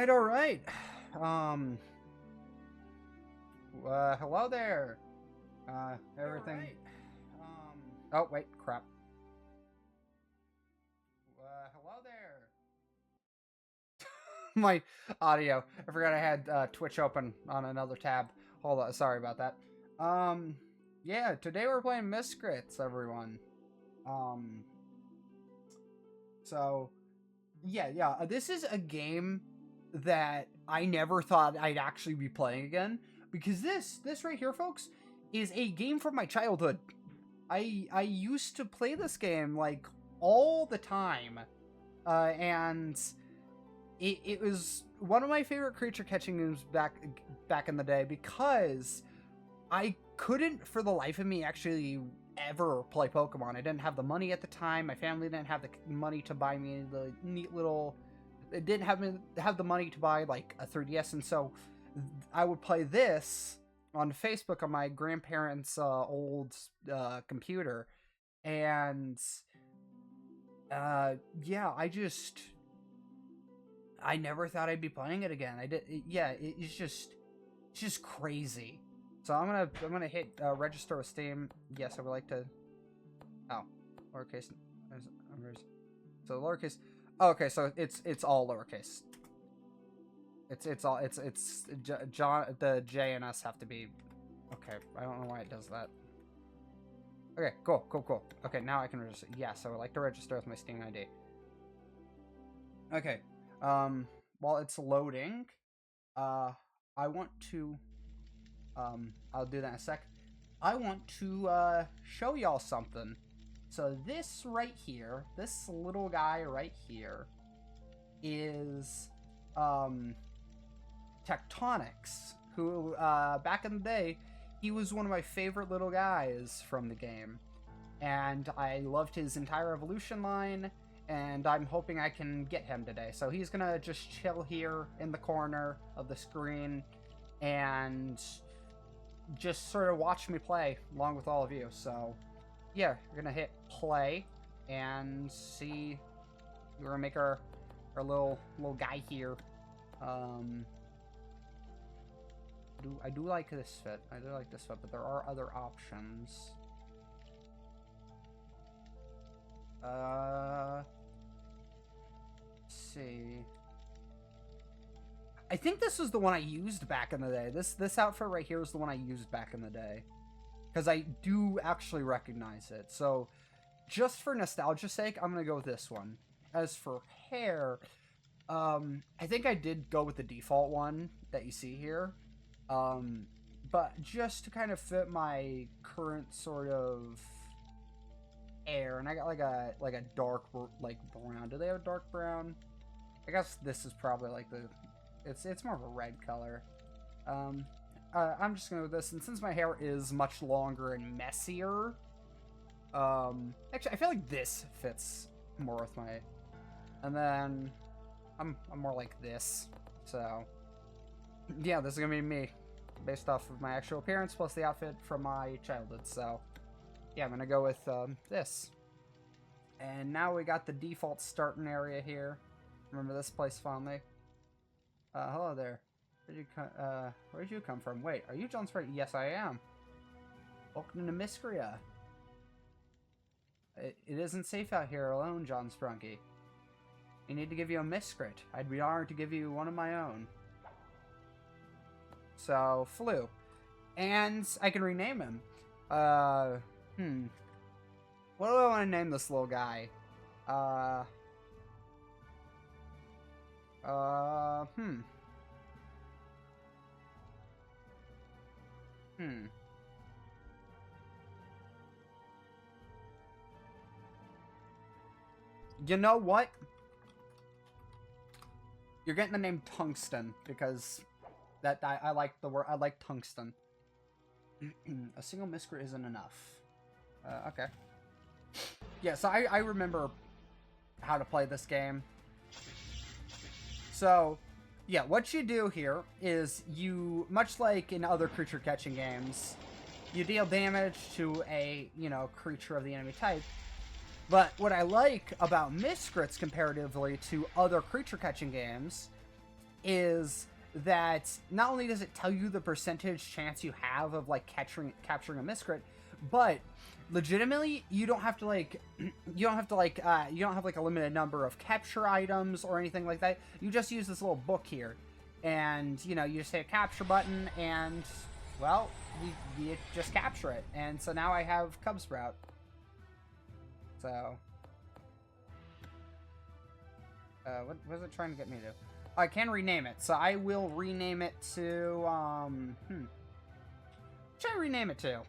All right. Um, hello there. Everything. Alright. Oh, wait, crap. Hello there. My audio. I forgot I had Twitch open on another tab. Hold on, sorry about that. Yeah, today we're playing Miscrits, everyone. Um, so, yeah, this is a game that I never thought I'd actually be playing again, because this right here, folks, is a game from my childhood. I used to play this game like all the time, and it was one of my favorite creature catching games back in the day, because I couldn't for the life of me actually ever play Pokemon. I didn't have the money at the time. My family didn't have the money to buy me the neat little. They didn't have the money to buy like a 3DS, and so I would play this on Facebook on my grandparents' old computer, and yeah, I never thought I'd be playing it again. It's just crazy. So I'm gonna hit register with Steam. Yes, I would like to. Oh, lowercase. So lowercase. Oh, okay, so it's all lowercase. It's John. The J and S have to be. Okay, I don't know why it does that. Okay, cool. Okay, now I can register. Yes, I would like to register with my Steam ID. Okay. While it's loading, I want to. I'll do that in a sec. I want to show y'all something. So this right here, this little guy right here, is Tectonics, who back in the day, he was one of my favorite little guys from the game, and I loved his entire evolution line, and I'm hoping I can get him today. So he's gonna just chill here in the corner of the screen and just sort of watch me play along with all of you. So yeah, we're gonna hit play and see. We're gonna make our little guy here. I do like this fit. I do like this fit, but there are other options. Let's see. I think this is the one I used back in the day. This outfit right here is the one I used back in the day, because I do actually recognize it. So just for nostalgia's sake, I'm gonna go with this one. As for hair, I think I did go with the default one that you see here. But just to kind of fit my current sort of hair, and I got like a dark like brown. Do they have a dark brown? I guess this is probably like the it's more of a red color. I'm just gonna go with this, and since my hair is much longer and messier, actually I feel like this fits more with my. And then I'm more like this, so yeah, this is gonna be me, based off of my actual appearance plus the outfit from my childhood. So yeah, I'm gonna go with this. And now we got the default starting area here. Remember this place fondly. Hello there. Where'd you come from? Wait, are you John Sprite? Yes, I am. Welcome to Miscria. It isn't safe out here alone, John Sprunky. I need to give you a Miscrit. I'd be honored to give you one of my own. So, Flu. And I can rename him. What do I want to name this little guy? You know what? You're getting the name Tungsten, because that I like the word. I like tungsten. A single Miscrit isn't enough. Okay. Yeah, so I remember how to play this game. So, yeah, what you do here is you, much like in other creature catching games, you deal damage to a, creature of the enemy type. But what I like about Miscrits comparatively to other creature catching games is that not only does it tell you the percentage chance you have of like capturing a miscrit, but legitimately you don't have to like you don't have like a limited number of capture items or anything like that. You just use this little book here, and you know, you just hit a capture button, and well, you just capture it. And so now I have Cub Sprout. So what was it trying to get me to? I can rename it, so I will rename it to, what should I rename it to?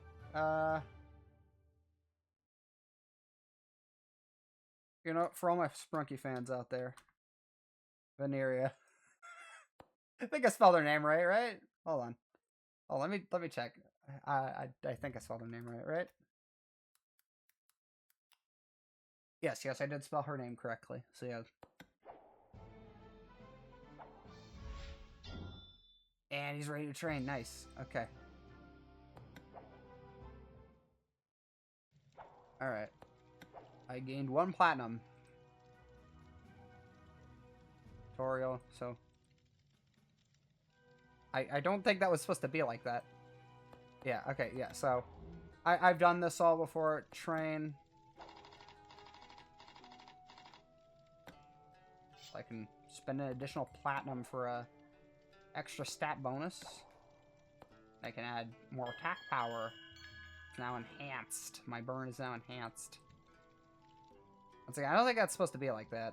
You know, for all my Sprunky fans out there. Veneria. I think I spelled her name right? Hold on. Oh, let me check. I think I spelled her name right? Yes, I did spell her name correctly, so yeah. And he's ready to train. Nice. Okay. Alright. I gained 1 platinum. Tutorial, so... I don't think that was supposed to be like that. Yeah, okay, yeah, so... I've done this all before. Train. I can spend an additional platinum for a extra stat bonus. I can add more attack power. It's now enhanced. My burn is now enhanced. Once again, I don't think that's supposed to be like that.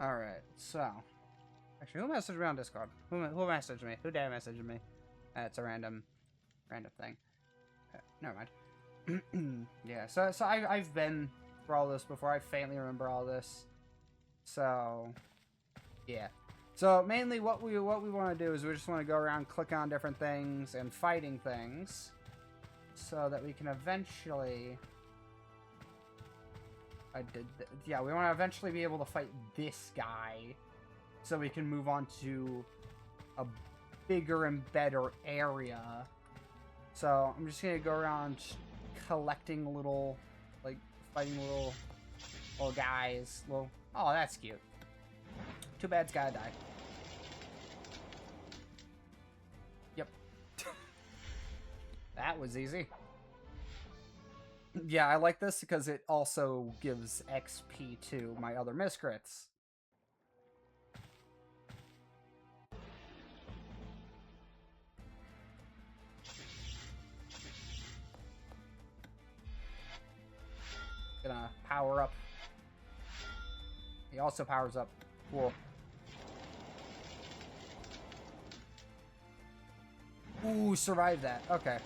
Alright, so... Actually, who messaged me on Discord? Who messaged me? Who did message me? It's a random thing. Never mind. Yeah, so I've been through all this before. I faintly remember all this. So, yeah. So mainly what we want to do is we just want to go around, click on different things, and fighting things, so that we can eventually... yeah, we want to eventually be able to fight this guy, so we can move on to a bigger and better area. So I'm just gonna go around collecting little, like, fighting little guys. Oh, that's cute. Too bad it's gotta die. Yep. That was easy. Yeah, I like this because it also gives XP to my other miscrits. Gonna power up. He also powers up. Cool. Ooh, survived that. Okay.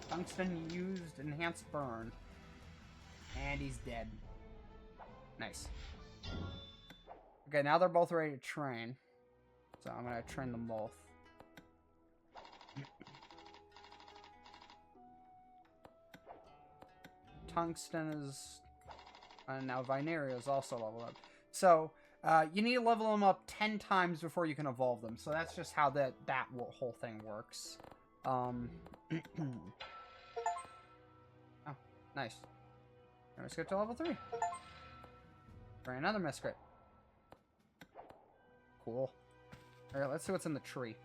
Tungsten used enhanced burn. And he's dead. Nice. Okay, now they're both ready to train. So I'm gonna train them both. Tungsten is... and now Vineria is also leveled up. So, you need to level them up 10 times before you can evolve them. So that's just how that whole thing works. Oh, nice. Let's get to level 3. Try another miscrit. Cool. Alright, let's see what's in the tree.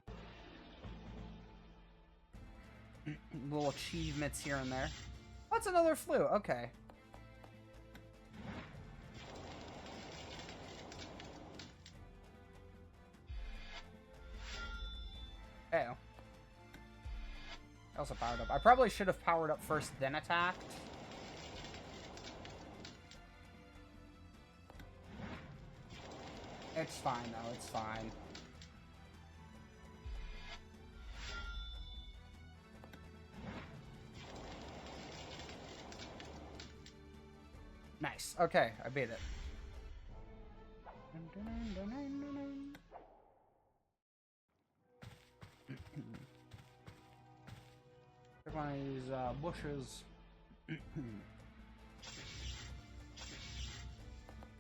Little achievements here and there. That's another flue. Okay. Oh. I also powered up. I probably should have powered up first, then attacked. It's fine, though. It's fine. Nice. Okay, I beat it. One of these bushes.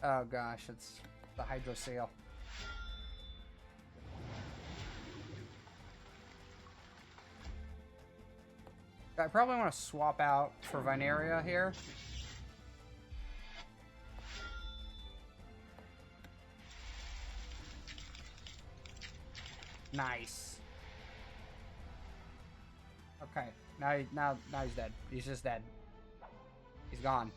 Oh gosh, it's the Hydro Seal. I probably want to swap out for Vineria here. Nice. Okay, now he's dead. He's just dead. He's gone.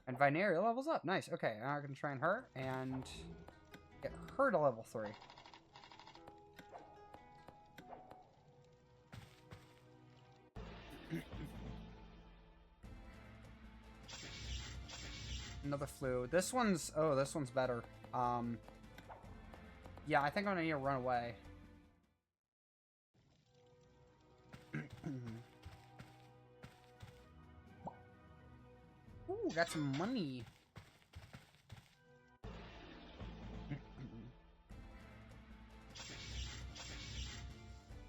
And Vineria levels up. Nice. Okay, now I can try and hurt and get her to level 3. Another flu. This one's better. Yeah, I think I'm gonna need to run away. Ooh, got some money.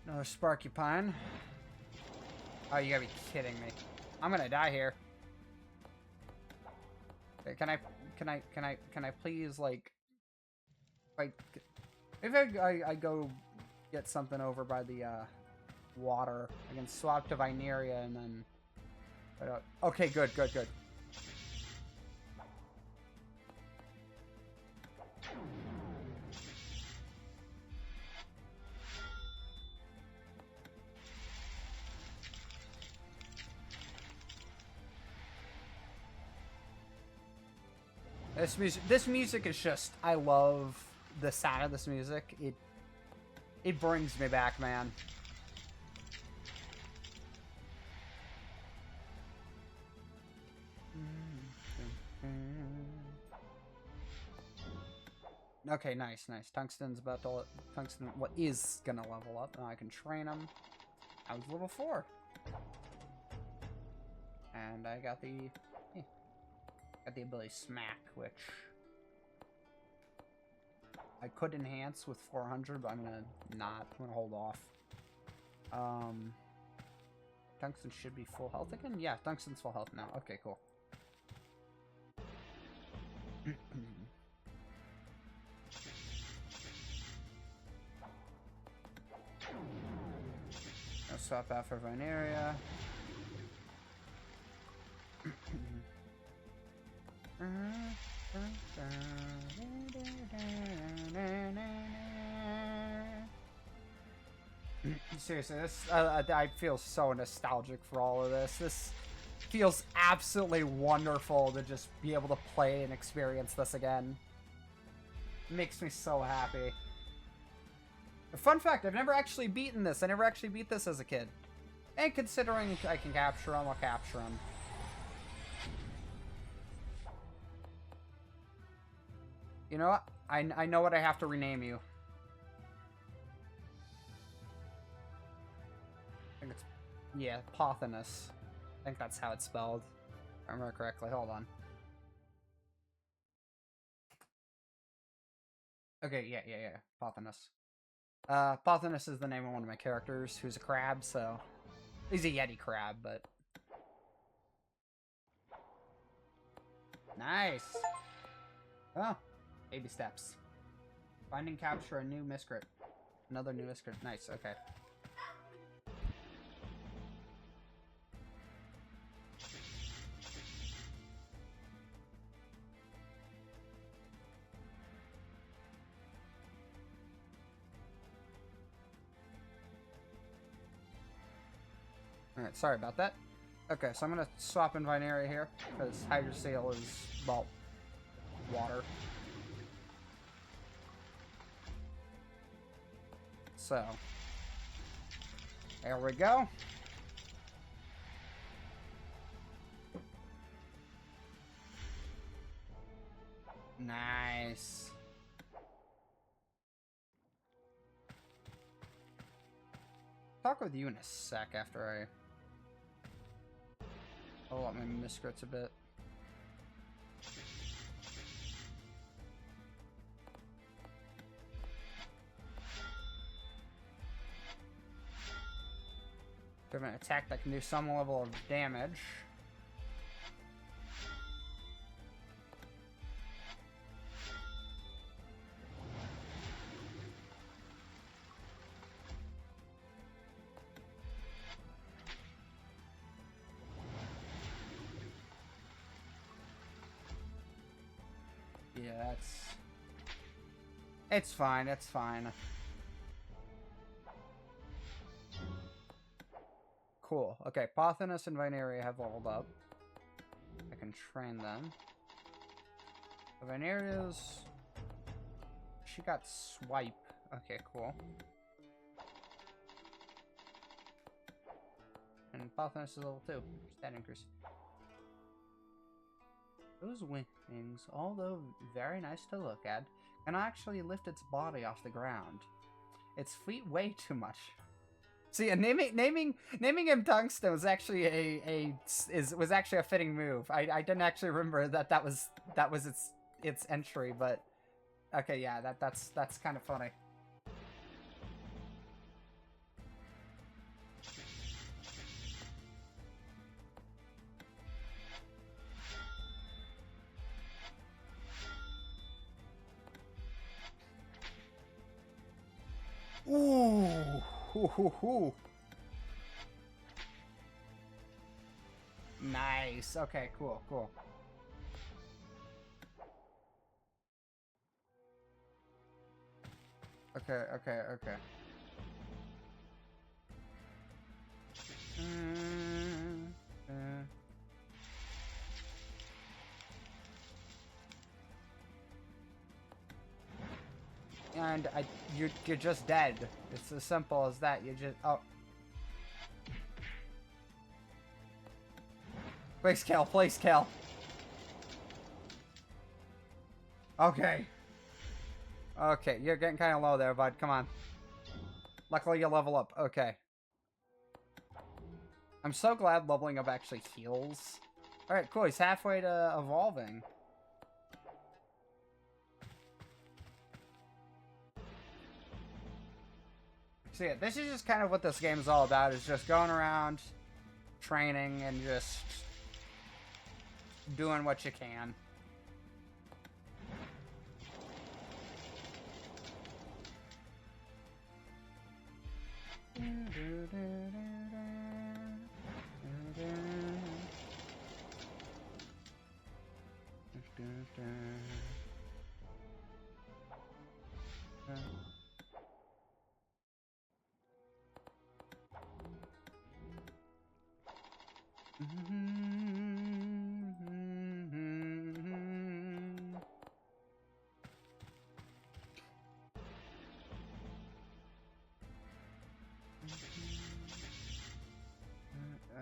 Another Sparky Pine. Oh, you gotta be kidding me. I'm gonna die here. Can I please, like, if I go get something over by the, water, I can swap to Vineria and then, okay, good. This music is just, I love the sound of this music. It brings me back, man. Okay, nice. Tungsten is gonna level up. Now I can train him. I was level 4. And I got the ability Smack, which I could enhance with 400, but I'm gonna hold off. Tungsten should be full health again? Yeah, Tungsten's full health now. Okay, cool. I'll swap out for Vineria. Seriously, this I feel so nostalgic for all of this. This feels absolutely wonderful to just be able to play and experience this again. It makes me so happy. Fun fact, I've never actually beaten this. I never actually beat this as a kid. And considering I can capture him, I'll capture him. You know what? I know what I have to rename you. I think it's... yeah, Pothinus. I think that's how it's spelled. If I remember correctly. Hold on. Okay, yeah. Pothinus. Pothinus is the name of one of my characters, who's a crab, so... he's a Yeti crab, but... nice! Oh, baby steps. Find and capture a new miscrit. Another new miscrit. Nice, okay. Alright, sorry about that. Okay, so I'm gonna swap in Vineria here, because Hydro Seal is, well, water. So, there we go. Nice. Talk with you in a sec after I level up my miscrits a bit. Give an attack that can do some level of damage. Yeah, it's fine, it's fine. Cool. Okay, Pothinus and Vineria have leveled up. I can train them. The Vineria's... She got Swipe. Okay, cool. And Pothinus is level 2. Stat increase. Those wings, although very nice to look at, can actually lift its body off the ground. Its feet weigh too much. See, naming him Tungsten was actually was actually a fitting move. I didn't actually remember that was its entry, but okay, yeah, that's kind of funny. Ooh. Hoo, hoo, hoo. Nice. Okay, cool, cool. Okay. And you're just dead. It's as simple as that. You just Please kill, please kill. Okay. Okay, you're getting kind of low there, bud. Come on. Luckily, you level up. Okay. I'm so glad leveling up actually heals. Alright, cool. He's halfway to evolving. So yeah, this is just kind of what this game is all about, is just going around, training, and just doing what you can.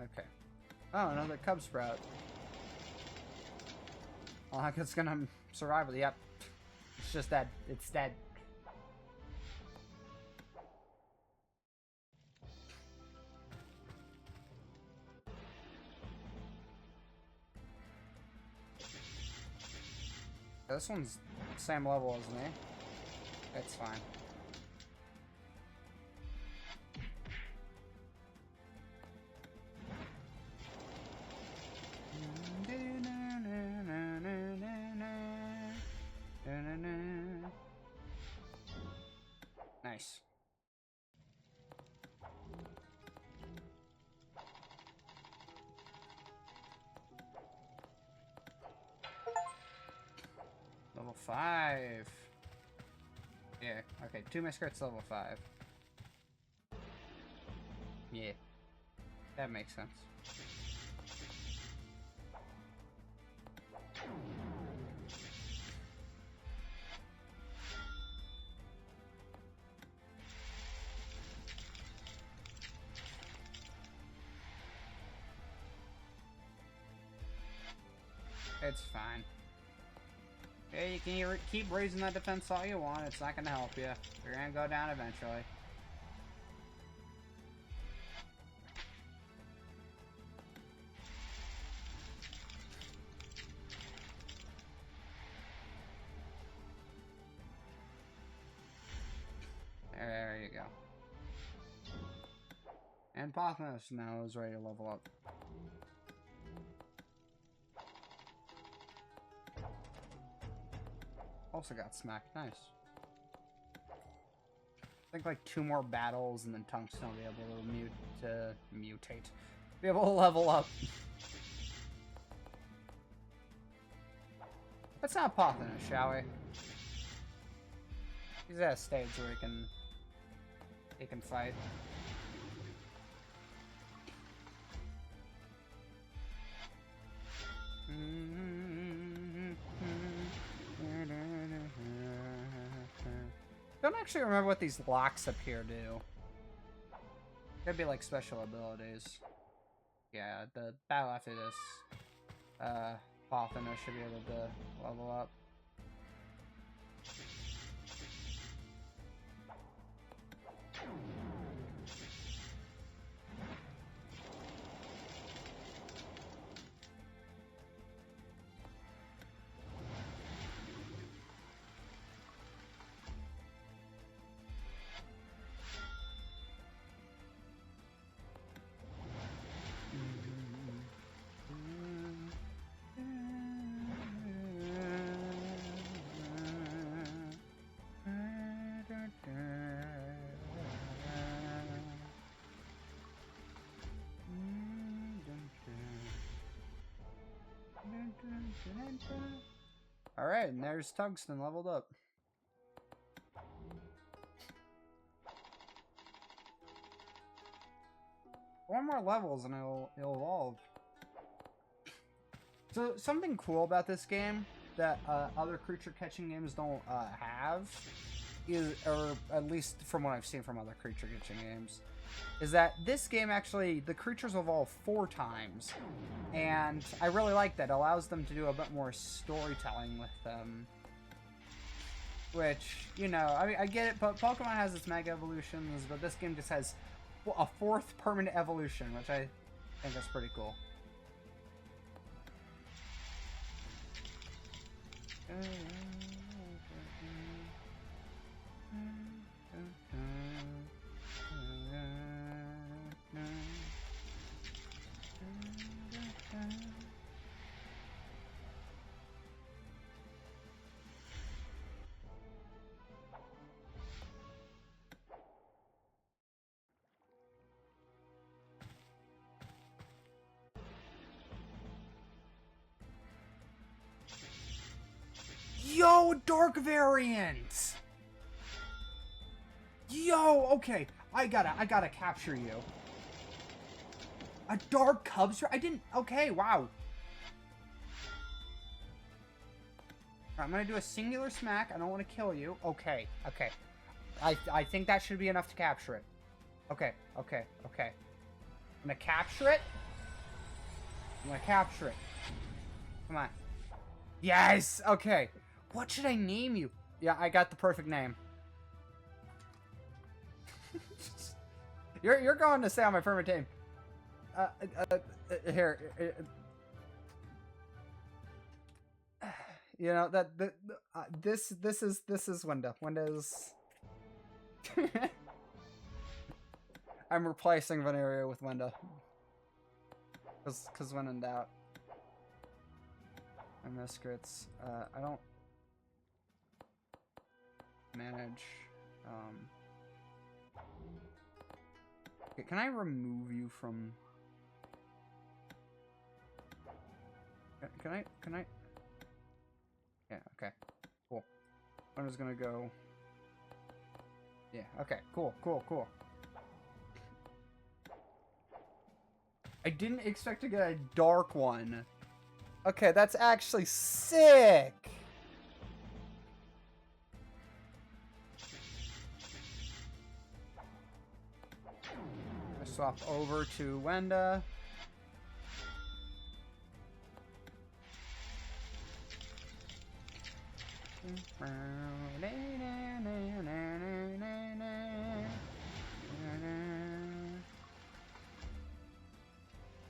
Okay. Oh, another Cub Sprout. Well, how it's gonna survive with it? Yep. It's just dead. It's dead. This one's same level as me. It's fine. Nice. Level 5. Yeah, okay, 2 Miscrit's level 5. Yeah. That makes sense. It's fine. Yeah, you can keep raising that defense all you want. It's not going to help you. You're going to go down eventually. There you go. And Pothinus now is ready to level up. Also got smacked. Nice. I think like 2 more battles and then Tungsten will be able to mutate. Be able to level up. Let's not Pothinus, shall we? He's at a stage where he can fight. Don't actually remember what these locks up here do. Could be like special abilities. Yeah, the battle after this, Pothinus should be able to level up. Alright, and there's Tungsten leveled up. 4 more levels and it'll evolve. So something cool about this game that other creature catching games don't have is, or at least from what I've seen from other creature catching games, is that this game actually, the creatures evolve 4 times. And I really like that. It allows them to do a bit more storytelling with them. Which, you know, I mean, I get it, but Pokemon has its Mega Evolutions, but this game just has a 4th permanent evolution, which I think is pretty cool. Yo, dark variant! Yo, okay, I gotta capture you. A dark Cubs? I didn't, okay, wow. I'm gonna do a singular smack. I don't want to kill you. Okay, okay. I think that should be enough to capture it. Okay, okay, okay. I'm gonna capture it. I'm gonna capture it. Come on. Yes! Okay. What should I name you? Yeah, I got the perfect name. You're going to stay on my permanent team. Here. You know that this is Winda. Winda's. I'm replacing Veneria with Winda. Cause when in doubt. I miss crits. I don't manage. Okay, can I remove you from? Can I? Yeah. Okay. Cool. I'm just gonna go. Yeah. Okay. Cool. Cool. Cool. I didn't expect to get a dark one. Okay, that's actually sick. I swap over to Wenda.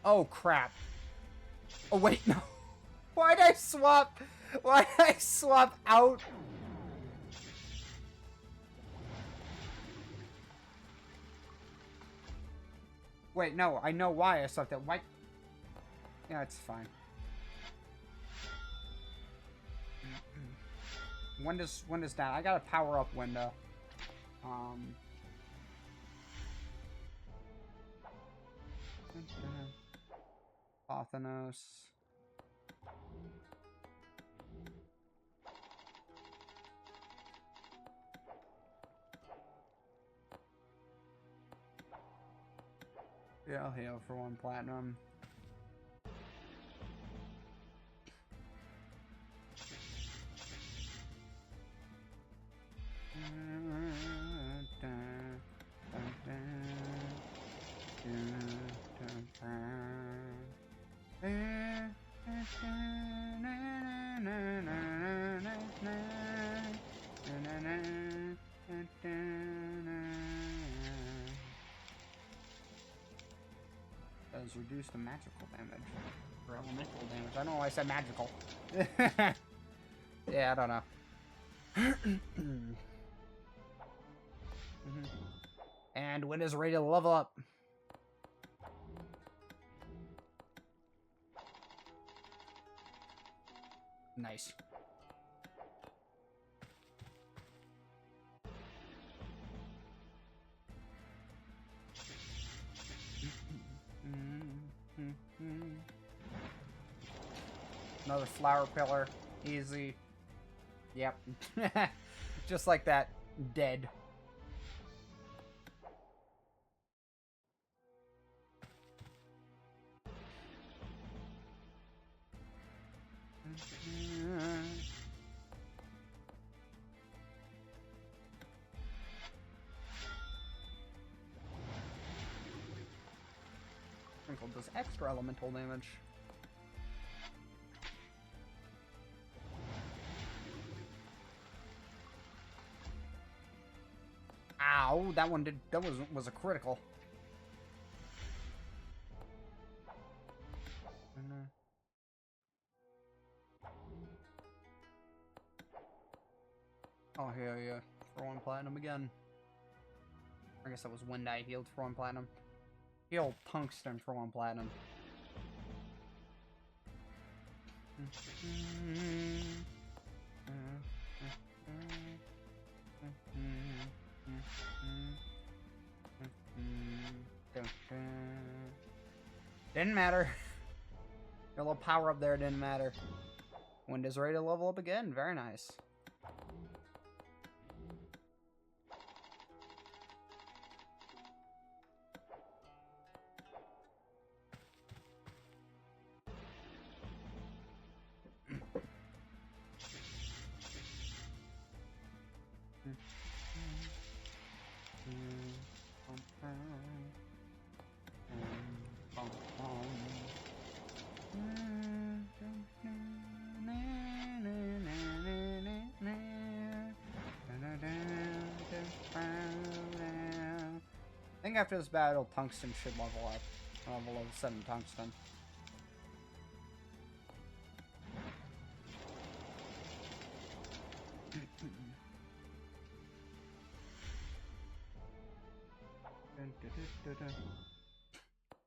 Oh crap. Oh wait, no. Why'd I swap? Why'd I swap out? Wait, no, I know why I swapped that. Why? Yeah, it's fine. Winda's down. I gotta power up Winda. Pothinus. Yeah, I'll heal for 1 platinum. Does reduce the magical damage or elemental damage. I don't know why I said magical. Yeah, I don't know. And when is ready to level up? Nice. Another flower pillar. Easy. Yep. Just like that. Dead. Sprinkle does extra elemental damage. Ow, that one did. That was a critical. Oh, yeah. For 1 platinum again. I guess that was when I healed for 1 platinum. Healed tungsten for 1 platinum. Didn't matter. Your little power up there didn't matter. Wind is ready to level up again. Very nice. I think after this battle, tungsten should level up. Level 7 tungsten.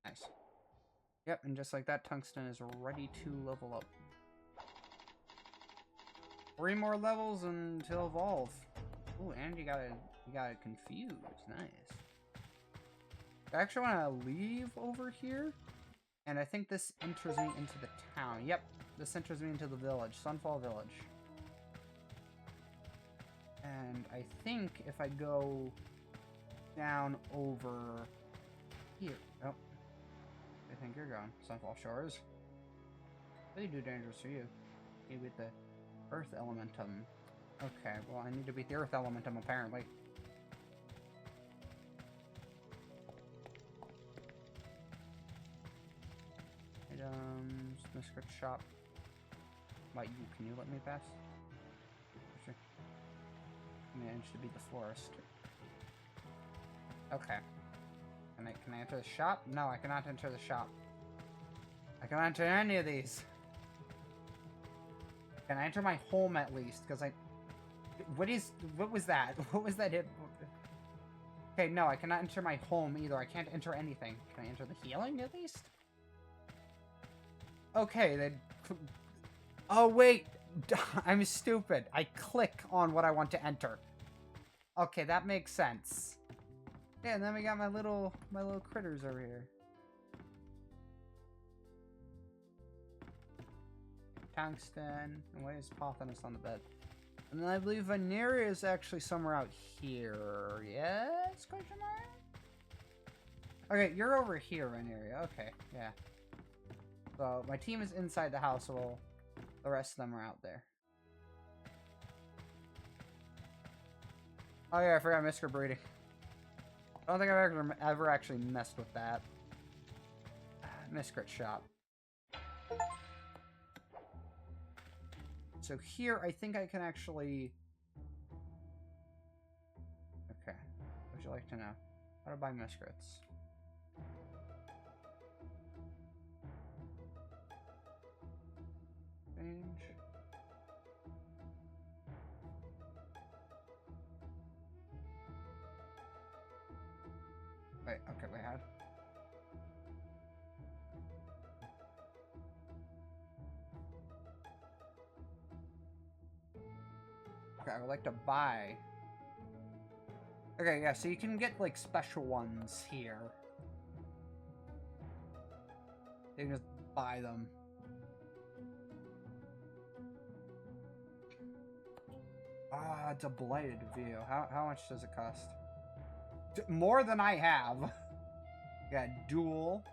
Nice. Yep, and just like that, tungsten is ready to level up. 3 more levels until evolve. Ooh, and you got it confused. Nice. I actually want to leave over here, and I think this enters me into the town. Yep, this enters me into the village, Sunfall Village. And I think if I go down over here, oh, I think you're going, Sunfall Shores. Really do dangerous for you. You beat the Earth Elementum. Okay, well I need to beat the Earth Elementum apparently. Items, Miscrit Shop. Wait, can you let me pass? Sure. I managed to beat the Florist. Okay. Can I enter the shop? No, I cannot enter the shop. I cannot enter any of these. Can I enter my home at least? Because what was that? What was that hit? Okay, no, I cannot enter my home either. I can't enter anything. Can I enter the healing at least? Okay, then... Oh, wait! I'm stupid. I click on what I want to enter. Okay, that makes sense. Yeah, and then we got my little critters over here. Tungsten. And why is Pothinus on the bed? And then I believe Veneria is actually somewhere out here. Yes? Question mark? Okay, you're over here in area. Okay, yeah. So my team is inside the house while the rest of them are out there. Oh yeah, I forgot Mr. breeding. I don't think I've ever actually messed with that. Miscrit shop. So here, I think I can actually... Okay. What would you like to know? How to buy miscrits? Change. Wait, okay, wait, how? Okay, I would like to buy. Okay, yeah, so you can get, like, special ones here. You can just buy them. Ah, it's a blighted view. How much does it cost? More than I have. Got dual.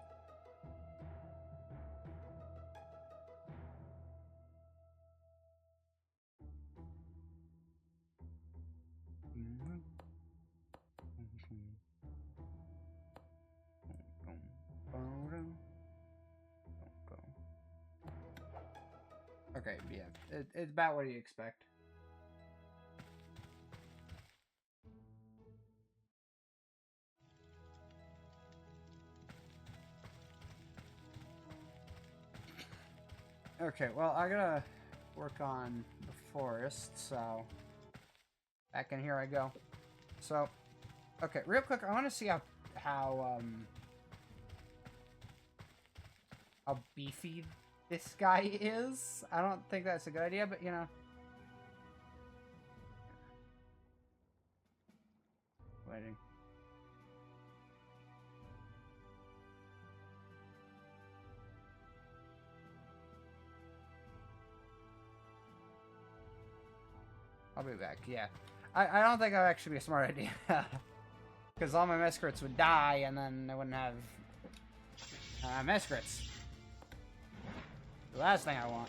Okay, yeah, it's about what you expect. Okay, well, I gotta work on the forest, so back in here I go. So, okay, real quick, I want to see how beefy this guy is. I don't think that's a good idea, but you know. Waiting. I'll be back, yeah. I don't think that would actually be a smart idea. Because all my miscrits would die, and then I wouldn't have miscrits. The last thing I want.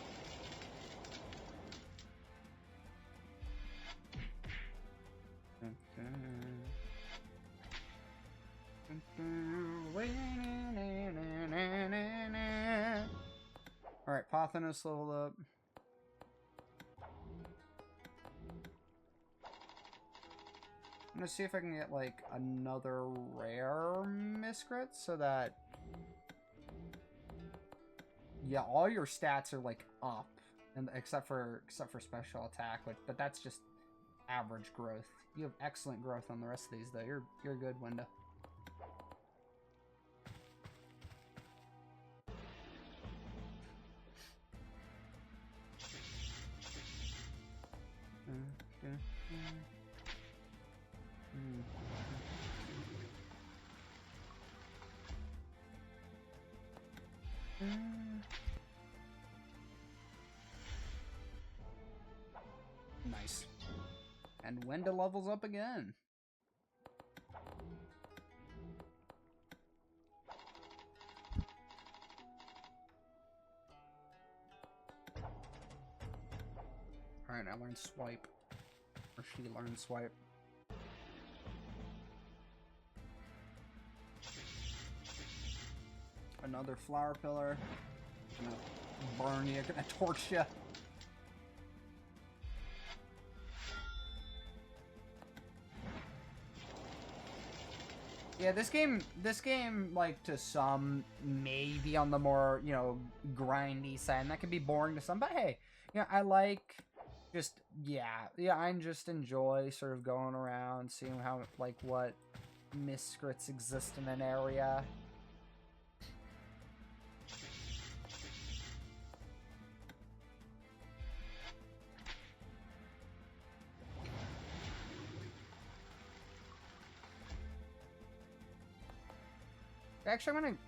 Alright, Pothinus leveled up. I'm gonna see if I can get, like, another rare miscrit so that... Yeah, all your stats are, like, up. And except for special attack, but that's just average growth. You have excellent growth on the rest of these, though. You're good, Winda. Nice. And Wenda levels up again. Alright, I learned swipe. Or she learned swipe. Another flower pillar. Gonna burn you, gonna torch you. Yeah, this game, like, to some, may be on the more, you know, grindy side, and that can be boring to some, but hey, you know, I like, just, yeah, I just enjoy sort of going around, seeing how, like, what miscrits exist in an area. Actually, I'm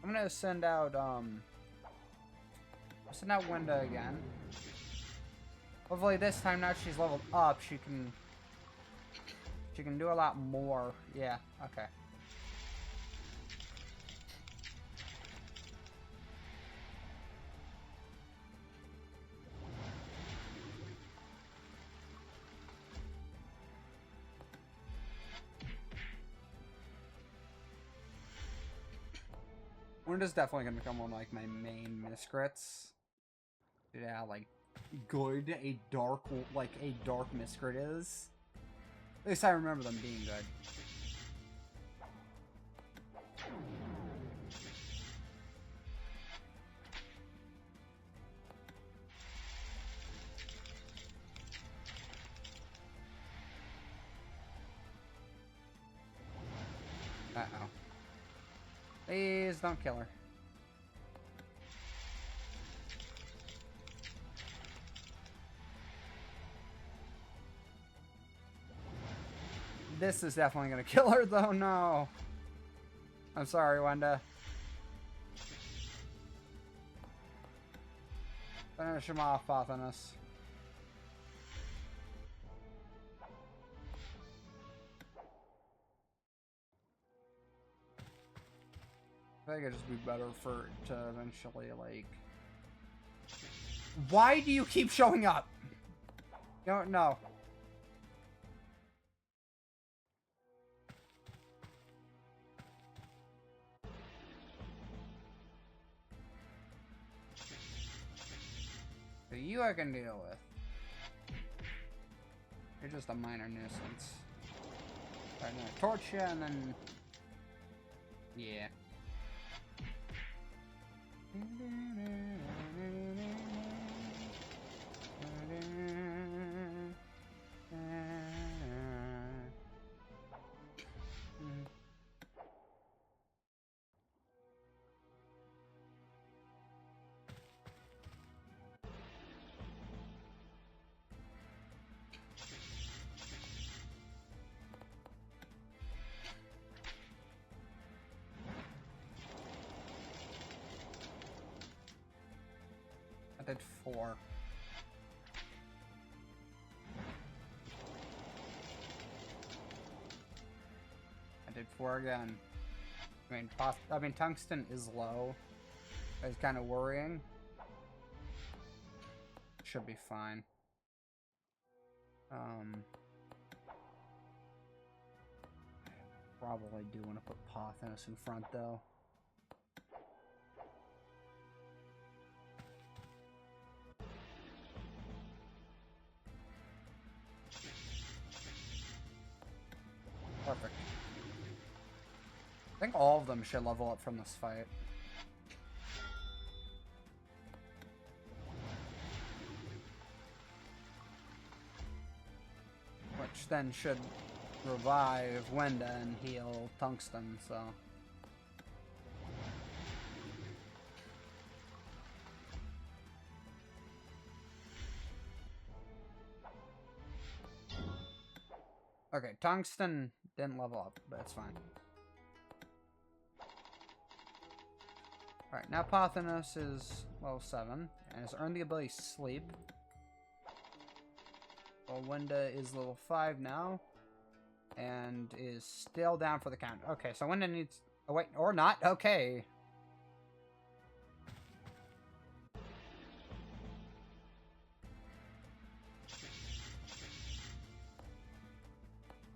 gonna send out Wenda again. Hopefully this time, now she's leveled up, she can do a lot more. Yeah, okay. Winter's definitely gonna become one of like my main miscrits. Yeah, like good a dark miscrit is. At least I remember them being good. Uh-oh. Please don't kill her. This is definitely gonna kill her, though. No. I'm sorry, Wenda. Finish him off, Pothinus. I think it'd just be better to eventually, like... Why do you keep showing up? No. So you I can deal with. You're just a minor nuisance. I'm gonna torch you and then... Yeah. I did 4. I did 4 again. I mean, tungsten is low. It's kind of worrying. Should be fine. Probably do want to put Pothinus in front, though. Perfect. I think all of them should level up from this fight. Which then should revive Wenda and heal Tungsten, so... Okay, Tungsten didn't level up, but it's fine. Alright, now Pothinus is level 7, and has earned the ability Sleep. Well, Wenda is level 5 now, and is still down for the count. Okay, so Wenda needs... Oh, wait, or not. Okay.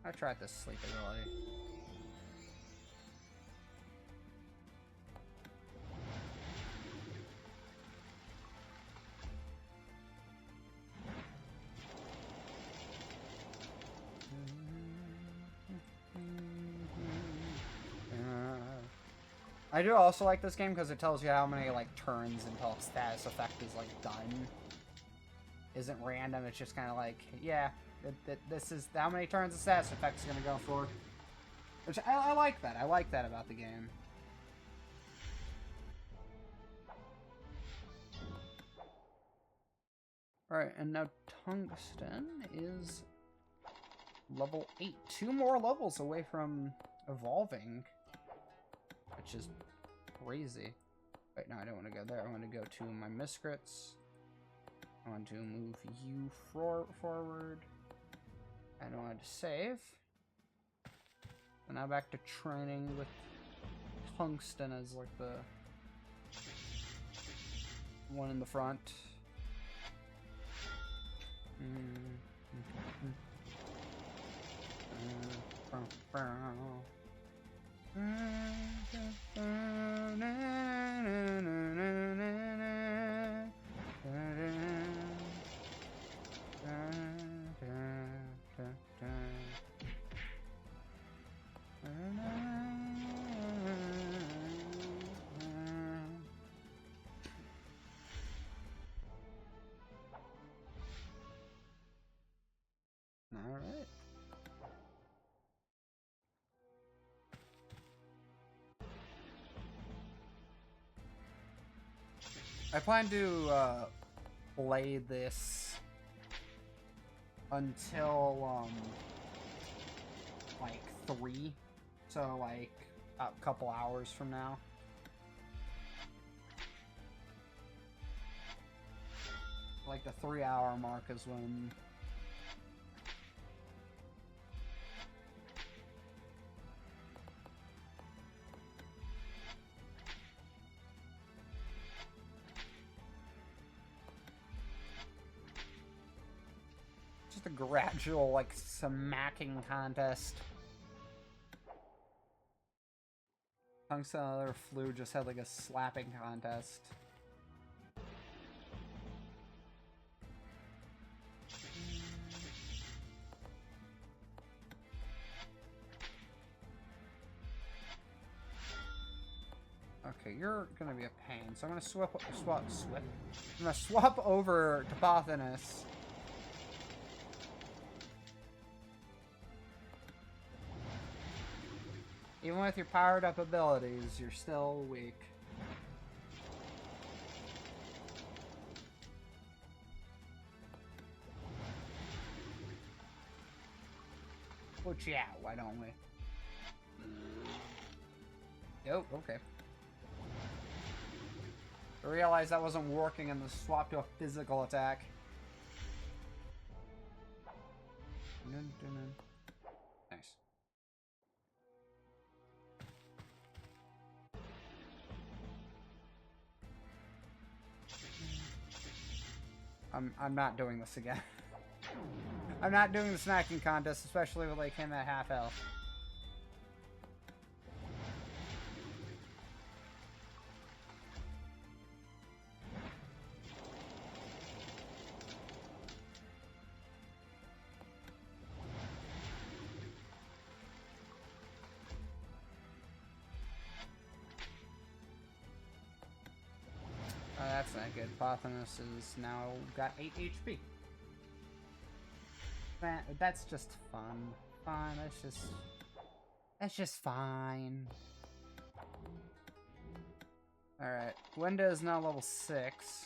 I tried this Sleep ability. I do also like this game because it tells you how many like turns until a status effect is like done. Isn't random, it's just kind of like, yeah, this is how many turns the status effect is going to go for. Which I like that. I like that about the game. Alright, and now Tungsten is level 8. 2 more levels away from evolving. Which is crazy. Wait, no, I don't want to go there. I want to go to my miscrits. I want to move you forward. And I want to save. And now back to training with Tungsten as like the one in the front. I plan to play this until like 3, so like a couple hours from now. Like the 3-hour mark is when just a gradual like smacking contest. Tungsten Other Flu just had like a slapping contest. Okay, you're gonna be a pain, so I'm gonna I'm gonna swap over to Pothinus. Even with your powered up abilities, you're still weak. Well, yeah, why don't we? Oh, okay. I realized that wasn't working and the swap to a physical attack. Nice. I'm not doing this again. I'm not doing the snacking contest, especially with like him at half health. That's not good. Pothinus is now got 8 HP. That's just fun. Fine, that's just fine. Alright, Winda is now level 6.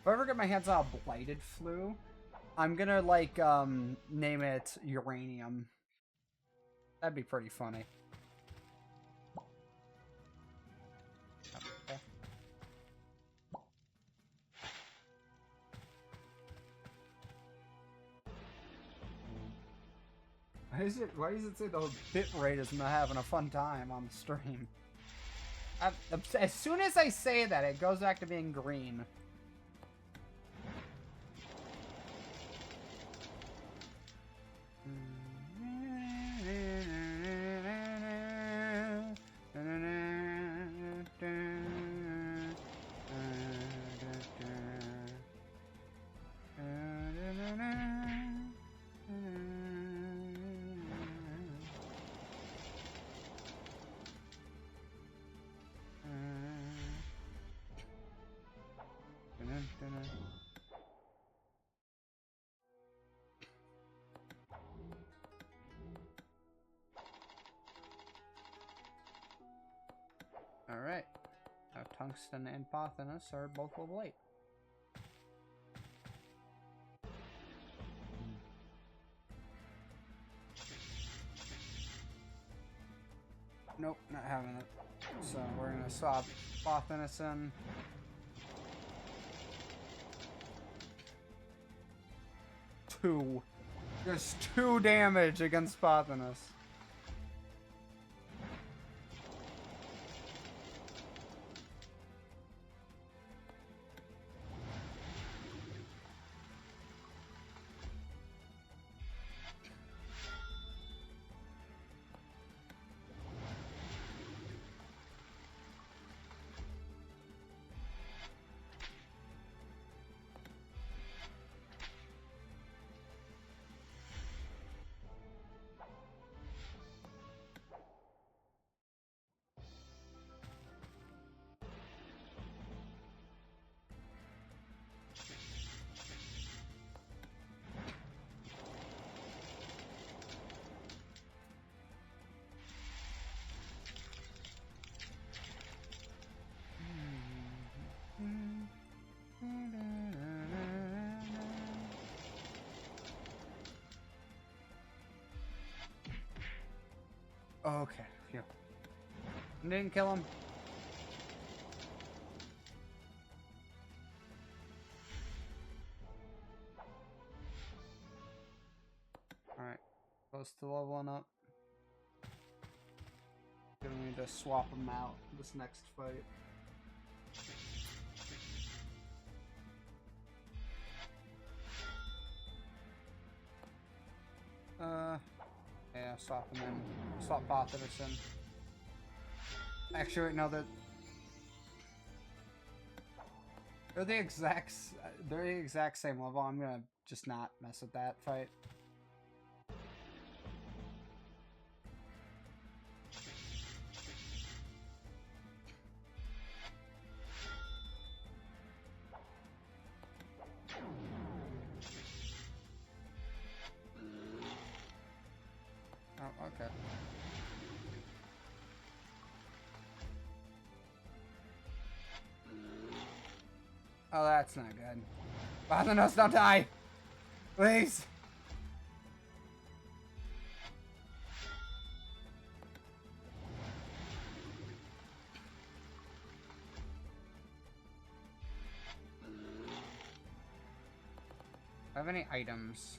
If I ever get my hands on a blighted flu, I'm gonna like name it Uranium. That'd be pretty funny. Okay. Why does it say the bit rate is not having a fun time on the stream? As soon as I say that, it goes back to being green. Alright. Now Tungsten and Pothinus are both level 8. Nope, not having it. So we're gonna swap Pothinus in. There's 2 damage against Pothinus. Okay. Phew. Didn't kill him. Alright. Close to leveling up. Gonna need to swap them out this next fight. Yeah, swap them in. Swap both of us in. Actually, wait, no, they're the exact same level. I'm gonna just not mess with that fight. Oh, okay. Oh, that's not good. Fathanos, don't die! Please! Do I have any items?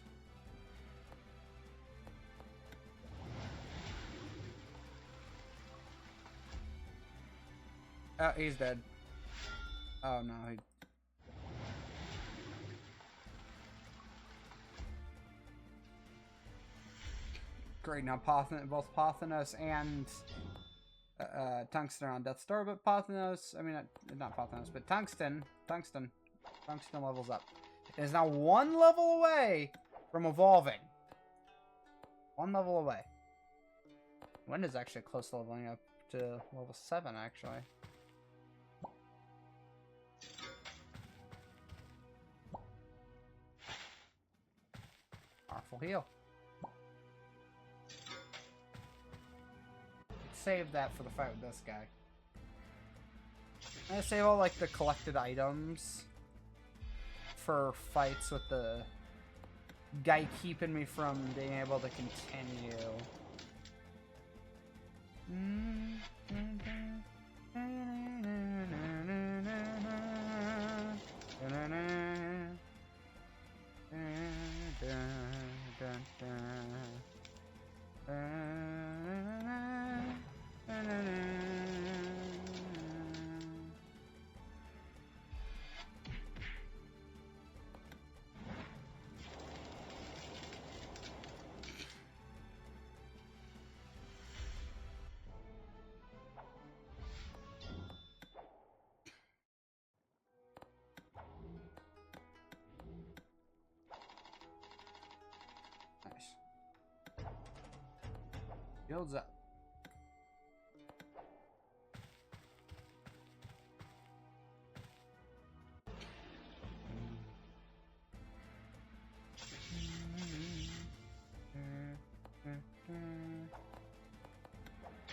Oh, he's dead. Oh no, he... Great, now both Pothanos and Tungsten are on death's door, but Pothanos, I mean, not Pothanos, but Tungsten levels up. It is now 1 level away from evolving. 1 level away. Wind is actually close to leveling up to level 7, actually. Powerful heal. Save that for the fight with this guy. I'm gonna save all like the collected items for fights with the guy keeping me from being able to continue. Builds up.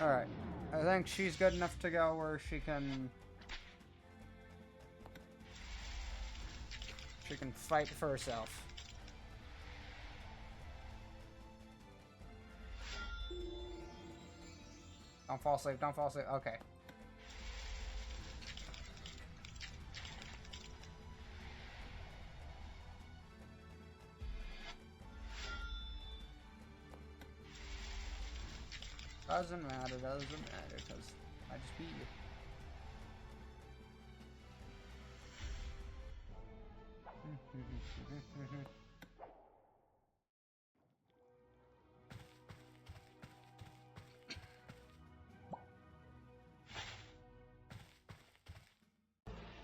Alright. I think she's good enough to go where she can fight for herself. Don't fall asleep, don't fall asleep. Okay. Doesn't matter, because I just beat you.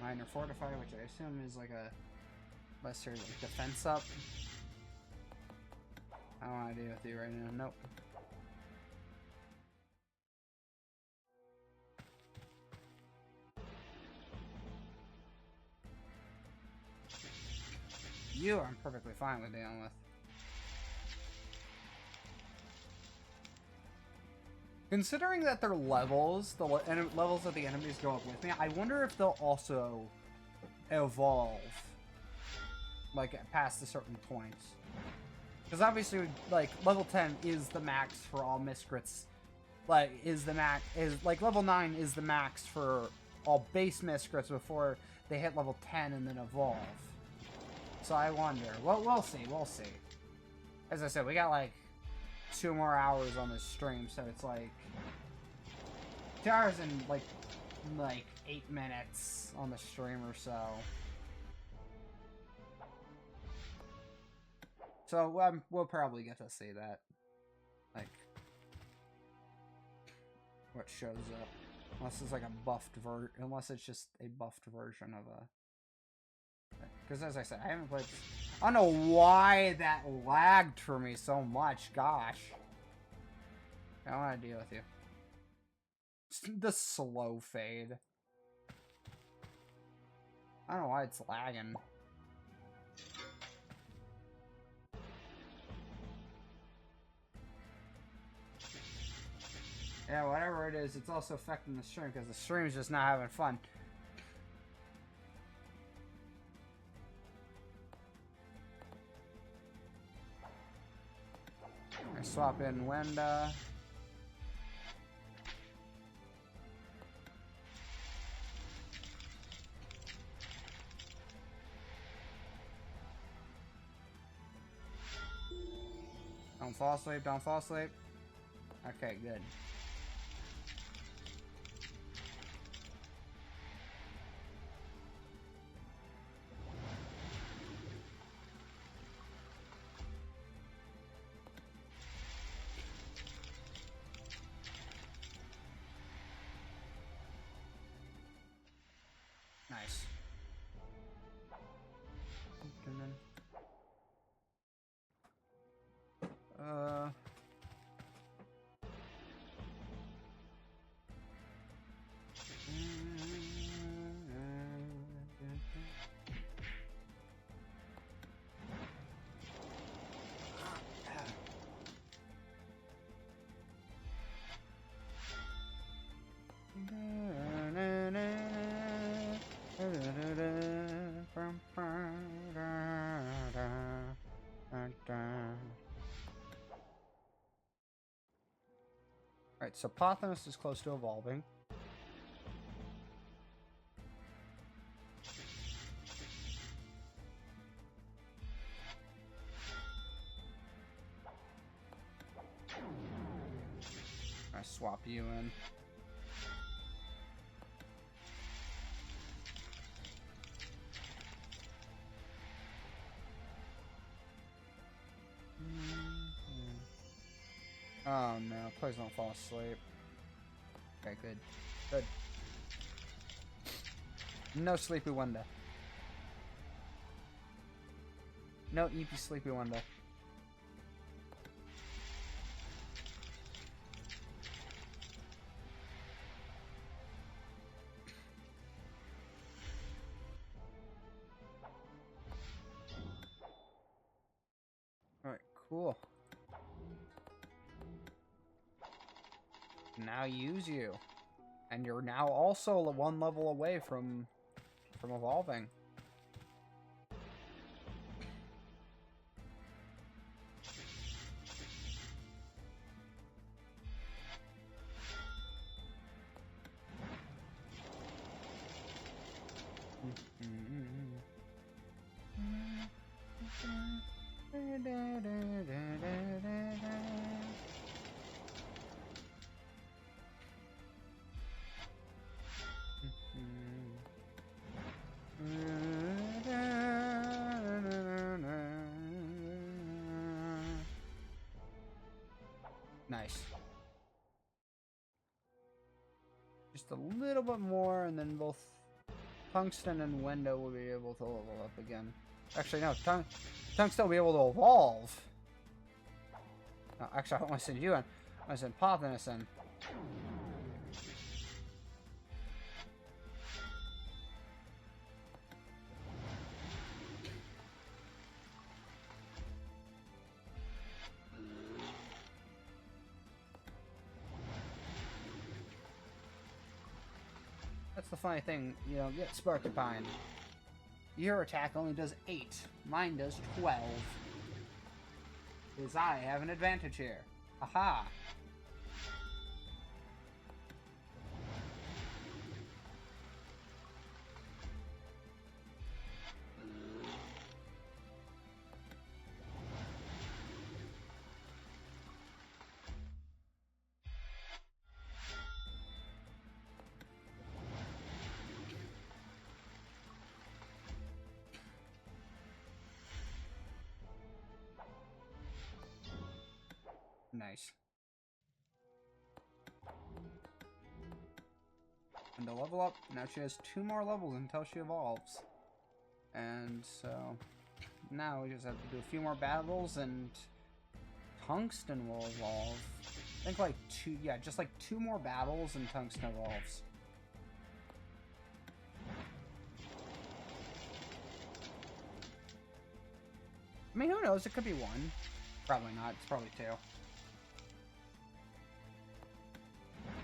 Minor fortify, which I assume is like a lesser like defense up. I don't want to deal with you right now. Nope. You I'm perfectly fine with dealing with. Considering that their levels, the levels that the enemies go up with me, I wonder if they'll also evolve, like, past a certain point. Because obviously, like, level 10 is the max for all Miscrits like, is the max, is, like, level 9 is the max for all base Miscrits before they hit level 10 and then evolve. So I wonder. Well, we'll see, we'll see. As I said, we got, like, 2 more hours on this stream, so it's, like, 2 hours and, like 8 minutes on the stream or so. So, we'll probably get to see that. Like, what shows up. Unless it's like a buffed unless it's just a buffed version of a... Because as I said, I haven't played... I don't know why that lagged for me so much, gosh. I don't want to deal with you. The slow fade. I don't know why it's lagging. Yeah, whatever it is, it's also affecting the stream because the stream's just not having fun. I swap in Wenda. Don't fall asleep, don't fall asleep. Okay, good. Nice. Alright, so Pothinus is close to evolving. I swap you in. Oh no, please don't fall asleep. Okay, good. Good. No sleepy Wenda. No EP sleepy Wenda. Alright, cool. Now use you. And you're now also 1 level away from evolving. Nice. Just a little bit more, and then both Tungsten and Wenda will be able to level up again. Actually, no, Tungsten will be able to evolve. No, actually, I don't want to send you in. I want to send Pothinus in. That's the funny thing, you know, get Sparkipine. Your attack only does 8. Mine does 12. Because I have an advantage here. Aha! Nice. And to level up, now she has 2 more levels until she evolves. And so now we just have to do a few more battles and Tungsten will evolve. I think like 2, yeah, just like 2 more battles and Tungsten evolves. I mean, who knows? It could be 1. Probably not. It's probably 2.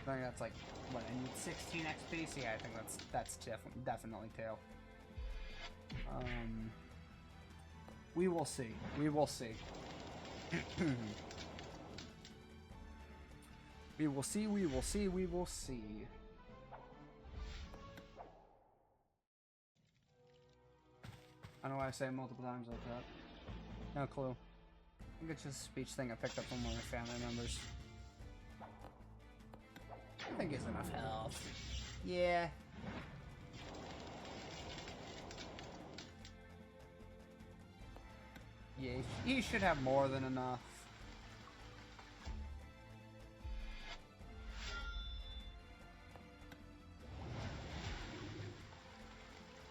I think that's like, what, I need 16 XP? So yeah, I think that's definitely 2. We will see. We will see. We will see, we will see, we will see. I don't know why I say it multiple times like that. No clue. I think it's just a speech thing I picked up from one of my family members. I think it's enough health. Yeah. Yeah, he should have more than enough.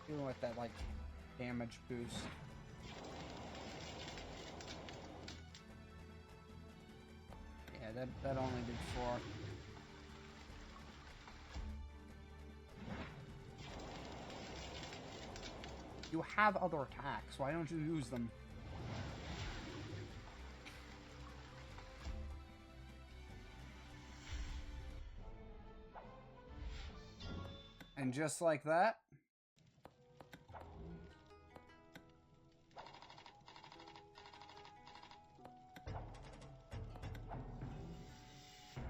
Even with that, like, damage boost. Yeah, that only did 4. You have other attacks, why don't you use them? And just like that,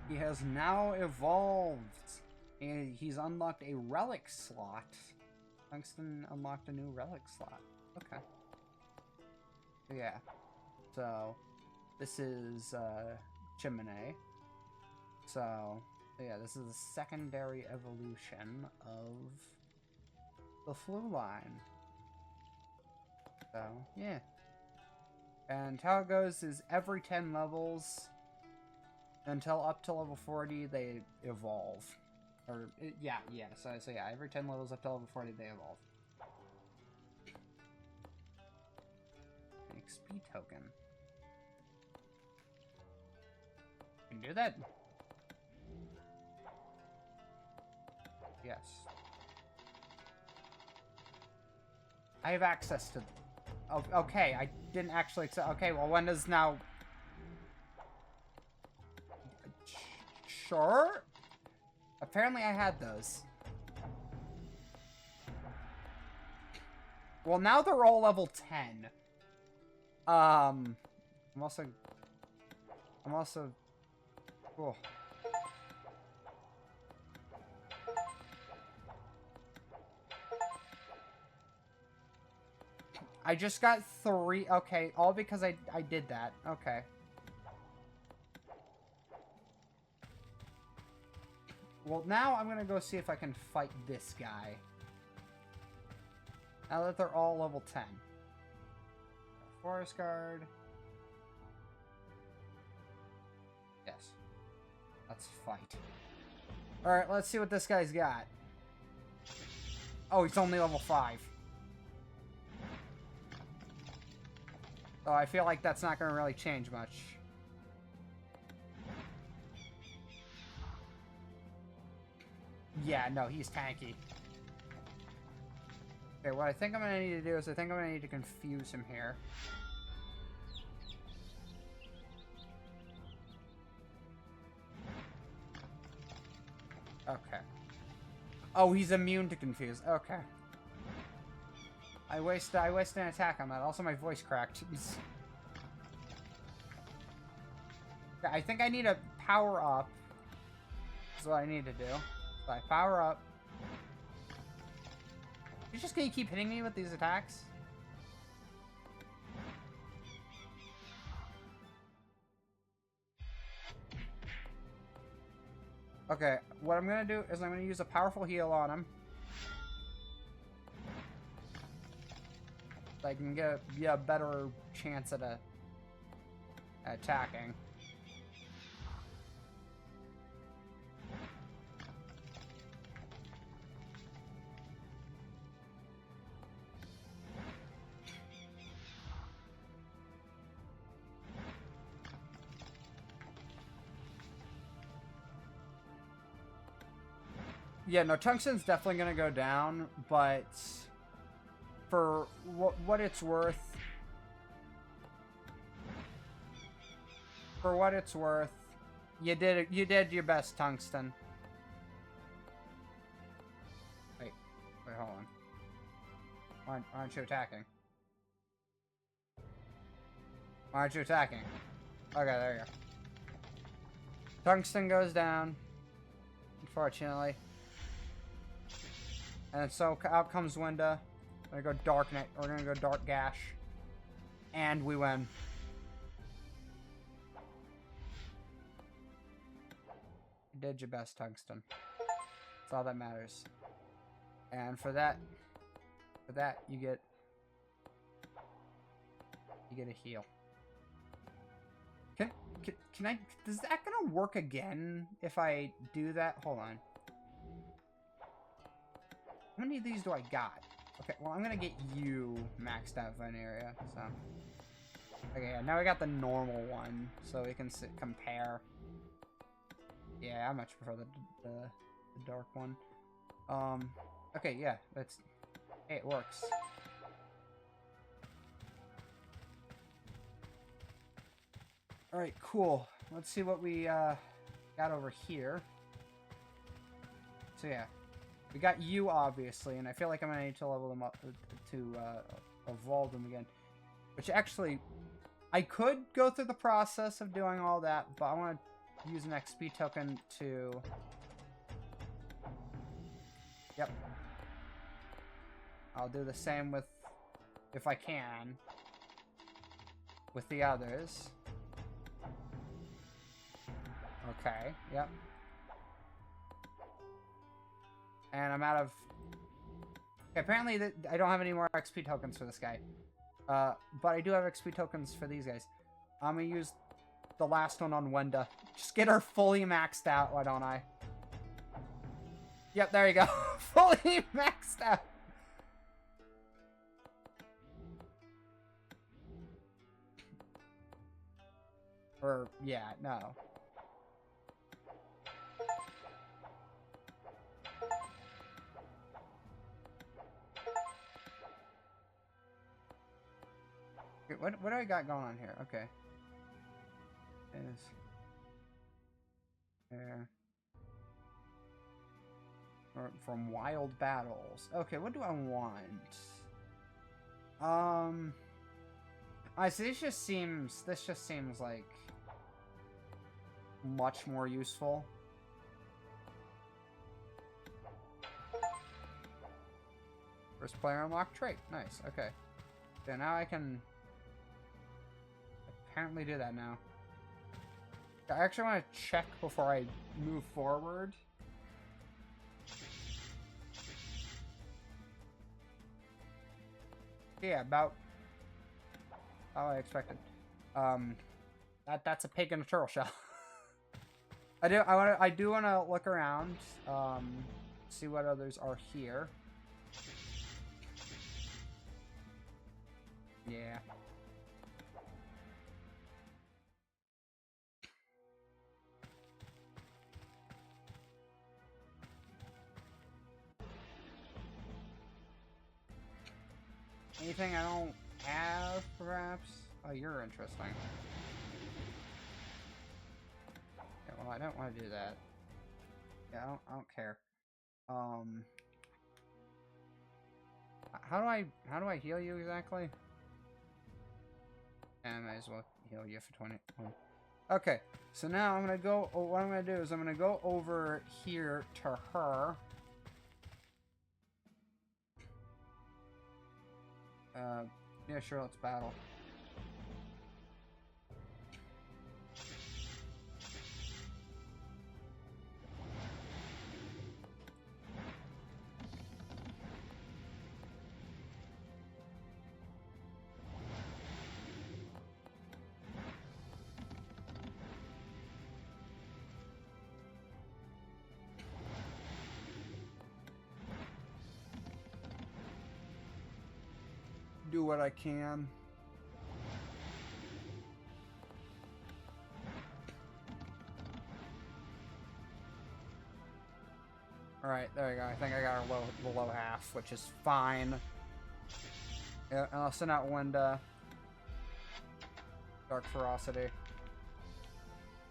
he has now evolved. And he's unlocked a relic slot. Tungsten unlocked a new relic slot. Okay. Yeah. So, this is Chimney. So, yeah, this is a secondary evolution of the flu line. So, yeah. And how it goes is every 10 levels, until up to level 40, they evolve. Or, yeah, so yeah, every 10 levels up to level 40, they evolve. An XP token. You can do that? Yes. I have access to... Oh, okay, I didn't actually accept... Okay, well, when does now... Sure? Apparently I had those. Well, now they're all level 10. I'm also... Cool. I just got 3. Okay, all because I did that. Okay. Well, now I'm gonna go see if I can fight this guy. Now that they're all level 10. Forest Guard. Yes. Let's fight. Alright, let's see what this guy's got. Oh, he's only level 5. Oh, I feel like that's not gonna really change much. Yeah, no, he's tanky. Okay, what I think I'm gonna need to do is I think I'm gonna need to confuse him here. Okay. Oh, he's immune to confuse. Okay. I wasted an attack on that. Also, my voice cracked. I think I need a power up. That's what I need to do. So I power up. You're just gonna keep hitting me with these attacks? Okay, what I'm gonna do is I'm gonna use a powerful heal on him. So I can get a better chance at attacking. Yeah, no, tungsten's definitely gonna go down, but for what it's worth, you did your best, tungsten. Wait, hold on. Why aren't you attacking? Why aren't you attacking? Okay, there you go. Tungsten goes down, unfortunately. And so out comes Winda. We're gonna go Dark Net. We're gonna go Dark Gash. And we win. You did your best, Tungsten. That's all that matters. And for that you get a heal. Can I? Is that gonna work again if I do that? Hold on. How many of these do I got? Okay, well, I'm gonna get you maxed out Veneria, so. Okay, yeah, now I got the normal one, so we can compare. Yeah, I much prefer the dark one. Okay, yeah, hey, it works. Alright, cool. Let's see what we, got over here. So, yeah. We got you, obviously, and I feel like I'm gonna need to level them up to evolve them again. Which, actually, I could go through the process of doing all that, but I want to use an XP token to... Yep. I'll do the same with, if I can, with the others. Okay, yep. And I'm out of... Okay, apparently I don't have any more XP tokens for this guy. But I do have XP tokens for these guys. I'm gonna use the last one on Wenda. Just get her fully maxed out, why don't I? Yep, there you go. Fully maxed out. Or, yeah, no. What do I got going on here? Okay. Is there from wild battles? Okay, what do I want? I see. This just seems like much more useful. First player unlocked trait. Nice. Okay. So now I can apparently do that now. I actually want to check before I move forward. Yeah, about how I expected. That's a pig in a turtle shell. I do want to look around, see what others are here. Yeah. Anything I don't have, perhaps? Oh, you're interesting. Yeah, well, I don't want to do that. Yeah, I don't care. How do I heal you exactly? And I might as well heal you for 20. Okay, so now I'm gonna go. What I'm gonna do is I'm gonna go over here to her. Yeah, sure, let's battle. Do what I can. Alright, there we go. I think I got her the low half, which is fine. Yeah, and I'll send out Winda. Dark Ferocity.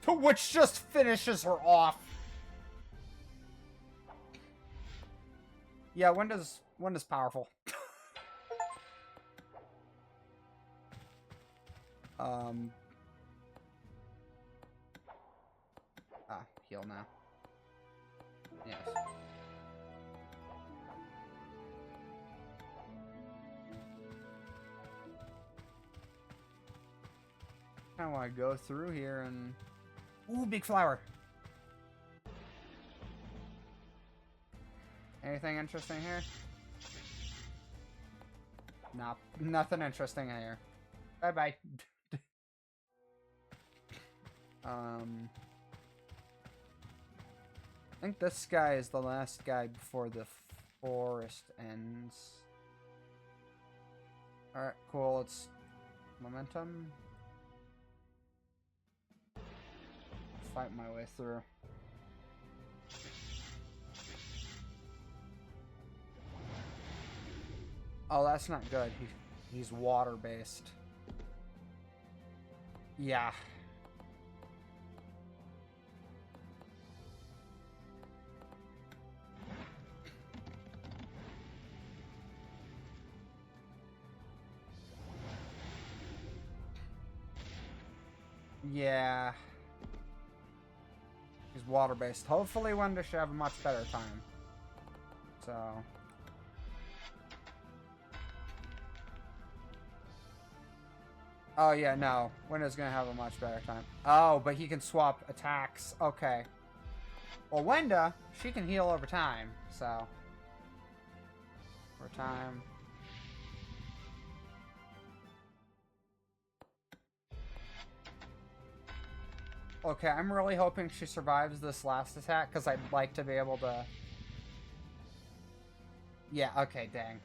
Which just finishes her off. Yeah, Winda's powerful. Heal now. Yes. I want to go through here and... Ooh, big flower. Anything interesting here? Nah, nothing interesting here. Bye-bye. I think this guy is the last guy before the forest ends. Alright, cool. Let's... Momentum. Fight my way through. Oh, that's not good. He's water-based. Yeah. Yeah. He's water-based. Hopefully Wanda should have a much better time. So... Oh, yeah, no. Winda's gonna have a much better time. Oh, but he can swap attacks. Okay. Well, Wanda, she can heal over time, so... Over time... Okay, I'm really hoping she survives this last attack, because I'd like to be able to... Yeah, okay, dang.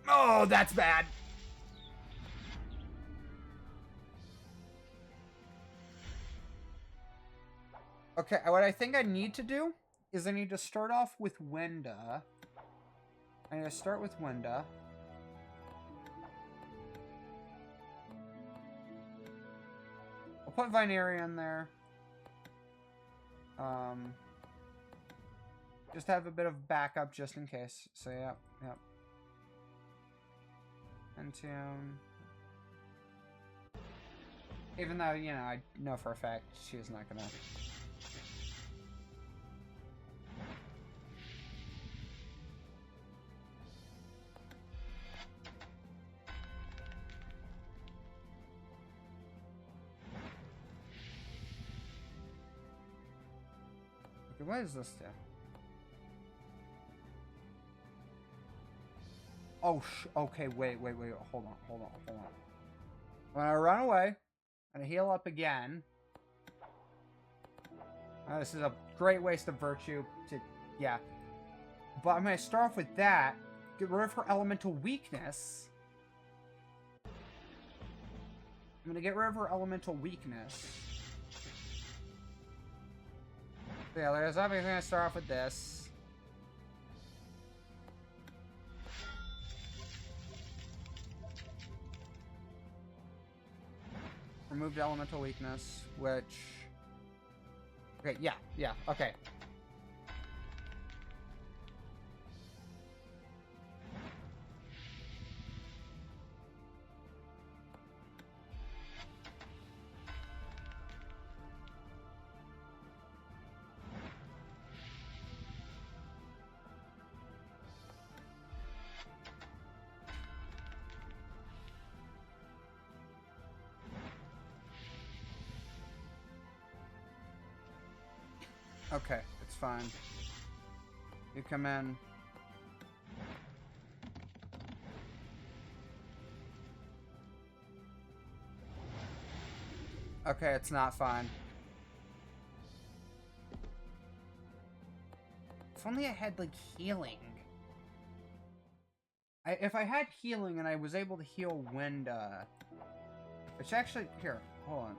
Oh, that's bad! Okay, what I think I need to do is I need to start off with Wanda. I need to start with Wanda. I'll put Vineria in there. Just have a bit of backup just in case. So, yep. Pentium. Even though, you know, I know for a fact she's not gonna... Okay, what does this do? Oh, okay, wait, hold on. When I run away, and heal up again... this is a great waste of virtue to... Yeah. But I'm going to start off with that, get rid of her elemental weakness. I'm going to get rid of her elemental weakness. So yeah, there's obviously going to start off with this. Removed elemental weakness, which... Okay, yeah, okay. Okay, it's fine. You come in. Okay, it's not fine. If only I had, like, healing. If I had healing and I was able to heal Wanda, Which actually, here, hold on.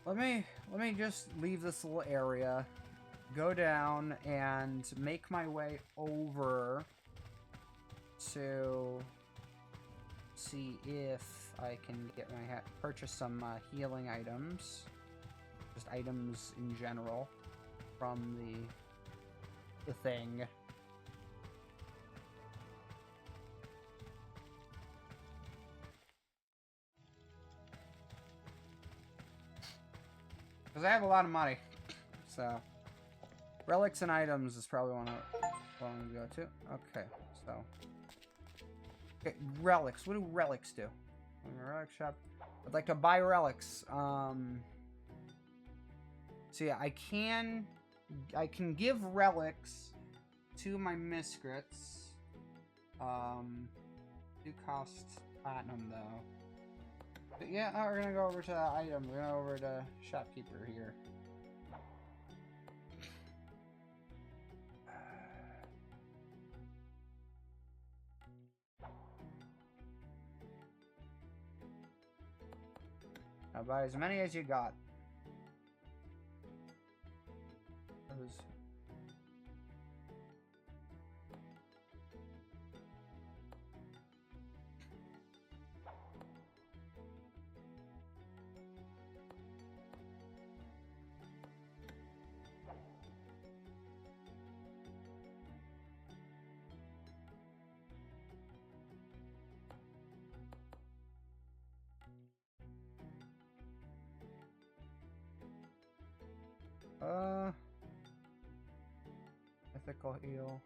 Let me just leave this little area, go down, and make my way over to see if I can get my purchase some healing items, just items in general from the thing. Because I have a lot of money. So, relics and items is probably one I want to go to. Okay, so. Okay, relics. What do relics do? Relic shop. I'd like to buy relics. So yeah, I can give relics to my miscrits. Do cost platinum though. But yeah, we're gonna go over to the item. We're gonna go over to shopkeeper here. Now buy as many as you got. Those. Ethical heal.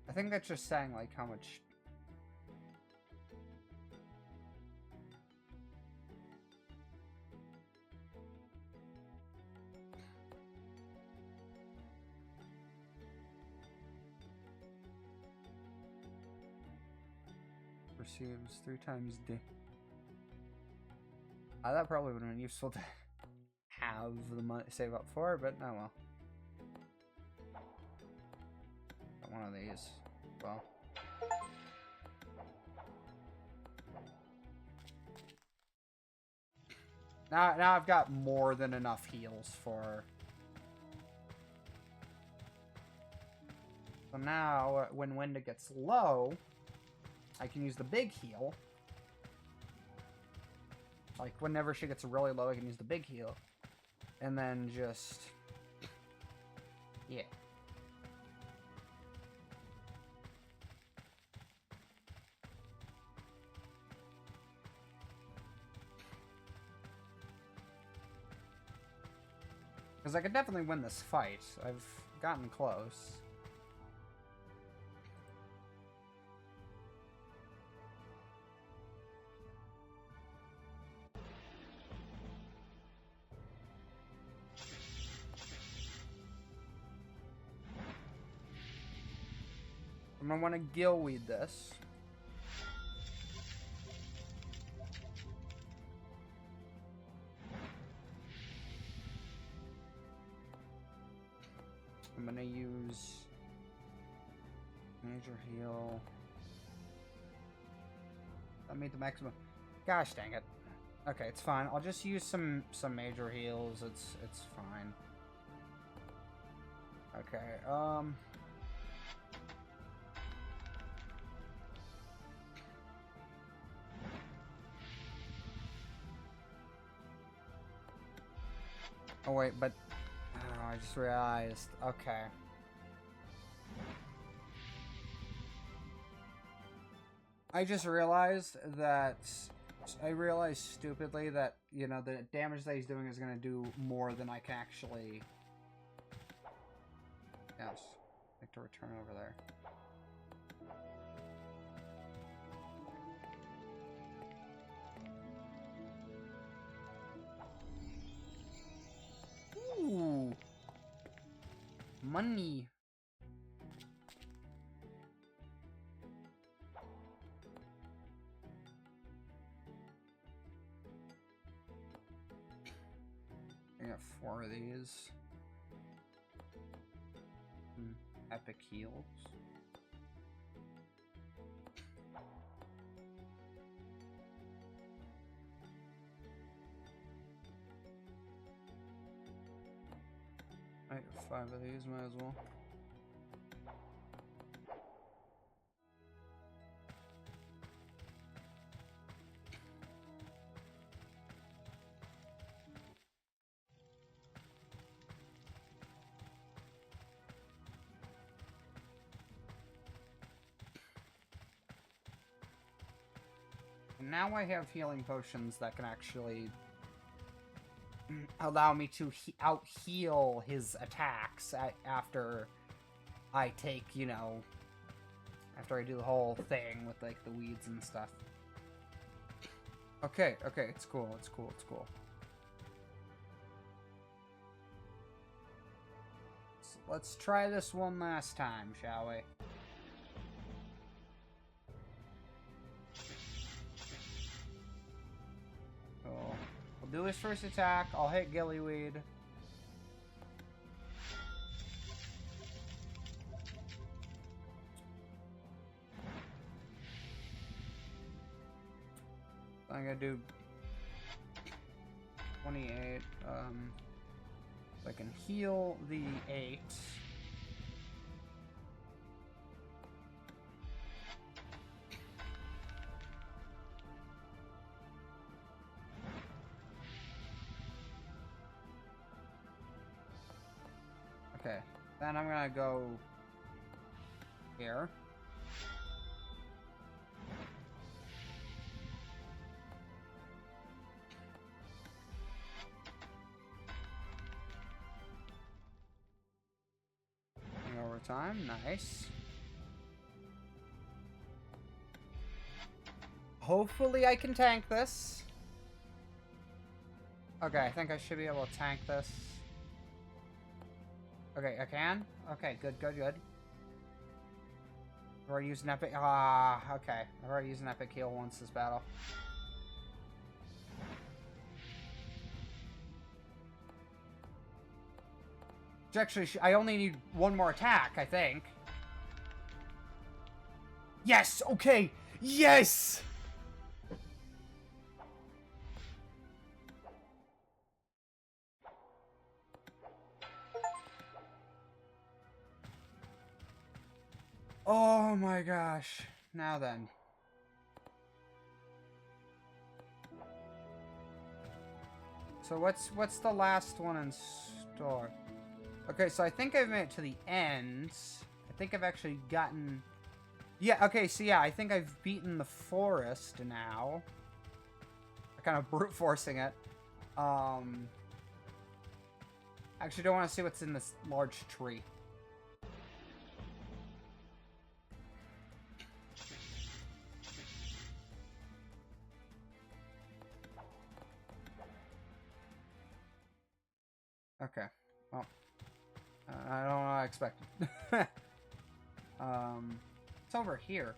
I think that's just saying like how much. Receives 3 times D. That probably would have been useful to have the money save up for, but oh well. Got one of these. Well. Now I've got more than enough heals for. So now, when Winda gets low, I can use the big heal. Like, whenever she gets really low, I can use the big heal. And then just... yeah. Because I could definitely win this fight. I've gotten close. I'm gonna want to gillweed this. I'm gonna use major heal. That made the maximum. Gosh dang it. Okay, it's fine. I'll just use some major heals. It's fine. Okay. Oh wait, but I just realized. Okay. I just realized that I realized stupidly that, you know, the damage that he's doing is going to do more than I can actually. Yes. I'd like to return over there. Ooh. Money. I got 4 of these. Epic heals. I get 5 of these, might as well. Now I have healing potions that can actually allow me to out-heal his attacks after I take, you know, after I do the whole thing with, like, the weeds and stuff. Okay, it's cool, it's cool. So let's try this one last time, shall we? Do his first attack. I'll hit Gillyweed. I'm gonna do 28. So I can heal the 8. Okay, then I'm gonna go here. Overtime, nice. Hopefully I can tank this. Okay, I think I should be able to tank this. Okay, I can? Okay, good. I've already used an epic... okay. I've already used an epic heal once this battle. Actually, I only need one more attack, I think. Yes! Okay! Yes! Oh my gosh. Now then. So what's the last one in store? Okay, so I think I've made it to the end. I think I've actually gotten... Yeah, okay, so yeah, I think I've beaten the forest now. I'm kind of brute forcing it. Actually don't want to see what's in this large tree. Okay, well, I don't know what I expected. It's over here.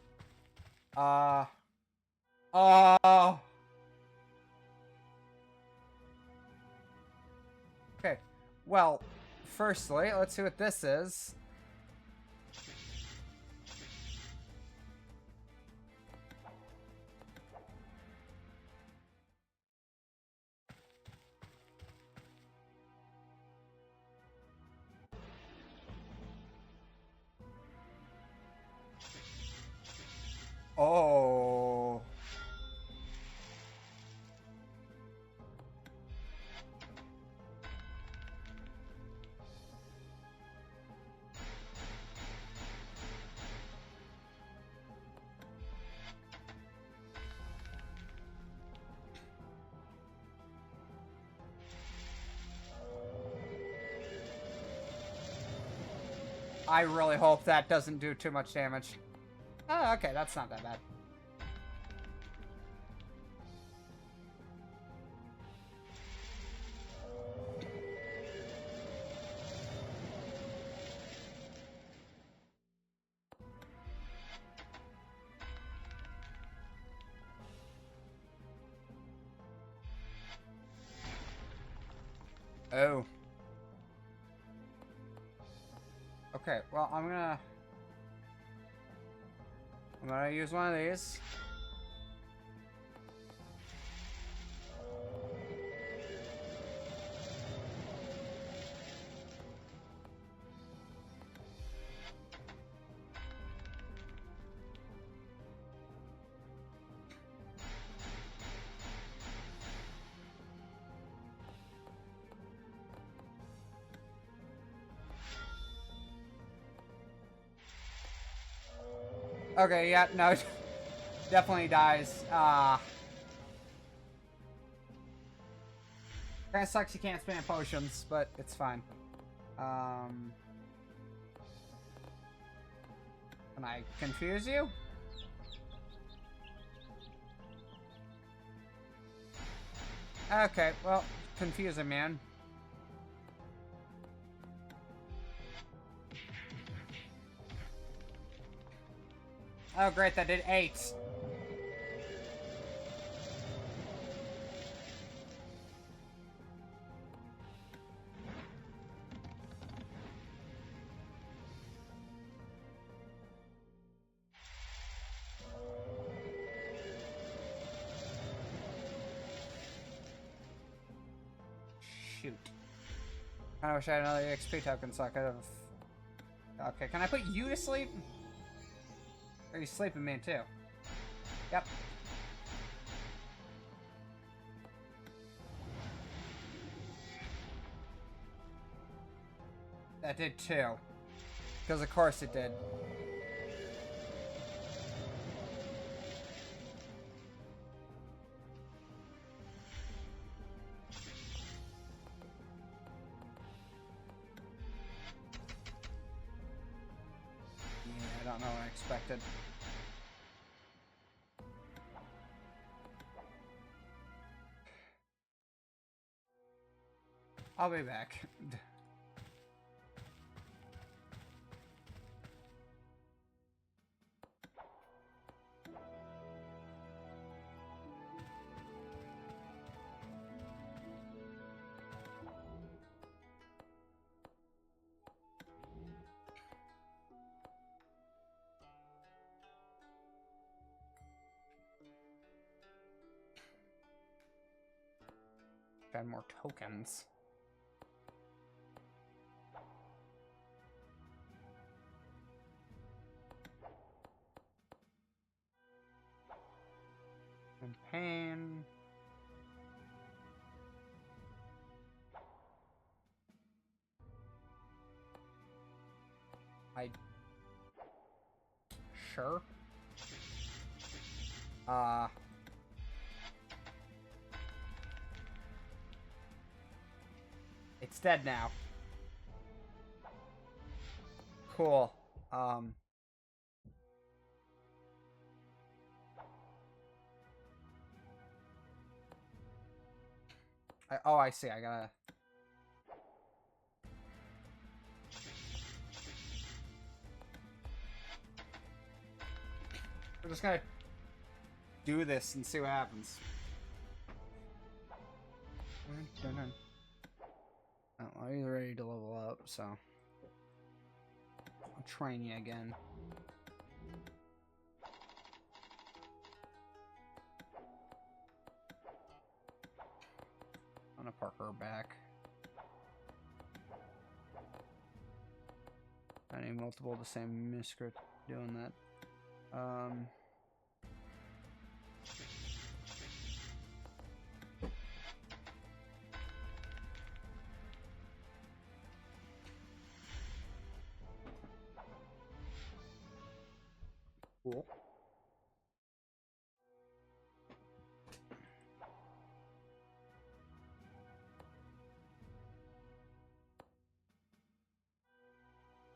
Okay, well, firstly, let's see what this is. Oh. I really hope that doesn't do too much damage. Oh, okay, that's not that bad. Oh. Okay, well, I'm gonna use one of these. Okay, yeah, no. Definitely dies. Kinda sucks you can't spam potions, but it's fine. Can I confuse you? Okay, well, confusing, man. Oh, great, that did 8. Shoot. I wish I had another XP token so I could have... Okay, can I put you to sleep? Or are you sleeping, man, too? Yep. That did 2. Because of course it did. Yeah, I don't know what I expected. I'll be back. Got more tokens. Campaign. Sure. It's dead now. Cool. Oh, I see. I gotta... We're just gonna do this and see what happens. Oh, well, you're ready to level up, so... I'll train you again. I'm gonna park her back. I need multiple the same miscrit doing that. Cool.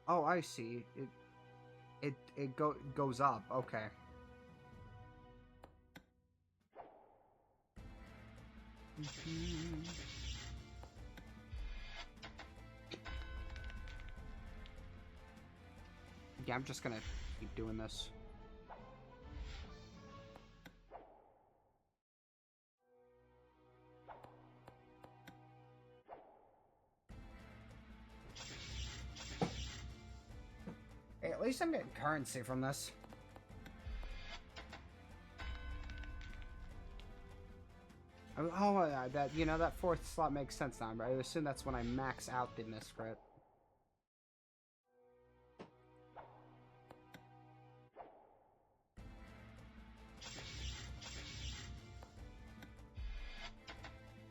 Oh, I see. It goes up. Okay. Yeah, I'm just gonna keep doing this. Hey, at least I'm getting currency from this. Oh, that, you know, that 4th slot makes sense now, but I assume that's when I max out the miscrit.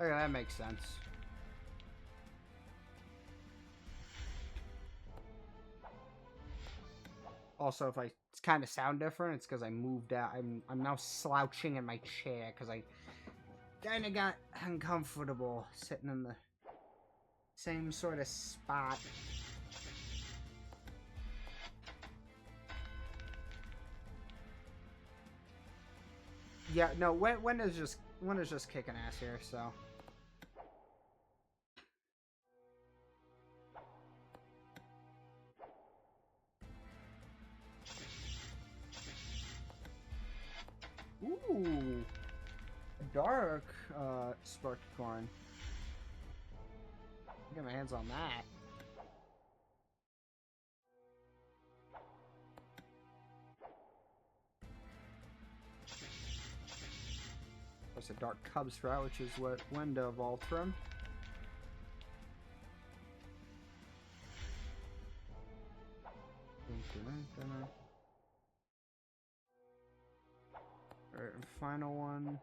Okay, that makes sense. Also, if I kind of sound different, it's because I moved out. I'm now slouching in my chair because I kind of got uncomfortable sitting in the same sort of spot. Yeah, no, when is just kicking ass here, so. Ooh, dark sparked corn. Get my hands on that. There's a dark cub sprout, which is what Wenda evolved from. Alright, final one.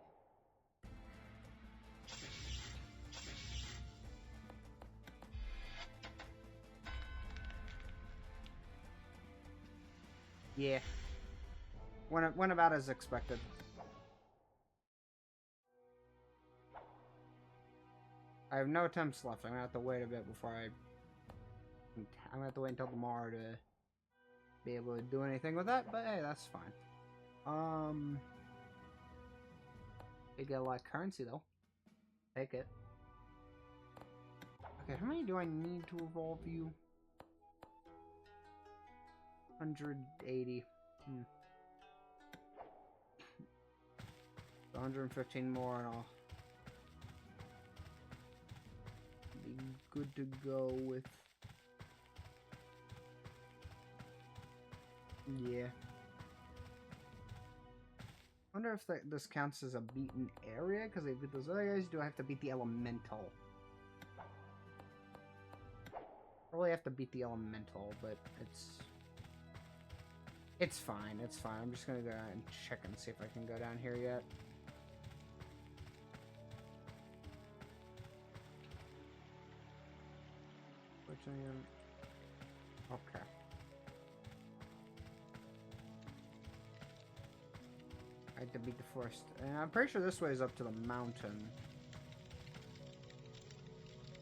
Yeah. Went about as expected. I have no attempts left. I'm gonna have to wait a bit before I'm gonna have to wait until tomorrow to be able to do anything with that, but hey, that's fine. They get a lot of currency though. Take it. Okay, how many do I need to evolve you? 180. 115 more and I'll be good to go with. Yeah. Wonder if this counts as a beaten area, because I beat those other guys. Do I have to beat the elemental? Probably have to beat the elemental, but it's fine. It's fine. I'm just gonna go and check and see if I can go down here yet. Okay. I had to beat the forest. And I'm pretty sure this way is up to the mountain.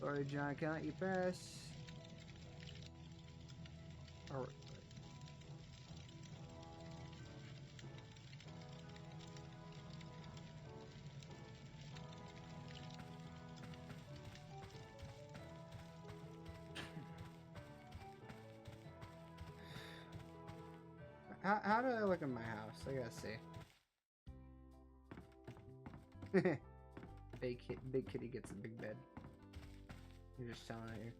Sorry, John, can't let you pass. Alright. How do I look in my house? I gotta see. Big kitty gets a big bed. You're just telling it here.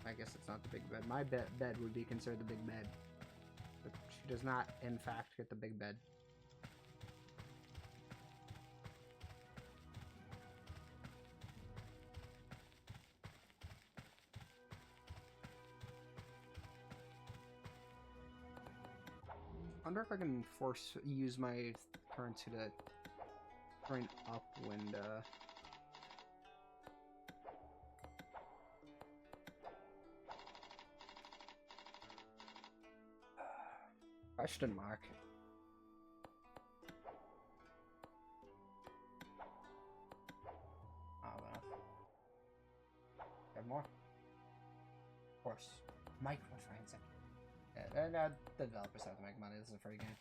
I guess it's not the big bed. My bed would be considered the big bed. But she does not, in fact, get the big bed. I wonder if I can use my currency to bring upwind. Question mark. Have more? Of course. Microtransaction. Yeah, the developers have to make money. This is a free game.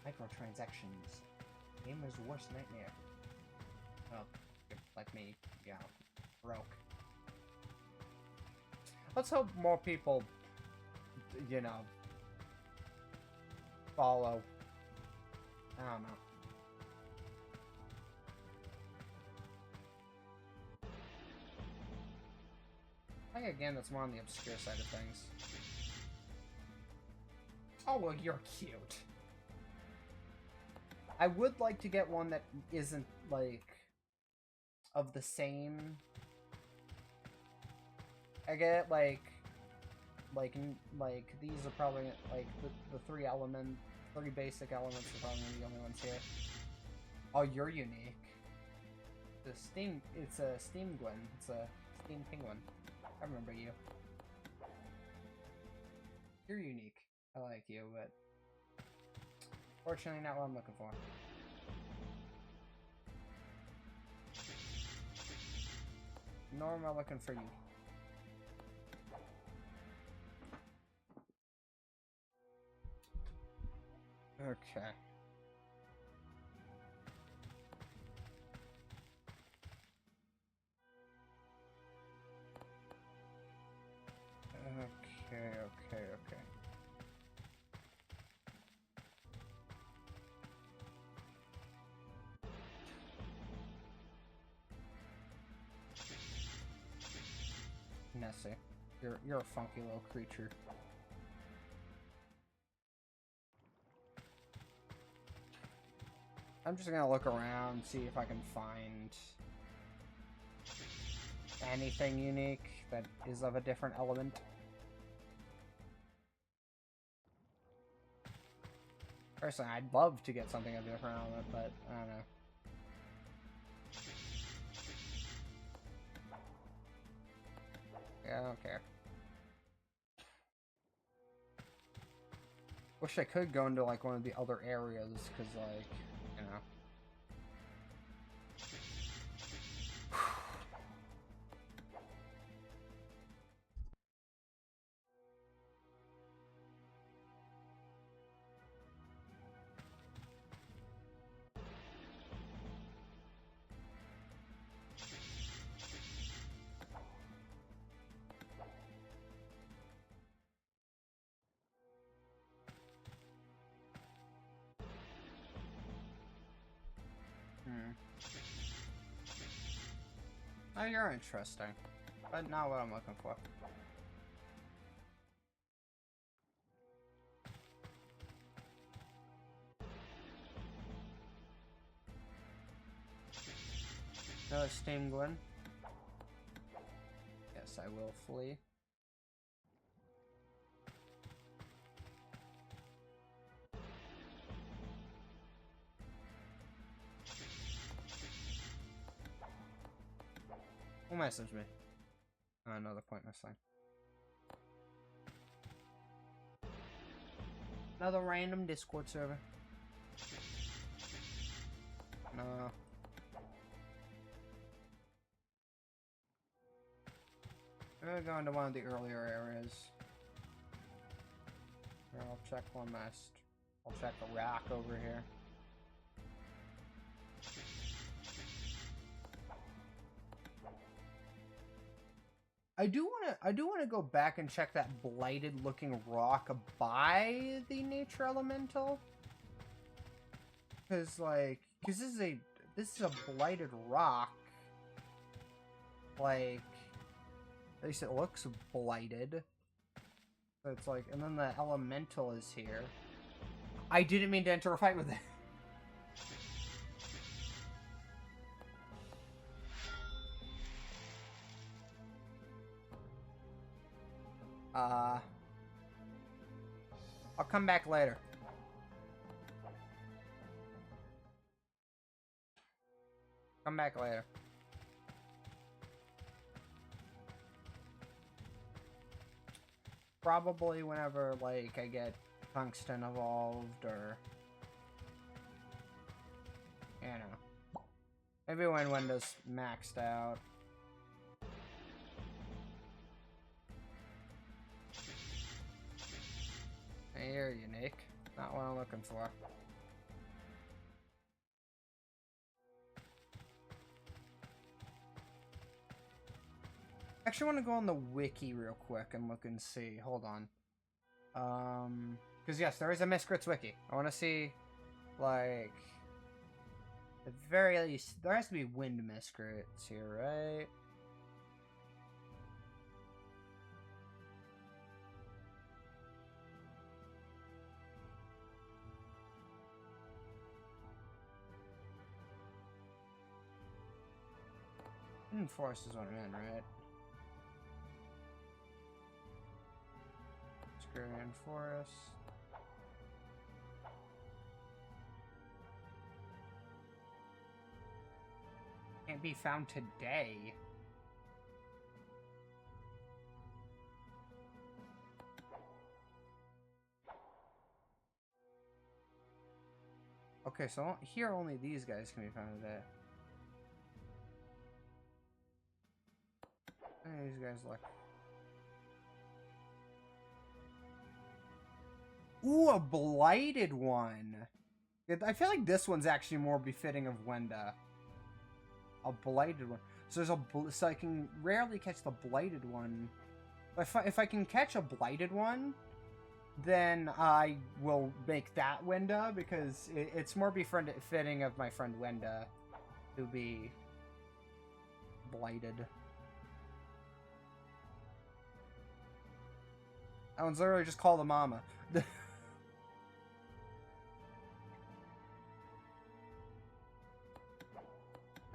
Microtransactions. Gamer's worst nightmare. Oh, like me, yeah, broke. Let's hope more people, you know, follow. I don't know. I think again that's more on the obscure side of things. Oh, well, you're cute. I would like to get one that isn't, like, of the same. I get, like these are probably, like, the three basic elements are probably the only ones here. Oh, you're unique. It's a steam Gwen. It's a steam penguin. I remember you. You're unique. I like you, but fortunately not what I'm looking for. Nor am I looking for you. Okay. Okay. Nessie, you're a funky little creature. I'm just gonna look around, see if I can find anything unique that is of a different element. Personally, I'd love to get something of a different element, but I don't know. Yeah, I don't care. Wish I could go into like one of the other areas, because like, you know. Oh, you're interesting, but not what I'm looking for. Another steam Gwen. Yes, I will flee. Who messaged me? Oh, another pointless thing. Another random Discord server. No. I'm gonna go into one of the earlier areas. Here, I'll check one last. I'll check a rock over here. I do wanna go back and check that blighted looking rock by the nature elemental. Cause this is a blighted rock. Like, at least it looks blighted. So it's like, and then the elemental is here. I didn't mean to enter a fight with it. I'll come back later. Come back later. Probably whenever, like, I get tungsten evolved, or... you know. Maybe when Windows maxed out. Hey, you're unique. Not what I'm looking for. Actually, I want to go on the wiki real quick and look and see. Hold on. Because yes, there is a Miscrits wiki. I want to see, like, at the very least, there has to be wind Miscrits here, right? Forest is what I'm in, right? Scurian Forest. Can't might be found today. Okay, so here only these guys can be found today. These guys look. Ooh, a blighted one. I feel like this one's actually more befitting of Wenda. A blighted one. So there's so I can rarely catch the blighted one. If I can catch a blighted one, then I will make that Wenda because it's more befitting of my friend Wenda to be blighted. That one's literally just called a mama.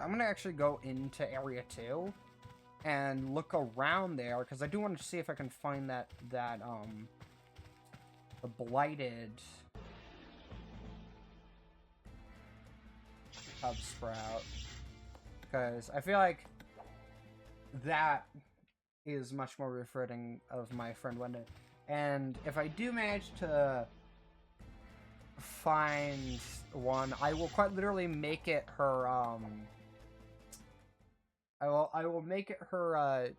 I'm gonna actually go into area 2 and look around there because I do want to see if I can find the blighted hub sprout, because I feel like that is much more befitting of my friend Wenda. And if I do manage to find one, I will quite literally make it her I will make it her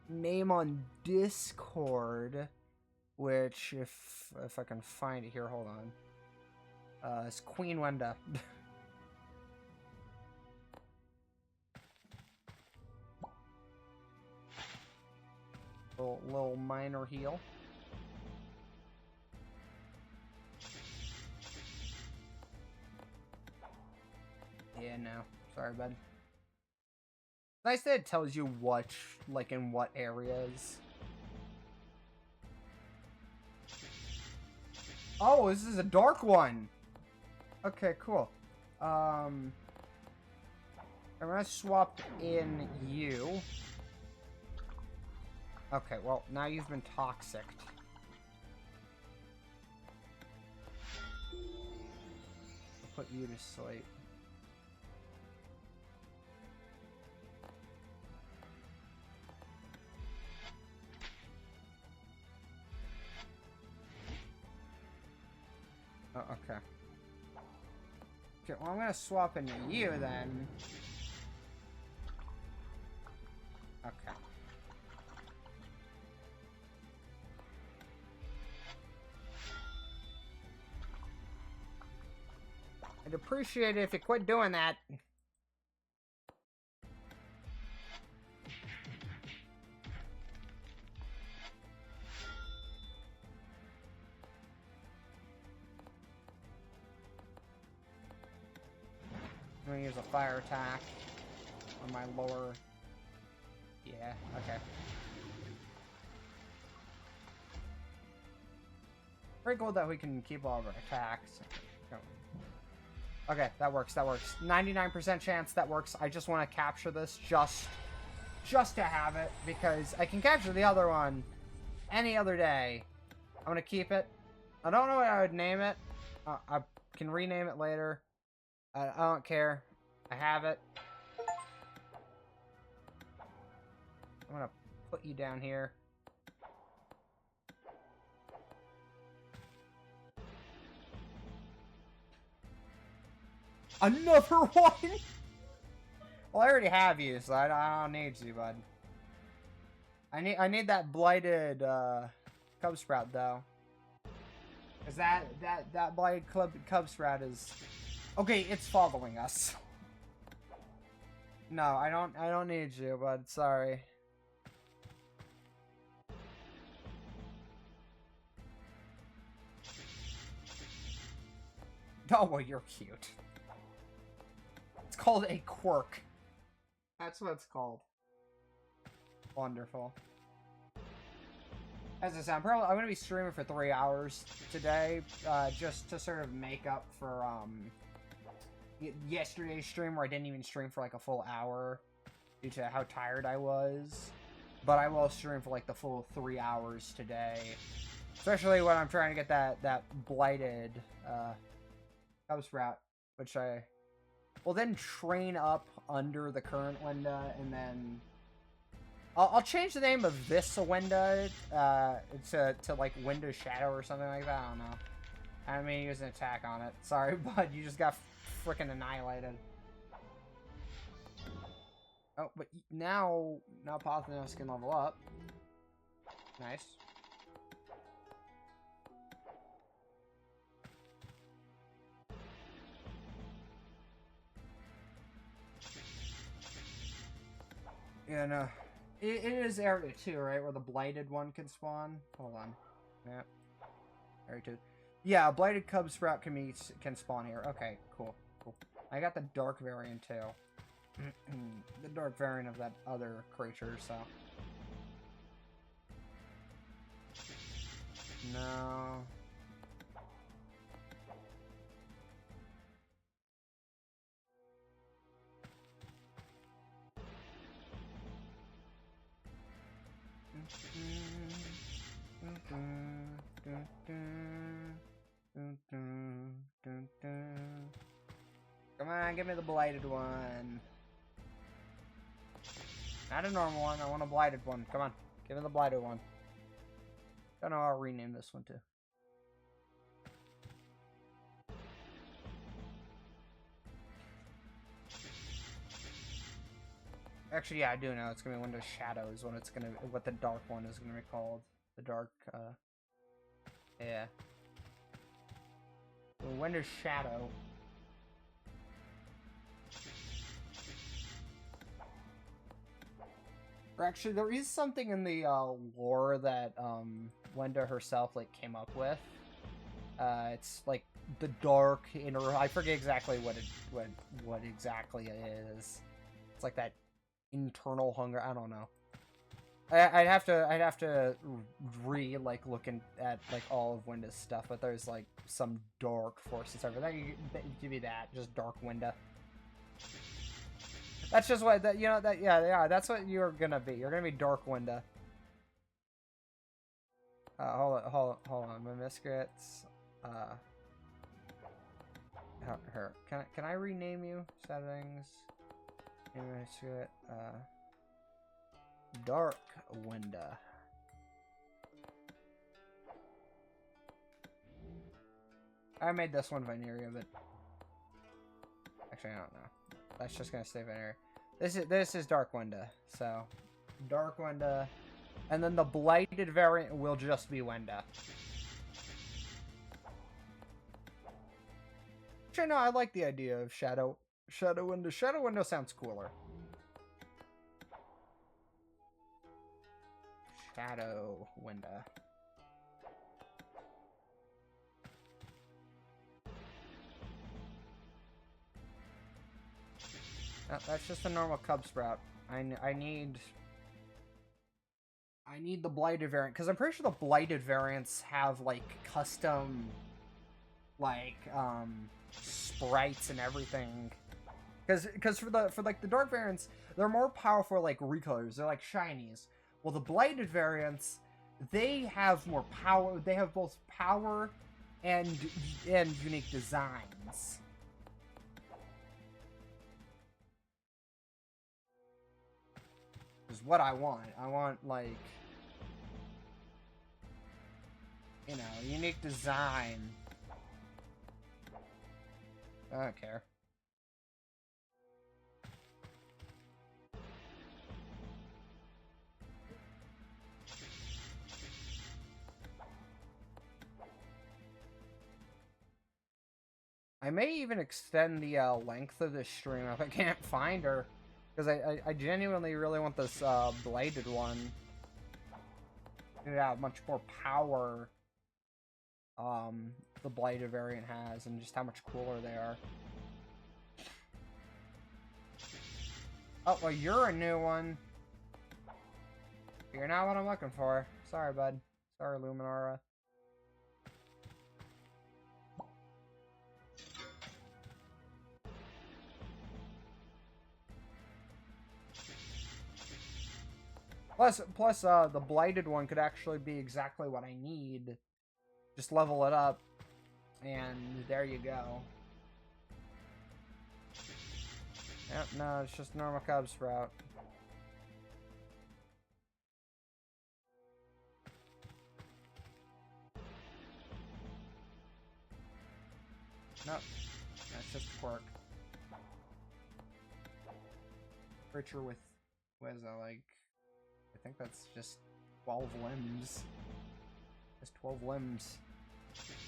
name on Discord, which if I can find it here, hold on. It's Queen Wenda. little minor heal. Yeah, no. Sorry, bud. Nice that it tells you what, like, in what areas. Oh, this is a dark one! Okay, cool. I'm gonna swap in you. Okay, well, now you've been toxic. I'll put you to sleep. Oh, okay. Okay, well, I'm gonna swap into you then. Okay. I'd appreciate it if you quit doing that. I'm gonna use a fire attack on my lower. Yeah, okay. Pretty cool that we can keep all of our attacks. Okay, that works, that works. 99% chance that works. I just want to capture this just to have it, because I can capture the other one any other day. I'm gonna keep it. I don't know what I would name it. I can rename it later. I don't care. I have it. I'm gonna put you down here. Another one? Well, I already have you, so I don't need you, bud. I need that blighted cub sprout though, because that blighted cub sprout is okay. It's following us. No, I don't need you, bud. Sorry. Oh, well, you're cute. It's called a quirk. That's what it's called. Wonderful. As I said, I'm going to be streaming for 3 hours today, just to sort of make up for yesterday's stream where I didn't even stream for like a full hour due to how tired I was. But I will stream for like the full 3 hours today, especially when I'm trying to get that blighted cub sprout, which I we'll then train up under the current window, and then I'll change the name of this window to like Window Shadow or something like that. I don't know. I didn't mean to use an attack on it. Sorry, bud. You just got freaking annihilated. Oh, but now Pothnos can level up. Nice. Yeah, no. It is area 2, right? Where the blighted one can spawn? Hold on. Yeah. Area 2. Yeah, a blighted cub sprout can spawn here. Okay, cool. Cool. I got the dark variant too. The dark variant of that other creature, so. No. Come on, give me the blighted one. Not a normal one, I want a blighted one. Come on, give me the blighted one. Don't know, I'll rename this one too. Actually, yeah, I do know. It's gonna be Window Shadow is what the dark one is gonna be called. The dark, yeah. The Window Shadow. Or actually, there is something in the lore that Wenda herself like came up with. It's like the dark inner. I forget exactly what exactly it is. It's like that internal hunger. I don't know. I'd have to looking at like all of Wenda's stuff, but there's like some dark forces over there. Give me that, just dark Wenda. That's just what that yeah, that's what you're gonna be. You're gonna be Dark Wenda. Hold on, my miscrits. Her. Can I rename you? Settings. Miscrit. Dark Wenda. I made this one Veneria, but actually I don't know. That's just gonna stay Veneria. This is Dark Wenda. So Dark Wenda, and then the blighted variant will just be Wenda. Actually, no, I like the idea of Shadow Wenda. Shadow Wenda sounds cooler. Shadow Wenda. No, that's just a normal cub sprout. I need the blighted variant, because I'm pretty sure the blighted variants have like custom like sprites and everything. Because for the dark variants, they're more powerful like recolors. They're like shinies. Well, the blighted variants, they have more power. They have both power and unique designs. Is what I want. I want, like, you know, unique design. I don't care. I may even extend the length of this stream if I can't find her. Because I genuinely really want this bladed one. It have much more power the bladed variant has, and just how much cooler they are. Oh, well, you're a new one. You're not what I'm looking for. Sorry, bud. Sorry, Luminara. Plus, the blighted one could actually be exactly what I need. Just level it up, and there you go. Yep, no, it's just normal Cub Sprout. Nope, that's just a quirk. Creature with, what is that, like, I think that's just 12 limbs. Just 12 limbs.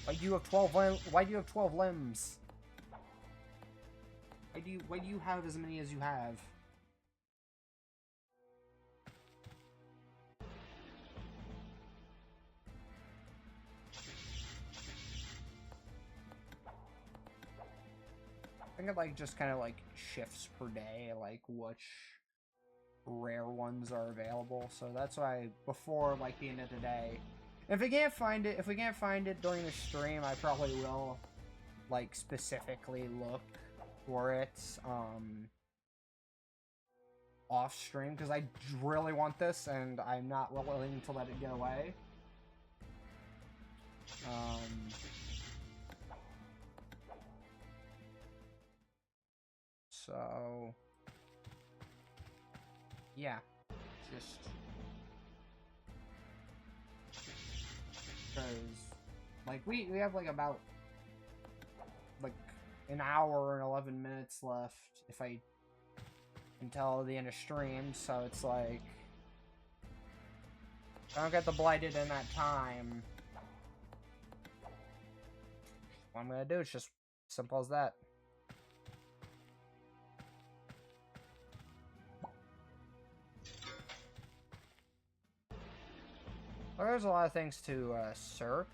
Why do you have 12 limbs? Why do you have 12 limbs? Why do you have as many as you have? I think it like just kind of like shifts per day, like which rare ones are available. So that's why before like the end of the day, if we can't find it during the stream, I probably will like specifically look for it off stream because I really want this and I'm not willing to let it get away. So yeah, just because like we have like about like an hour and 11 minutes left if I until the end of stream, so it's like if I don't get the blighted in that time, what I'm gonna do is just simple as that. Well, there's a lot of things to search.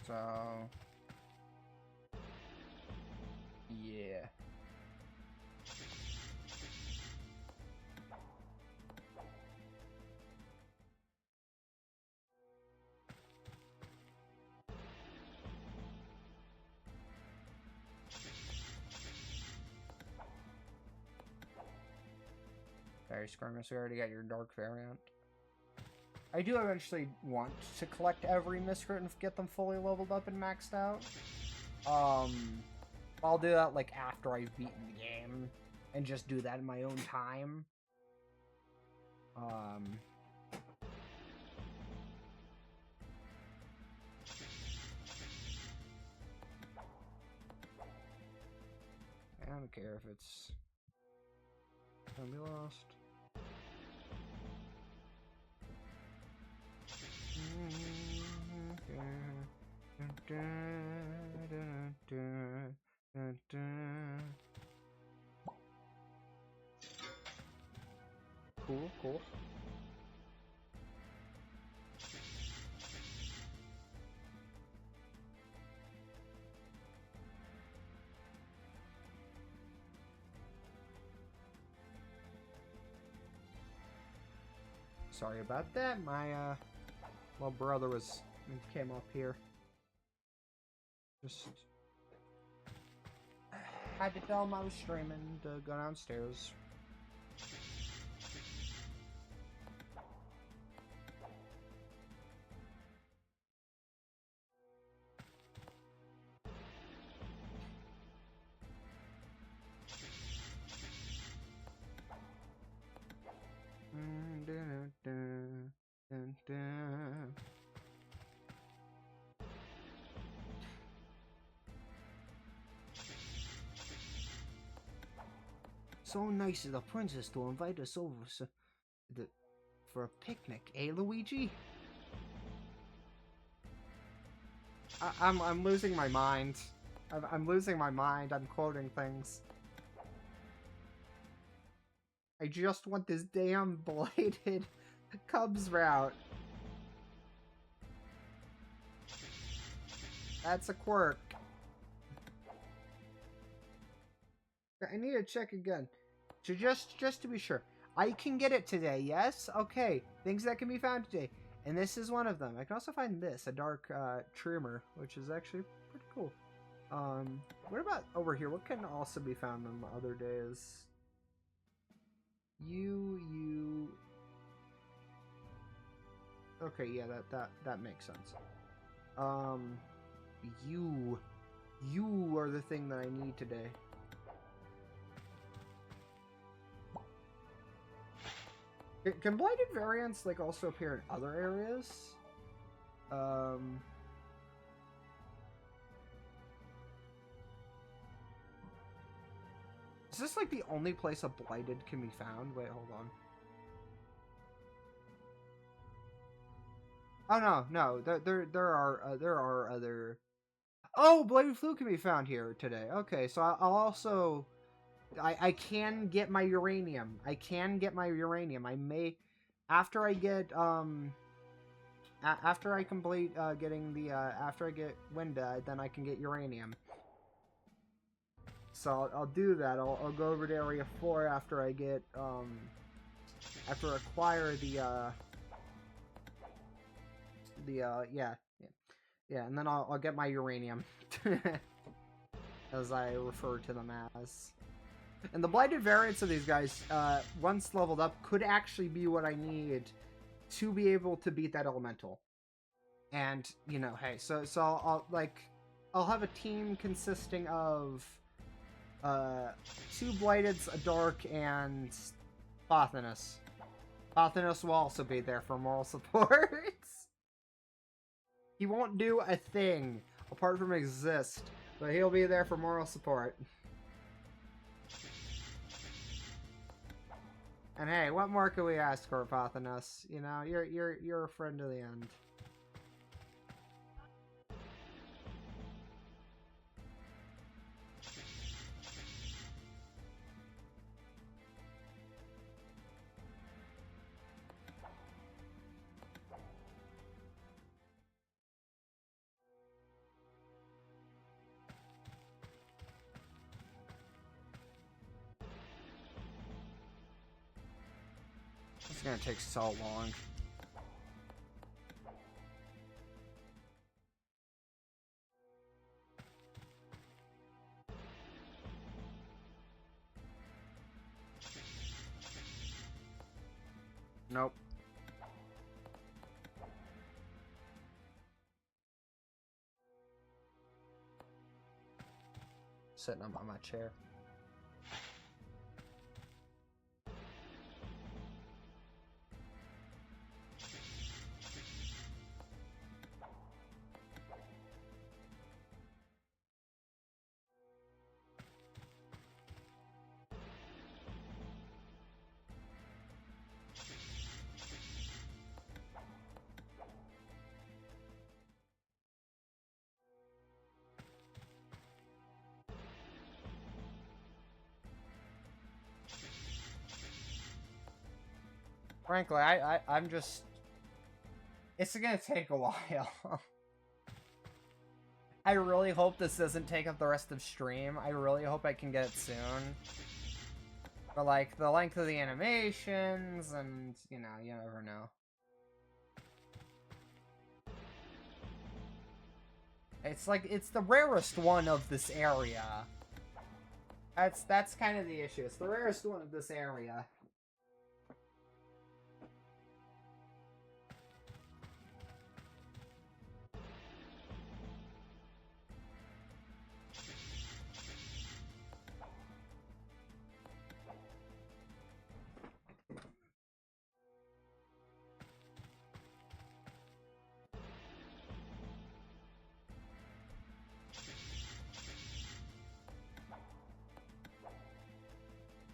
So yeah. Fairy Skirmish, we already got your Dark variant. I do eventually want to collect every Miscrit and get them fully leveled up and maxed out. I'll do that like after I've beaten the game and just do that in my own time. I don't care if it's gonna be lost. Cool, cool. Sorry about that. My little brother came up here. Just had to tell him I was streaming to go downstairs. So nice of the princess to invite us over for a picnic, eh, Luigi? I'm losing my mind. I'm losing my mind. I'm quoting things. I just want this damn bladed Cubs route. That's a quirk. I need to check again. So just to be sure. I can get it today, yes? Okay. Things that can be found today. And this is one of them. I can also find this, a dark trimmer, which is actually pretty cool. What about over here? What can also be found on the other days? Okay, yeah, that makes sense. You are the thing that I need today. Can blighted variants like also appear in other areas? Is this like the only place a blighted can be found? Wait, hold on. Oh no, there are other. Oh, blighted flu can be found here today. Okay, so I'll also. I can get my uranium. I can get my uranium. I may, after I get after I complete getting the after I get Winda, then I can get uranium. So I'll do that. I'll go over to Area 4 after I get after I acquire yeah, and then I'll get my uranium, as I refer to them as. And the blighted variants of these guys, once leveled up, could actually be what I need to be able to beat that elemental. And you know, hey, so I'll have a team consisting of 2 blighteds, a dark, and Bothanus. Bothanus will also be there for moral support. He won't do a thing apart from exist, but he'll be there for moral support. And hey, what more could we ask for, Pothinus? You know, you're a friend to the end. It's gonna take so long. Nope. Sitting up on my chair. Frankly, I'm just... It's gonna take a while. I really hope this doesn't take up the rest of stream. I really hope I can get it soon. But, like, the length of the animations, and, you know, you never know. It's like, it's the rarest one of this area. That's kind of the issue. It's the rarest one of this area.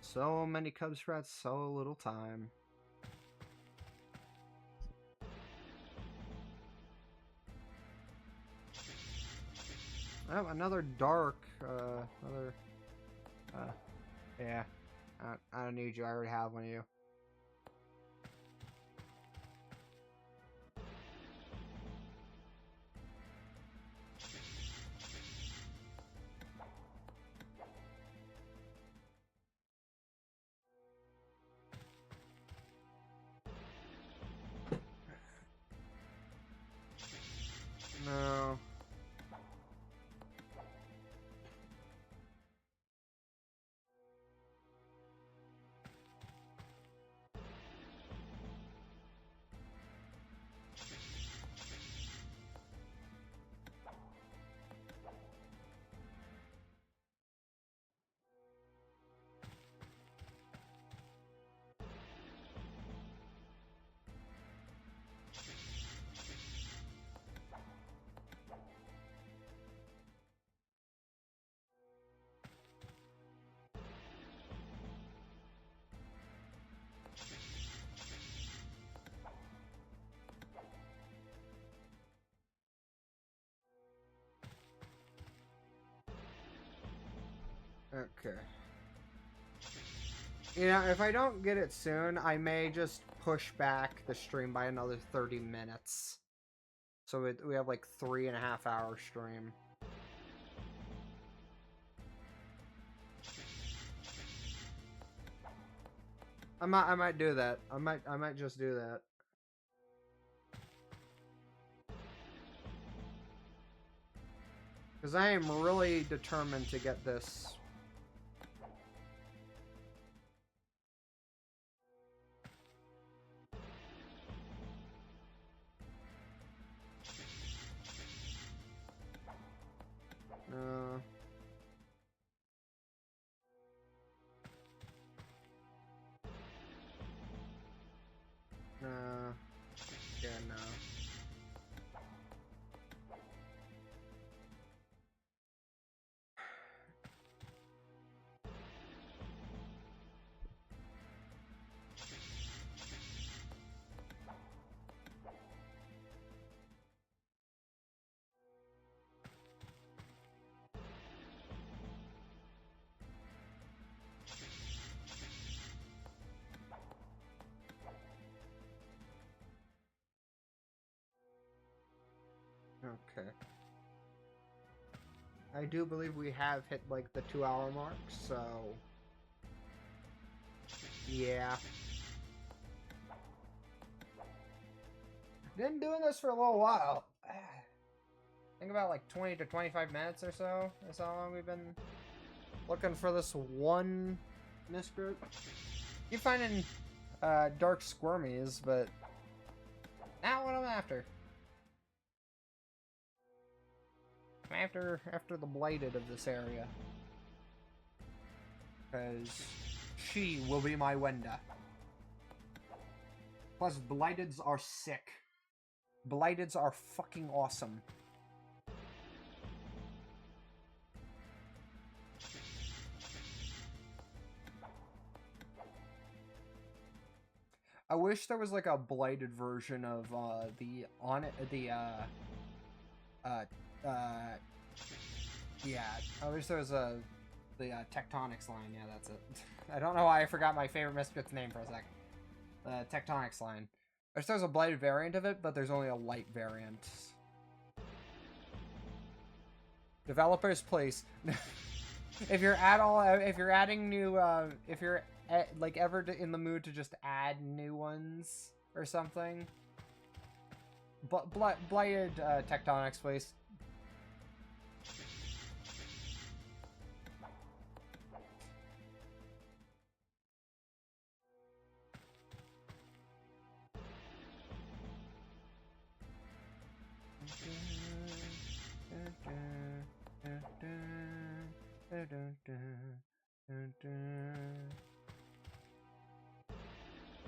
So many Cub Sprouts, so little time. Oh, another dark, yeah. I don't need you, I already have one of you. No. Okay. You know, if I don't get it soon, I may just push back the stream by another 30 minutes. So we have like 3.5-hour stream. I might do that. I might just do that. Because I am really determined to get this. No. Yeah, no. Okay. I do believe we have hit like the 2-hour mark, so yeah. Been doing this for a little while. I think about like 20 to 25 minutes or so. That's how long we've been looking for this one misgroup. Keep finding dark squirmies, but not what I'm after. I'm after the blighted of this area. Because she will be my Wenda. Plus, blighteds are sick. Blighteds are fucking awesome. I wish there was like a blighted version of yeah, I wish there was the Tectonics line. Yeah, that's it. I don't know why I forgot my favorite Misfits name for a sec. The Tectonics line. I wish there was a blighted variant of it, but there's only a light variant. Developers, please. If you're adding new, if you're like ever in the mood to just add new ones or something, but blighted Tectonics, please.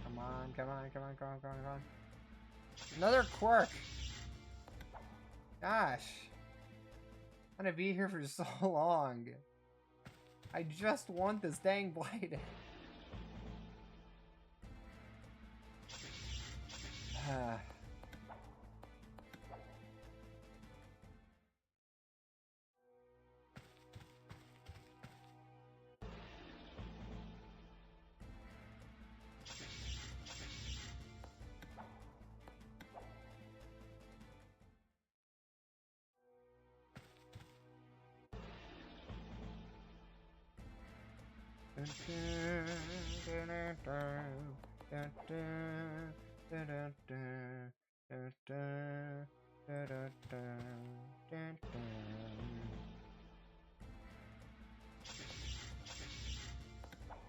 Come on. Another quirk. Gosh. I'm gonna be here for so long. I just want this dang blighted.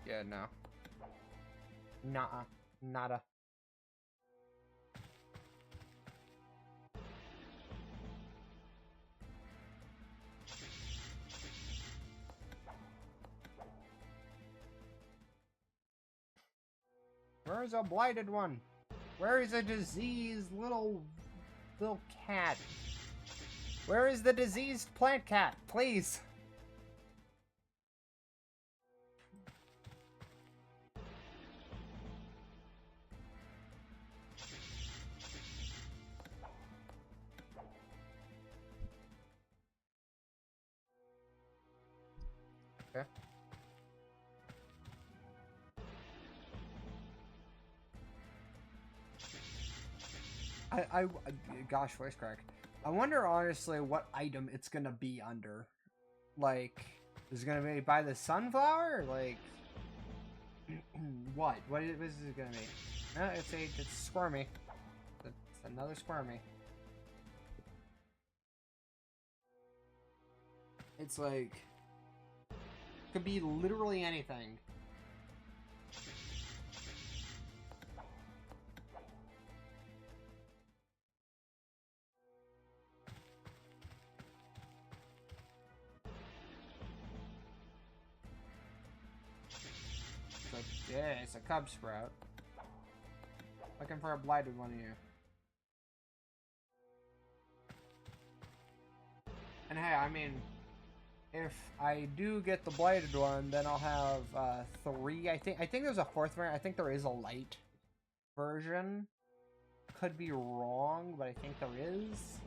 Yeah, no. Nah, nada. Where's a blighted one? Where is a diseased little cat? Where is the diseased plant cat? Please. Okay. Gosh, voice crack. I wonder honestly what item it's gonna be under. Like, is it gonna be by the sunflower? Like, what? What is it gonna be? No, it's squirmy. It's another squirmy. It's like, could be literally anything. Yeah, it's a cub sprout. Looking for a blighted one here. And hey, I mean, if I do get the blighted one, then I'll have 3. I think there's a 4th variant. I think there is a light version. Could be wrong, but I think there is.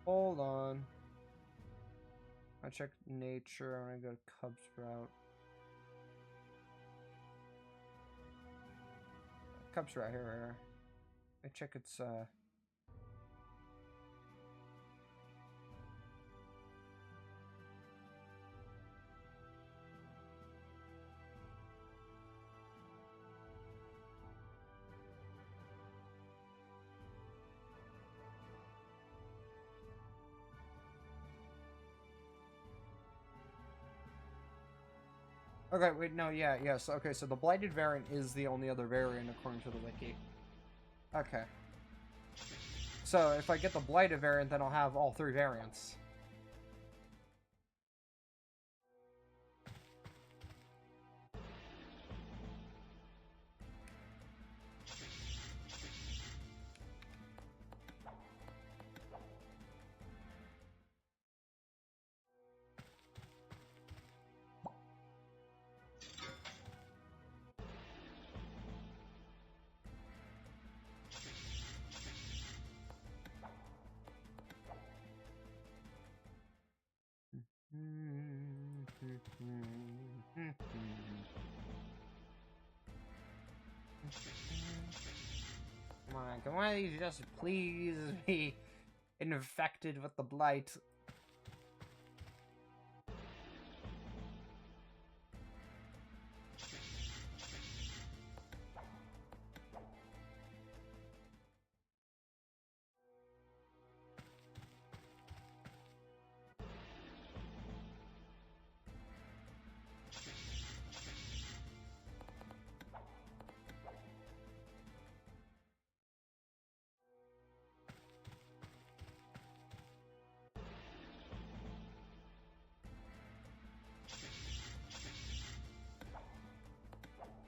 Hold on. I check nature. I'm gonna go to Cub Sprout. Cub Sprout here. I check its Okay, wait, no, yes. Okay, so the blighted variant is the only other variant according to the wiki. Okay. So if I get the blighted variant, then I'll have all 3 variants. Come on, can one of these just please be infected with the blight?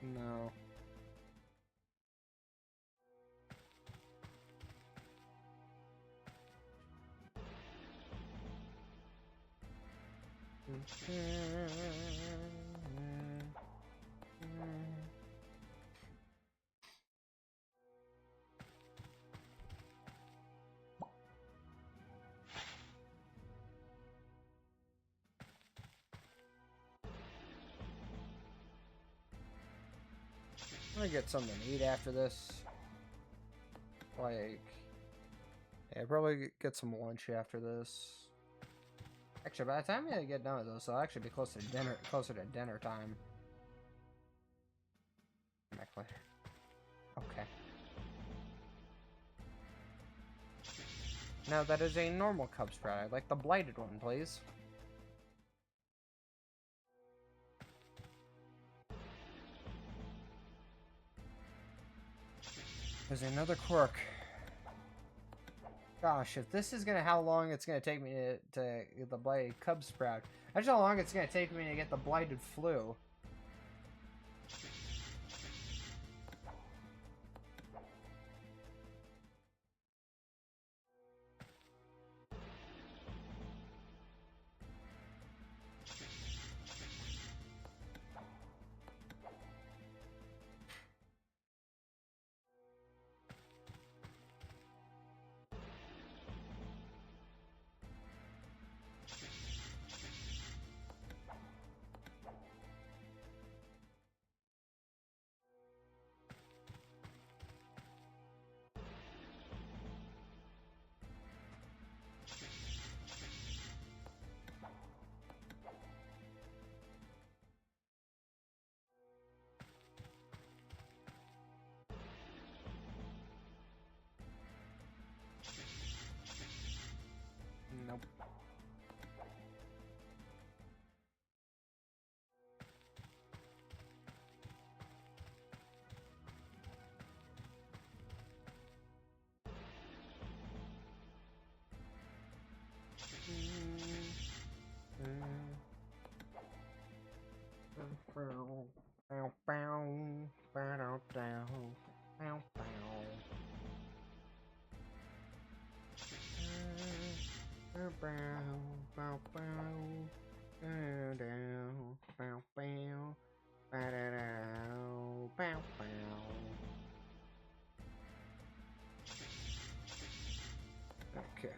No. I'm gonna get something to eat after this. Like, yeah, probably get some lunch after this. Actually, by the time I get done with this, I'll actually be closer to dinner time. Okay. Now that is a normal cub sprout. I'd like the blighted one, please. There's another quirk. Gosh, if this is how long it's gonna take me to get the blighted cub sprout. That's how long it's gonna take me to get the blighted flu. Okay.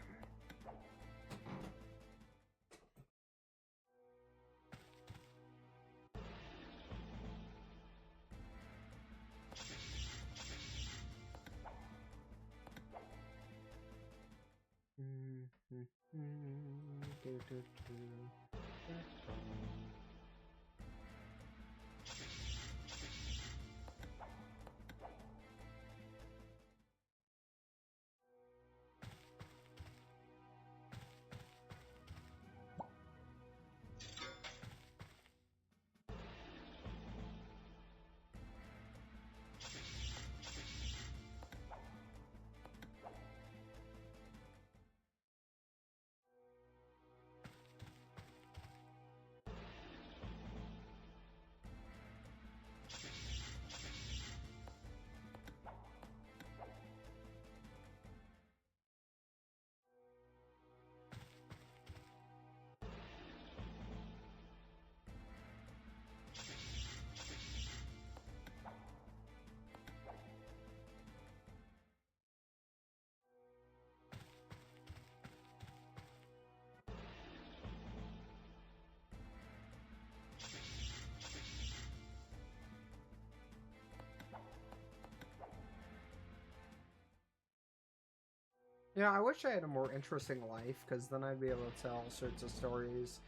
Yeah, I wish I had a more interesting life, because then I'd be able to tell all sorts of stories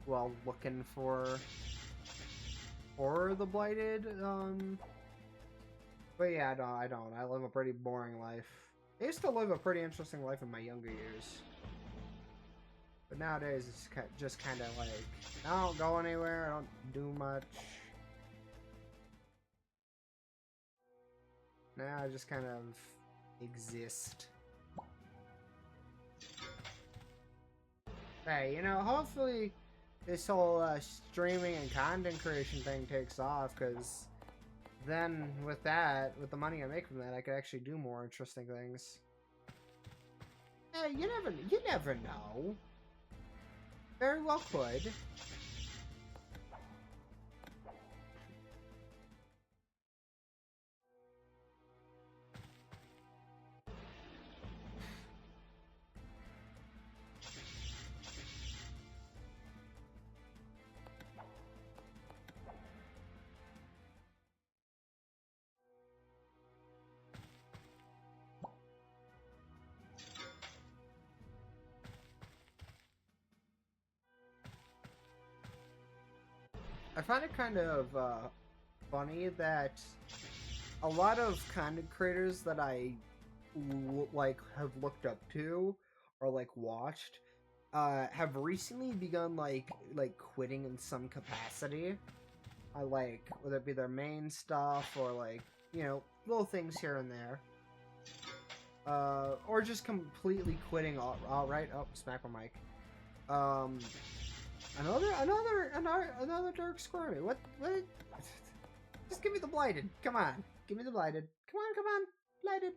while looking for the blighted. But yeah, no, I don't. I live a pretty boring life. I used to live a pretty interesting life in my younger years. But nowadays, it's just kind of like, I don't go anywhere, I don't do much. Now I just kind of exist. Hey, you know, hopefully this whole streaming and content creation thing takes off, because then with that, with the money I make from that, I could actually do more interesting things. Hey, you never know. Very well could. I find it kind of funny that a lot of content creators that I like have looked up to or like watched have recently begun like quitting in some capacity. I like, whether it be their main stuff or like, you know, little things here and there. Or just completely quitting outright. Oh, smack my mic. Another dark squirmy. What? Just give me the blighted. Come on. Give me the blighted. Come on. Blighted.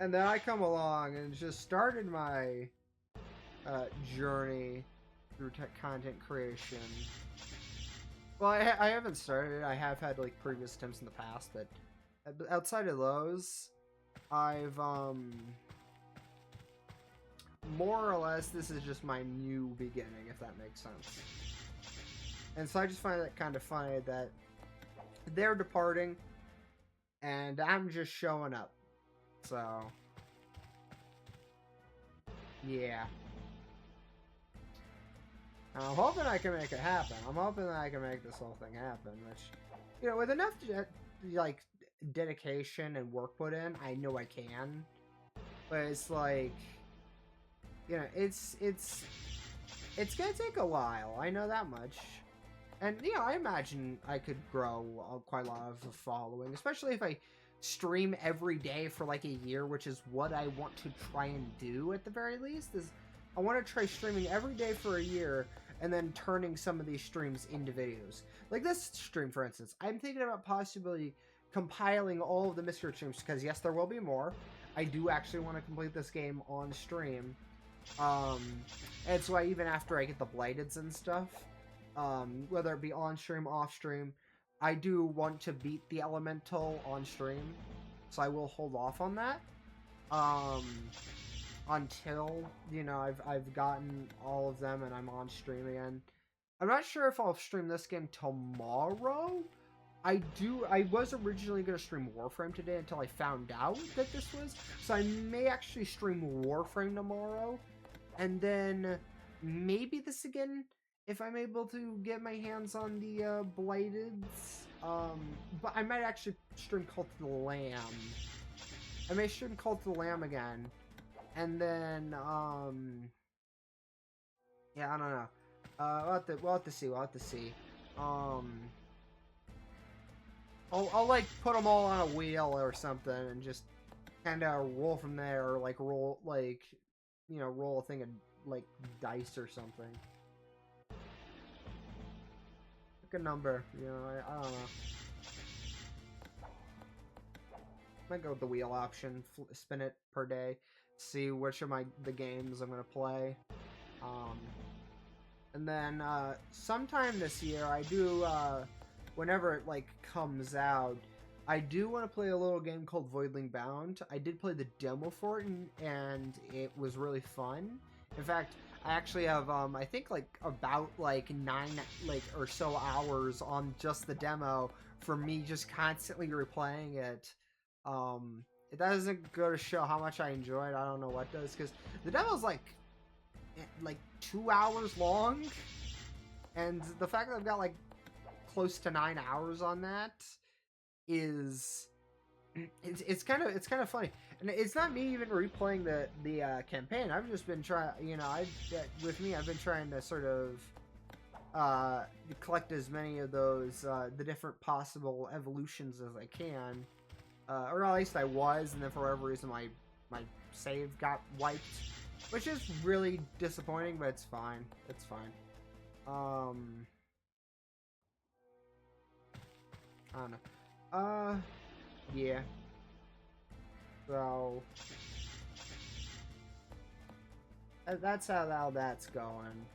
And then I come along and just started my journey through content creation. Well, I haven't started. I have had like previous attempts in the past, but outside of those, I've more or less, this is just my new beginning, if that makes sense. And so I just find it kind of funny that they're departing, and I'm just showing up. So, yeah. I'm hoping I can make it happen. I'm hoping that I can make this whole thing happen, which, you know, with enough, like, dedication and work put in, I know I can. But it's like, you know, it's gonna take a while. I know that much. And, you know, I imagine I could grow quite a lot of a following, especially if I stream every day for like a year, which is what I want to try and do at the very least. Is I want to try streaming every day for a year and then turning some of these streams into videos. Like this stream, for instance. I'm thinking about possibly compiling all of the mystery streams, because yes, there will be more. I do actually want to complete this game on stream. And so even after I get the blighteds and stuff, whether it be on stream, off stream, I do want to beat the elemental on stream. so I will hold off on that. Until, you know, I've gotten all of them and I'm on stream again. I'm not sure if I'll stream this game tomorrow. I was originally going to stream Warframe today until I found out that this was. So I may actually stream Warframe tomorrow. And then maybe this again if I'm able to get my hands on the Blighteds. But I might actually stream Cult of the Lamb. I may stream Cult of the Lamb again. And then, yeah, I don't know. We'll have to see. We'll have to see. I'll like put them all on a wheel or something and just kind of roll from there, or like roll roll a thing of like dice or something. Pick a number, you know. I don't know. Might go with the wheel option. Spin it per day. See which of the games I'm gonna play. And then sometime this year I do whenever it like comes out, I do want to play a little game called Voidling Bound. I did play the demo for it and it was really fun. In fact, I actually have I think like about like 9 or so hours on just the demo for me just constantly replaying it. It doesn't go to show how much I enjoyed. I don't know what does, because the demo's like 2 hours long, and the fact that I've got like close to 9 hours on that is it's kind of funny. And it's not me even replaying the campaign. I've just been trying, you know, I've been trying to sort of collect as many of those the different possible evolutions as I can. Or at least I was, and then for whatever reason my save got wiped, which is really disappointing, but it's fine. It's fine. I don't know. Yeah. So that's how that's going,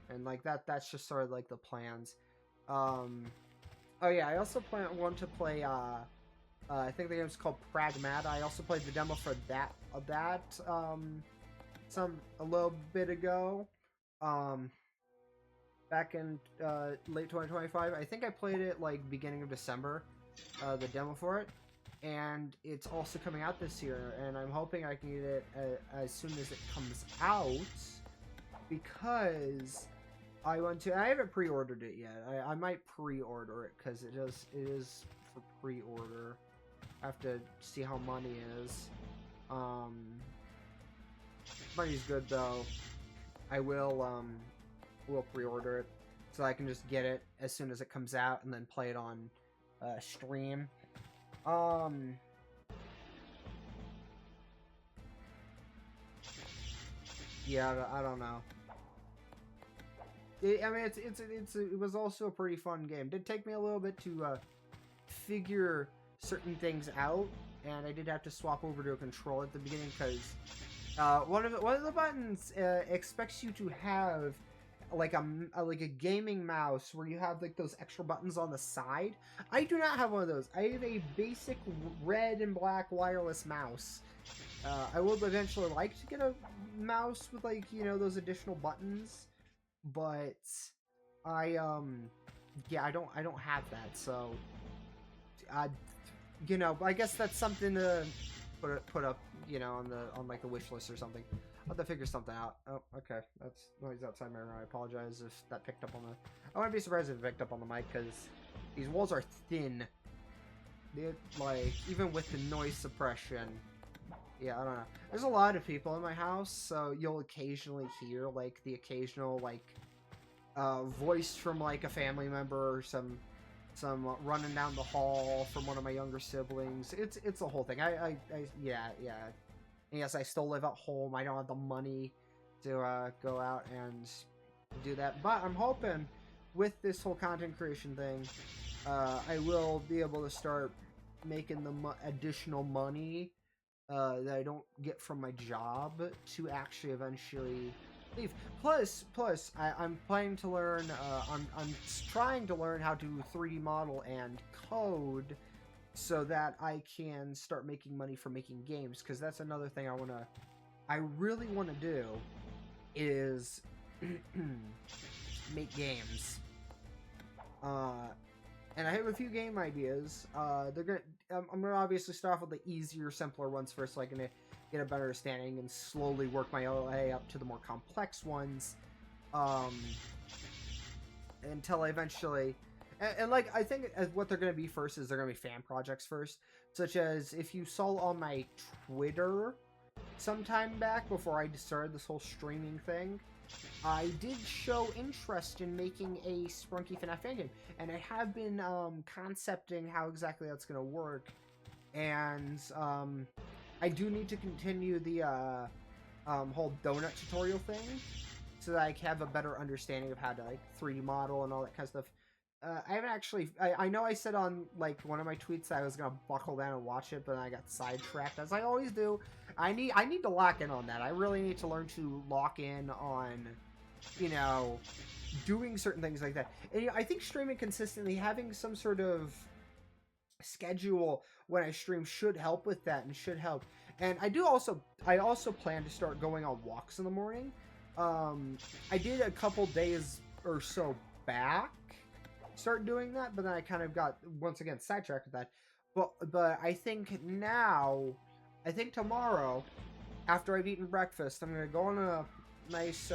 and like that's just sort of like the plans. Oh yeah, I also want to play I think the game's called Pragmata. I also played the demo for that a little bit ago. Back in late 2025. I think I played it like beginning of December, the demo for it. And it's also coming out this year, and I'm hoping I can get it as soon as it comes out, because I haven't pre-ordered it yet. I might pre-order it because it is for pre-order. I have to see how money is. Money's good though. I will pre-order it so I can just get it as soon as it comes out and then play it on stream. Yeah, I don't know. I mean, it was also a pretty fun game. It did take me a little bit to figure certain things out, and I did have to swap over to a controller at the beginning because one of the buttons expects you to have like a gaming mouse where you have like those extra buttons on the side. I do not have one of those. I have a basic red and black wireless mouse. I would eventually like to get a mouse with like, you know, those additional buttons, but yeah, I don't have that, so you know, I guess that's something to put up, you know, on like the wish list or something. I'll have to figure something out. Oh, okay. That's noise outside my room. I apologize if that picked up on the... I wouldn't be surprised if it picked up on the mic, because these walls are thin. They're, like, even with the noise suppression. Yeah, I don't know. There's a lot of people in my house, so you'll occasionally hear, like, the occasional, like, voice from, like, a family member or some running down the hall from one of my younger siblings. It's a whole thing. Yeah. Yes, I still live at home. I don't have the money to go out and do that. But I'm hoping with this whole content creation thing, I will be able to start making the additional money that I don't get from my job to actually eventually leave. Plus, I'm planning to learn. I'm trying to learn how to 3D model and code so that I can start making money from making games, because that's another thing I really want to do is make games. And I have a few game ideas. I'm gonna obviously start off with the easier, simpler ones first, so I can get a better understanding and slowly work my way up to the more complex ones, until I eventually. And like, I think what they're gonna be first is they're gonna be fan projects first, such as if you saw on my Twitter sometime back before I started this whole streaming thing, I did show interest in making a Sprunky FNAF fan game, and I have been concepting how exactly that's going to work, and I do need to continue the whole donut tutorial thing, so that I can have a better understanding of how to like 3D model and all that kind of stuff. I haven't actually. I know I said on like one of my tweets that I was gonna buckle down and watch it, but then I got sidetracked as I always do. I need to lock in on that. I really need to learn to lock in on, you know, doing certain things like that. And you know, I think streaming consistently, having some sort of schedule when I stream should help with that, and should help. And I also plan to start going on walks in the morning. I did a couple days or so back start doing that, but then I kind of got once again sidetracked with that. But I think tomorrow, after I've eaten breakfast, I'm gonna go on a nice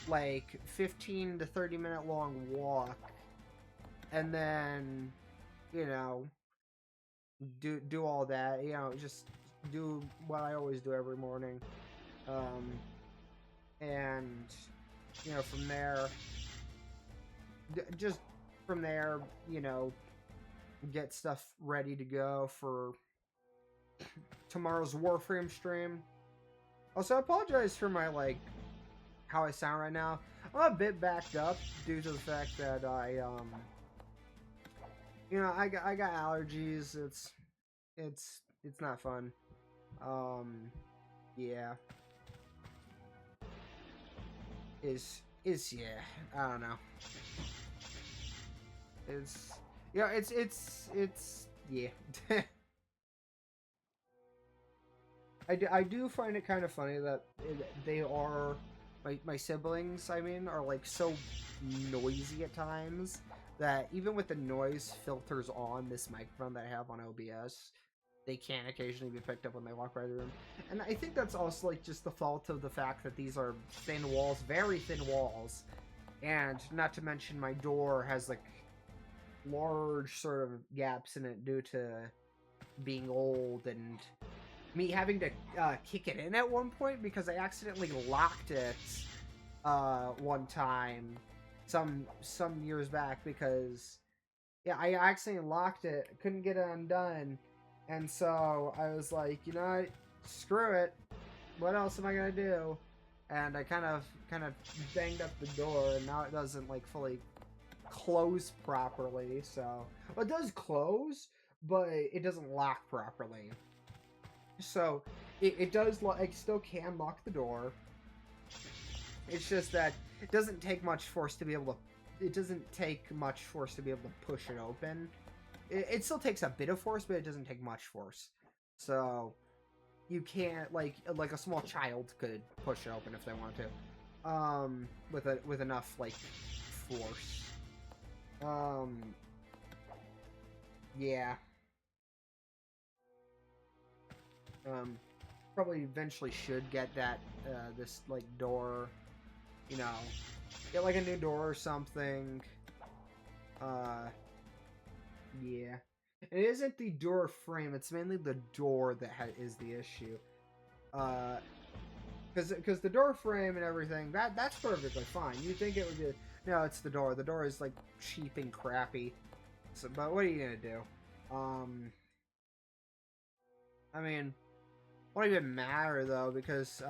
like 15 to 30 minute long walk, and then, you know, do all that, you know, just do what I always do every morning, and you know, from there, you know, get stuff ready to go for tomorrow's Warframe stream. Also, I apologize for my, like, how I sound right now. I'm a bit backed up due to the fact that I you know, I got allergies. It's not fun. Yeah. Yeah, I don't know. It's, yeah, it's yeah. I do find it kind of funny that they are, my siblings, I mean, are like so noisy at times that even with the noise filters on this microphone that I have on OBS, they can occasionally be picked up when they walk by the room. And I think that's also like just the fault of the fact that these are thin walls, very thin walls, and not to mention my door has like large sort of gaps in it due to being old and me having to kick it in at one point because I accidentally locked it one time some years back, because yeah, I accidentally locked it, couldn't get it undone, and so I was like, you know what, screw it, what else am I gonna do? And I kind of banged up the door, and now it doesn't like fully close properly. So, well, it does close, but it doesn't lock properly. So it does, like, still can lock the door. It's just that it doesn't take much force to be able to. It doesn't take much force to be able to push it open. It still takes a bit of force, but it doesn't take much force. So you can't, like a small child could push it open if they want to, with enough like force. Yeah. Probably eventually should get that, this, like, door, you know, get, like, a new door or something. Yeah. It isn't the door frame, it's mainly the door that is the issue. Because the door frame and everything, that's perfectly fine. You'd think it would be... No, it's the door. The door is, like, cheap and crappy. So, but what are you gonna do? I mean... won't even matter though, because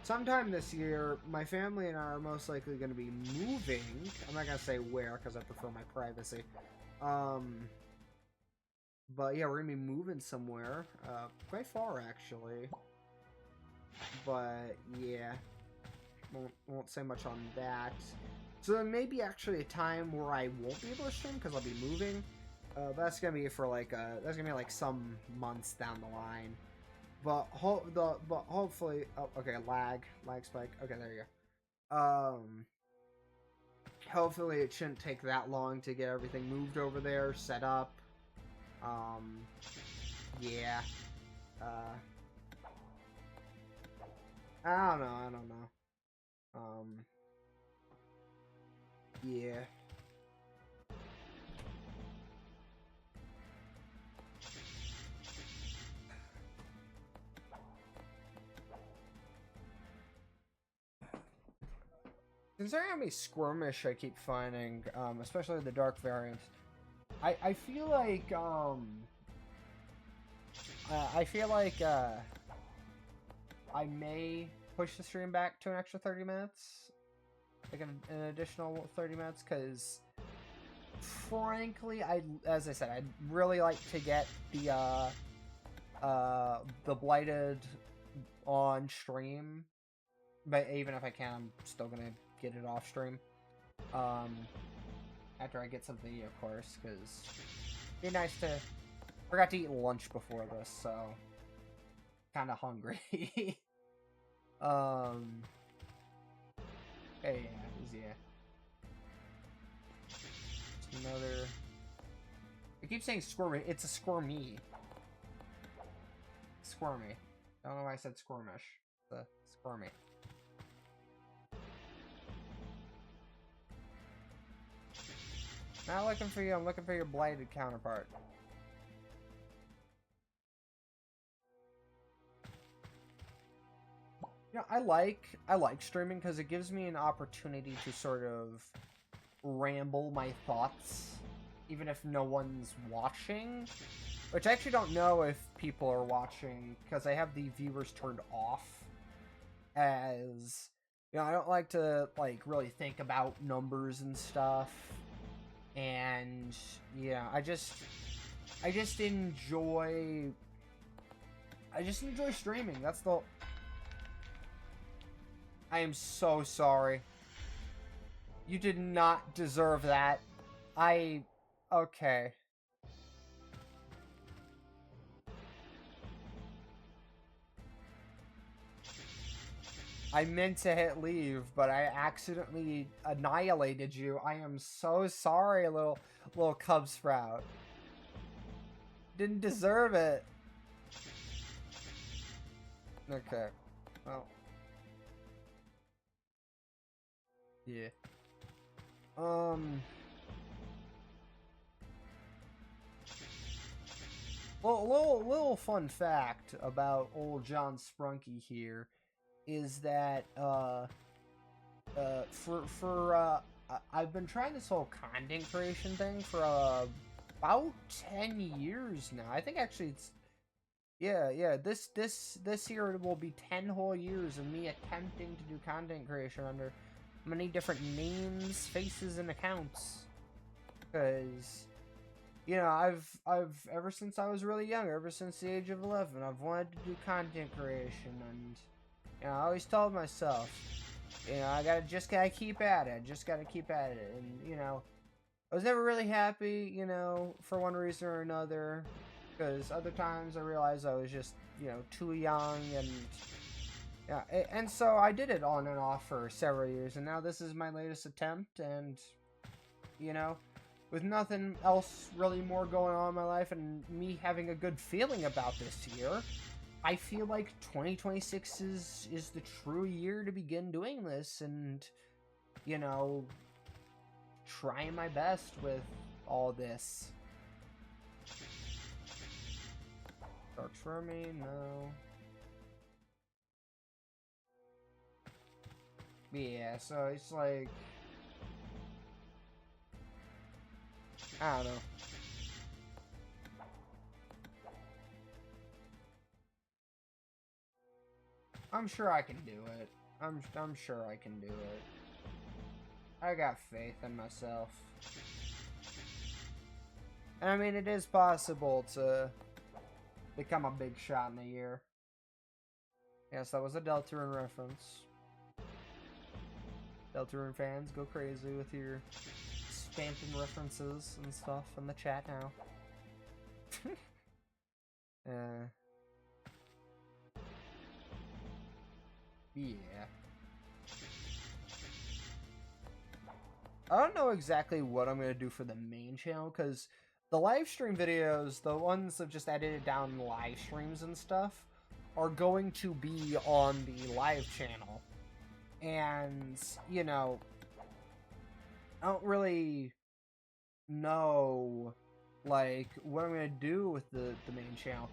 sometime this year my family and I are most likely going to be moving. I'm not going to say where because I prefer my privacy, but yeah, we're going to be moving somewhere, quite far actually, but yeah, won't say much on that. So there may be actually a time where I won't be able to stream because I'll be moving, That's gonna be for like that's gonna be like some months down the line. But hopefully, oh, okay, lag spike. Okay, there you go. Hopefully it shouldn't take that long to get everything moved over there, set up. Yeah. I don't know. Yeah. Considering how many Squirmish I keep finding, especially the dark variants, I feel like I may push the stream back to an extra 30 minutes, like an additional 30 minutes, because frankly, as I said, I'd really like to get the Blighted on stream, but even if I can, I'm still gonna get it off stream. After I get something to eat, of course, because it'd be nice to. Forgot to eat lunch before this, so kind of hungry. Hey, yeah. It's another. I keep saying squirmy. It's a squirmy. Squirmy. I don't know why I said squirmish. It's a squirmy. Not looking for you. I'm looking for your blighted counterpart. You know, I like streaming because it gives me an opportunity to sort of ramble my thoughts, even if no one's watching. Which I actually don't know if people are watching because I have the viewers turned off. As you know, I don't like to like really think about numbers and stuff. And yeah, I just enjoy streaming. That's the. I am so sorry. You did not deserve that. Okay. I meant to hit leave, but I accidentally annihilated you. I am so sorry, little Cub Sprout. Didn't deserve it. Okay. Well. Yeah. Well, little fun fact about old John Sprunky here is that I've been trying this whole content creation thing for about 10 years now. I think actually it's this year will be 10 whole years of me attempting to do content creation under many different names, faces, and accounts. Because you know, I've ever since I was really young, ever since the age of 11, I've wanted to do content creation, and you know, I always told myself, you know, I just gotta keep at it, and you know, I was never really happy, you know, for one reason or another, because other times I realized I was just, you know, too young, and yeah, and so I did it on and off for several years, and now this is my latest attempt, and you know, with nothing else really more going on in my life and me having a good feeling about this year, I feel like 2026 is the true year to begin doing this and, you know, trying my best with all this. Darks for me? No. Yeah, so it's like, I don't know. I'm sure I can do it. I'm sure I can do it. I got faith in myself. And I mean, it is possible to become a big shot in a year. Yes, that was a Deltarune reference. Deltarune fans, go crazy with your Danton references and stuff in the chat now. Yeah. I don't know exactly what I'm going to do for the main channel, because the live stream videos, the ones that just edited down live streams and stuff, are going to be on the live channel. And, you know, I don't really know, like, what I'm going to do with the main channel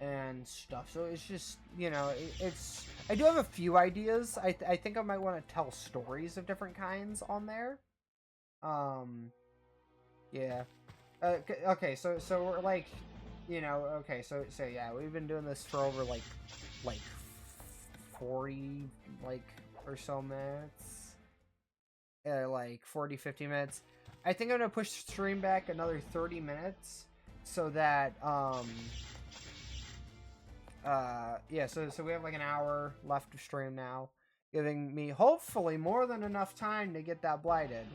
and stuff. So it's just, you know, it's... I do have a few ideas. I think I might want to tell stories of different kinds on there. Yeah. Okay, so we're like, you know, okay, so yeah, we've been doing this for over like 40 like or so minutes. Like 40-50 minutes. I think I'm gonna push stream back another 30 minutes so that yeah, so we have like an hour left of stream now, giving me hopefully more than enough time to get that blighted.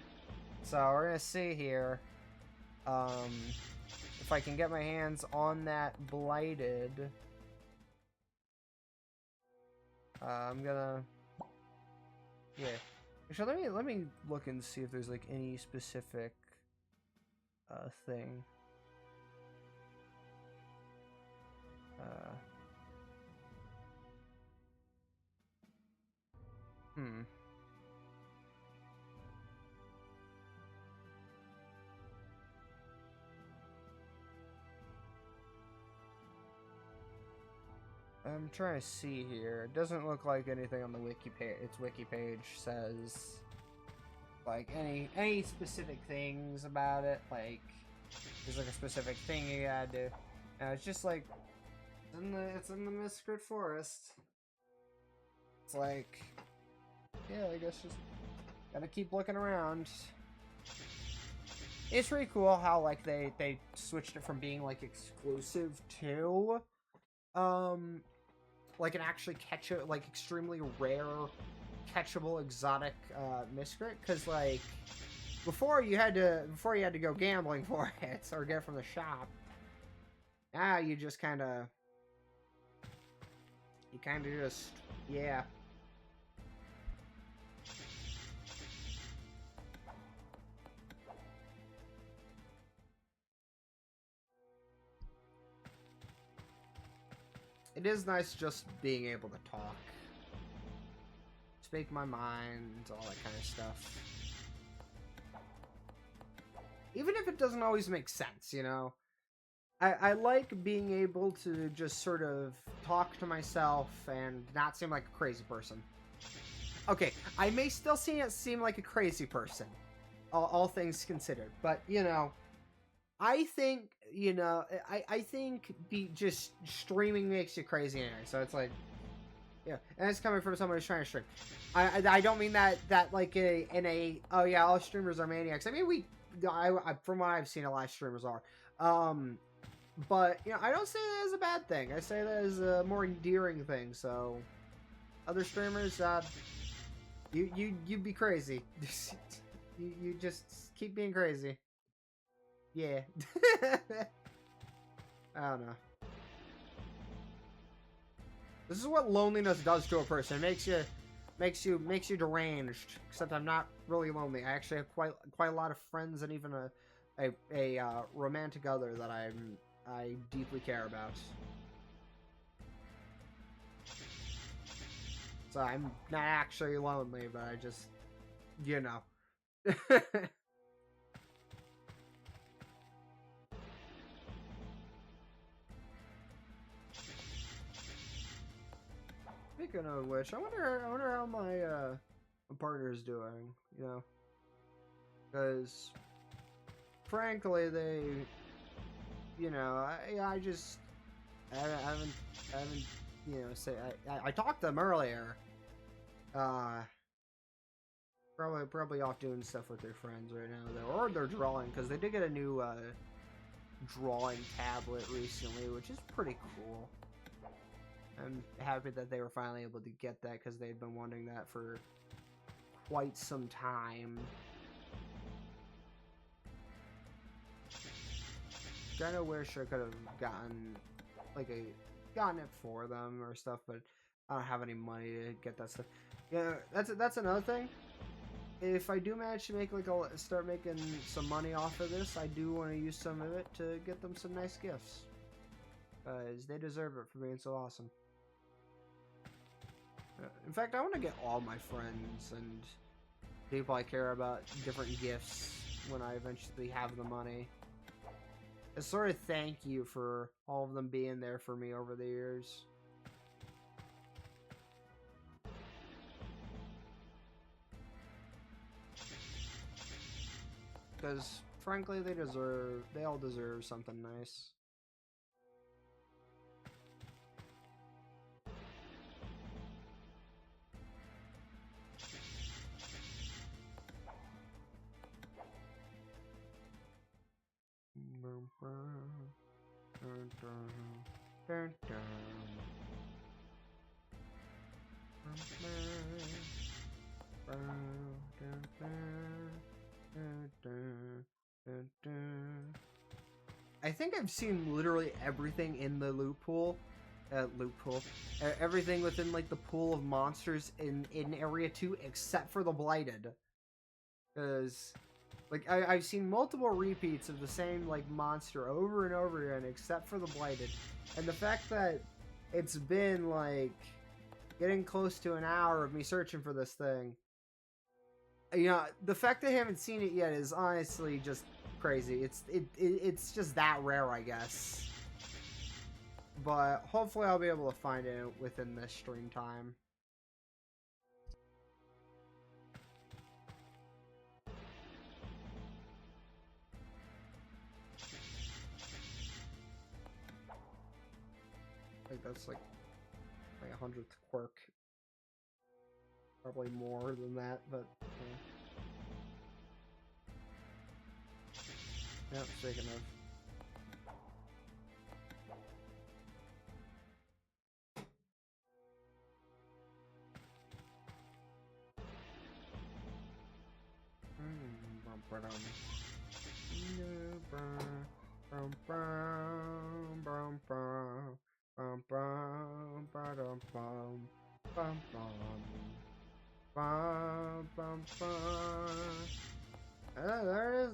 So we're gonna see here if I can get my hands on that blighted. I'm gonna, yeah. Actually, let me look and see if there's like any specific thing. I'm trying to see here. It doesn't look like anything on the wiki page. Its wiki page says like any specific things about it. Like there's like a specific thing you gotta do. It's just like it's in the Miscrit Forest. It's like, yeah, I guess just gotta keep looking around. It's pretty cool how like they switched it from being like exclusive to like an actually like extremely rare catchable exotic Miscrit, because like before you had to go gambling for it or get it from the shop. Now you just kind of just, yeah. It is nice just being able to talk, speak my mind, all that kind of stuff. Even if it doesn't always make sense, you know? I like being able to just sort of talk to myself and not seem like a crazy person. Okay, I may still seem like a crazy person, all things considered, but, you know, I think, you know, I think just streaming makes you crazy anyway, so it's like, yeah, and it's coming from someone who's trying to stream. I don't mean that like oh yeah, all streamers are maniacs. I mean, from what I've seen, a lot of streamers are. But, you know, I don't say that as a bad thing. I say that as a more endearing thing, so other streamers, you be crazy. you just keep being crazy. Yeah. I don't know. This is what loneliness does to a person. It makes you deranged. Except I'm not really lonely. I actually have quite a lot of friends and even a romantic other that I deeply care about. So I'm not actually lonely, but I just, you know. Speaking of which, I wonder how my partner is doing, you know, because frankly they, you know, I haven't, you know, I talked to them earlier, probably off doing stuff with their friends right now, or they're drawing, because they did get a new drawing tablet recently, which is pretty cool. I'm happy that they were finally able to get that, because they'd been wanting that for quite some time. kind of wish I could have gotten gotten it for them or stuff, but I don't have any money to get that stuff. Yeah, that's another thing. If I do manage to make start making some money off of this, I do want to use some of it to get them some nice gifts, because they deserve it for being so awesome. In fact, I want to get all my friends and people I care about different gifts when I eventually have the money. A sort of thank you for all of them being there for me over the years. Because, frankly, they all deserve something nice. I think I've seen literally everything in the loot pool. Everything within like the pool of monsters in Area 2 except for the Blighted. Because like I've seen multiple repeats of the same like monster over and over again except for the Blighted. And the fact that it's been like getting close to an hour of me searching for this thing. You know, the fact that I haven't seen it yet is honestly just crazy. It's just that rare, I guess. But hopefully I'll be able to find it within this stream time. I think that's like my 100th quirk. Probably more than that, but yeah, speaking of.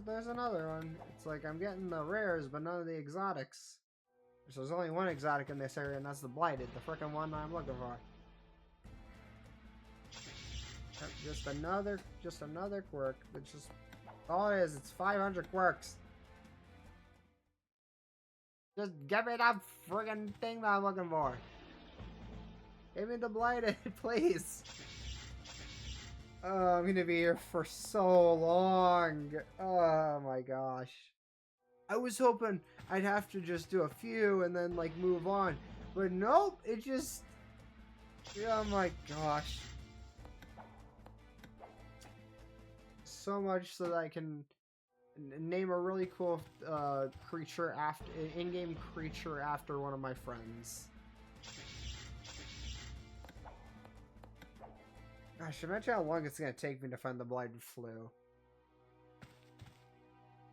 There's another one. It's like I'm getting the rares, but none of the exotics. So there's only one exotic in this area, and that's the Blighted, the frickin' one I'm looking for. Just another quirk. It's just all it is. It's 500 quirks. Just give me that friggin' thing that I'm looking for. Give me the Blighted, please. Oh, I'm gonna be here for so long. Oh my gosh. I was hoping I'd have to just do a few and then like move on. But nope, it just... Oh my gosh. So much so that I can name a really cool creature after in-game creature after one of my friends. Gosh, imagine how long it's gonna take me to find the Blighted Flu.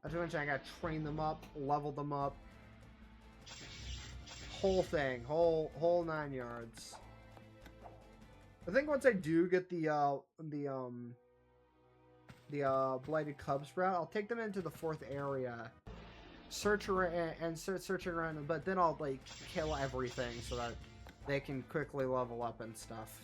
Not to mention I gotta train them up, level them up. Whole thing, whole 9 yards. I think once I do get the Blighted Cub Sprout, I'll take them into the 4th area, search around and start searching around them, but then I'll like kill everything so that they can quickly level up and stuff.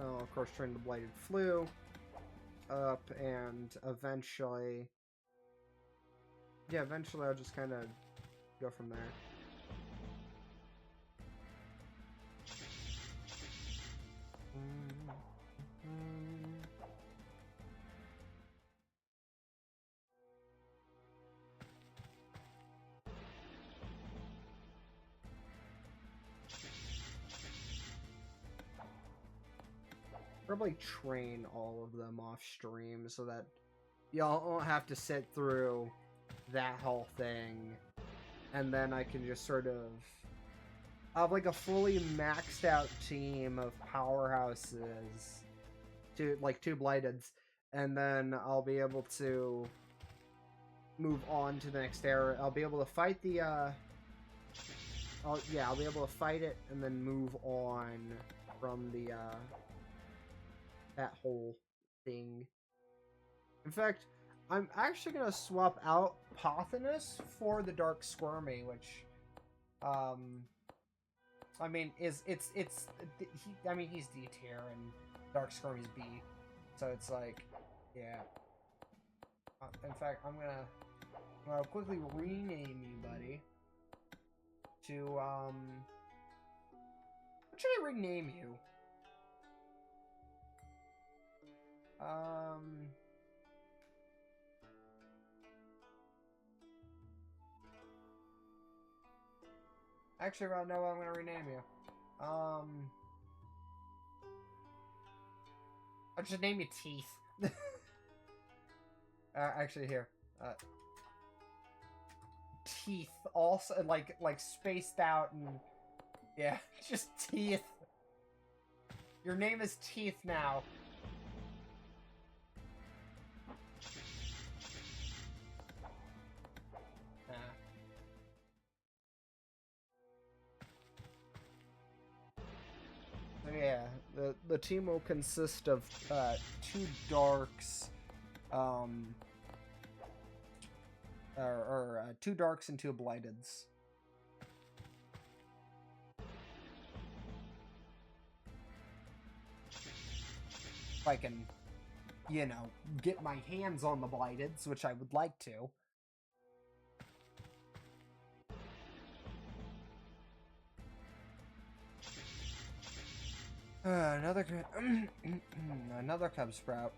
Oh, of course, train the Blighted Flu up, and eventually, yeah, eventually I'll just kind of go from there. Probably train all of them off stream so that y'all won't have to sit through that whole thing and then I can just sort of have like a fully maxed out team of powerhouses, two blighteds, and then I'll be able to move on to the next era. I'll be able to fight the I'll be able to fight it and then move on from the that whole thing. In fact, I'm actually gonna swap out Pothinus for the Dark Squirmy, which I mean he's D tier and Dark Squirmy's B, so it's like, yeah. In fact, I'm gonna quickly rename you, buddy, to what should I rename you? Actually, I don't know what I'm gonna rename you. I'll just name you Teeth. Actually, here. Teeth, also like spaced out, and yeah, just Teeth. Your name is Teeth now. So yeah, the team will consist of 2 darks, 2 darks and 2 blighteds. If I can, you know, get my hands on the blighteds, which I would like to. Another Cub Sprout.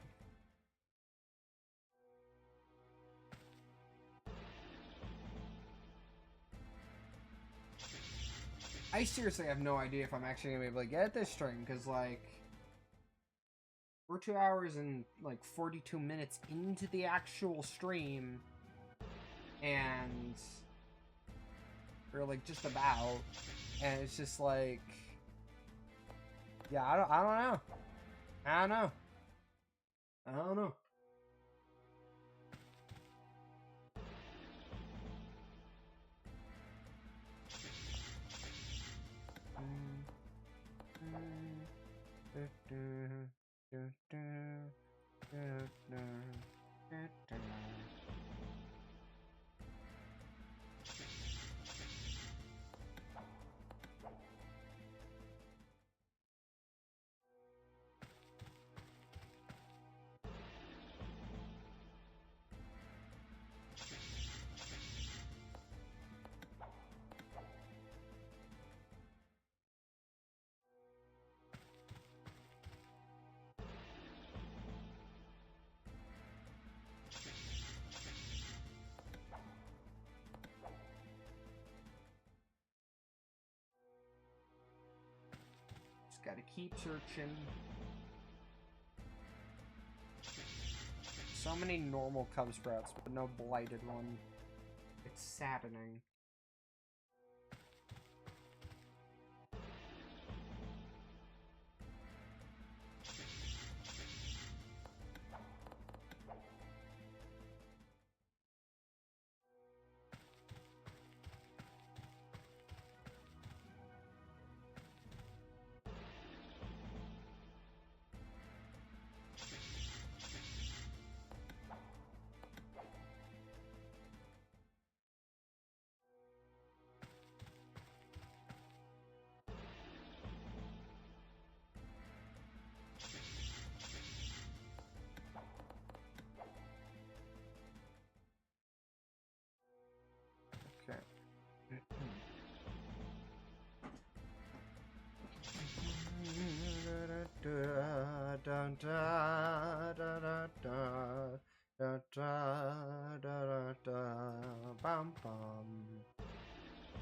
I seriously have no idea if I'm actually gonna be able to get this stream, because like we're 2 hours and like 42 minutes into the actual stream, and we're like just about, and it's just like, yeah, I don't know. I don't know. Gotta keep searching. So many normal Cub Sprouts, but no blighted one. It's saddening.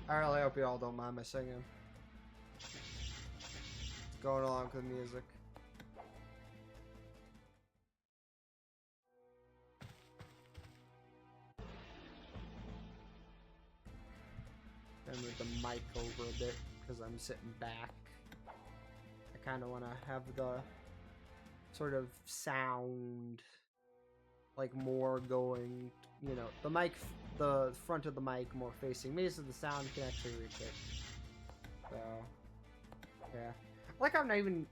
I really hope you all don't mind my singing. It's going along with the music. the mic over a bit because I'm sitting back. I kind of want to have the sort of sound like more going, you know, the mic, the front of the mic more facing me so the sound can actually reach it. So, yeah. Like, I'm not even,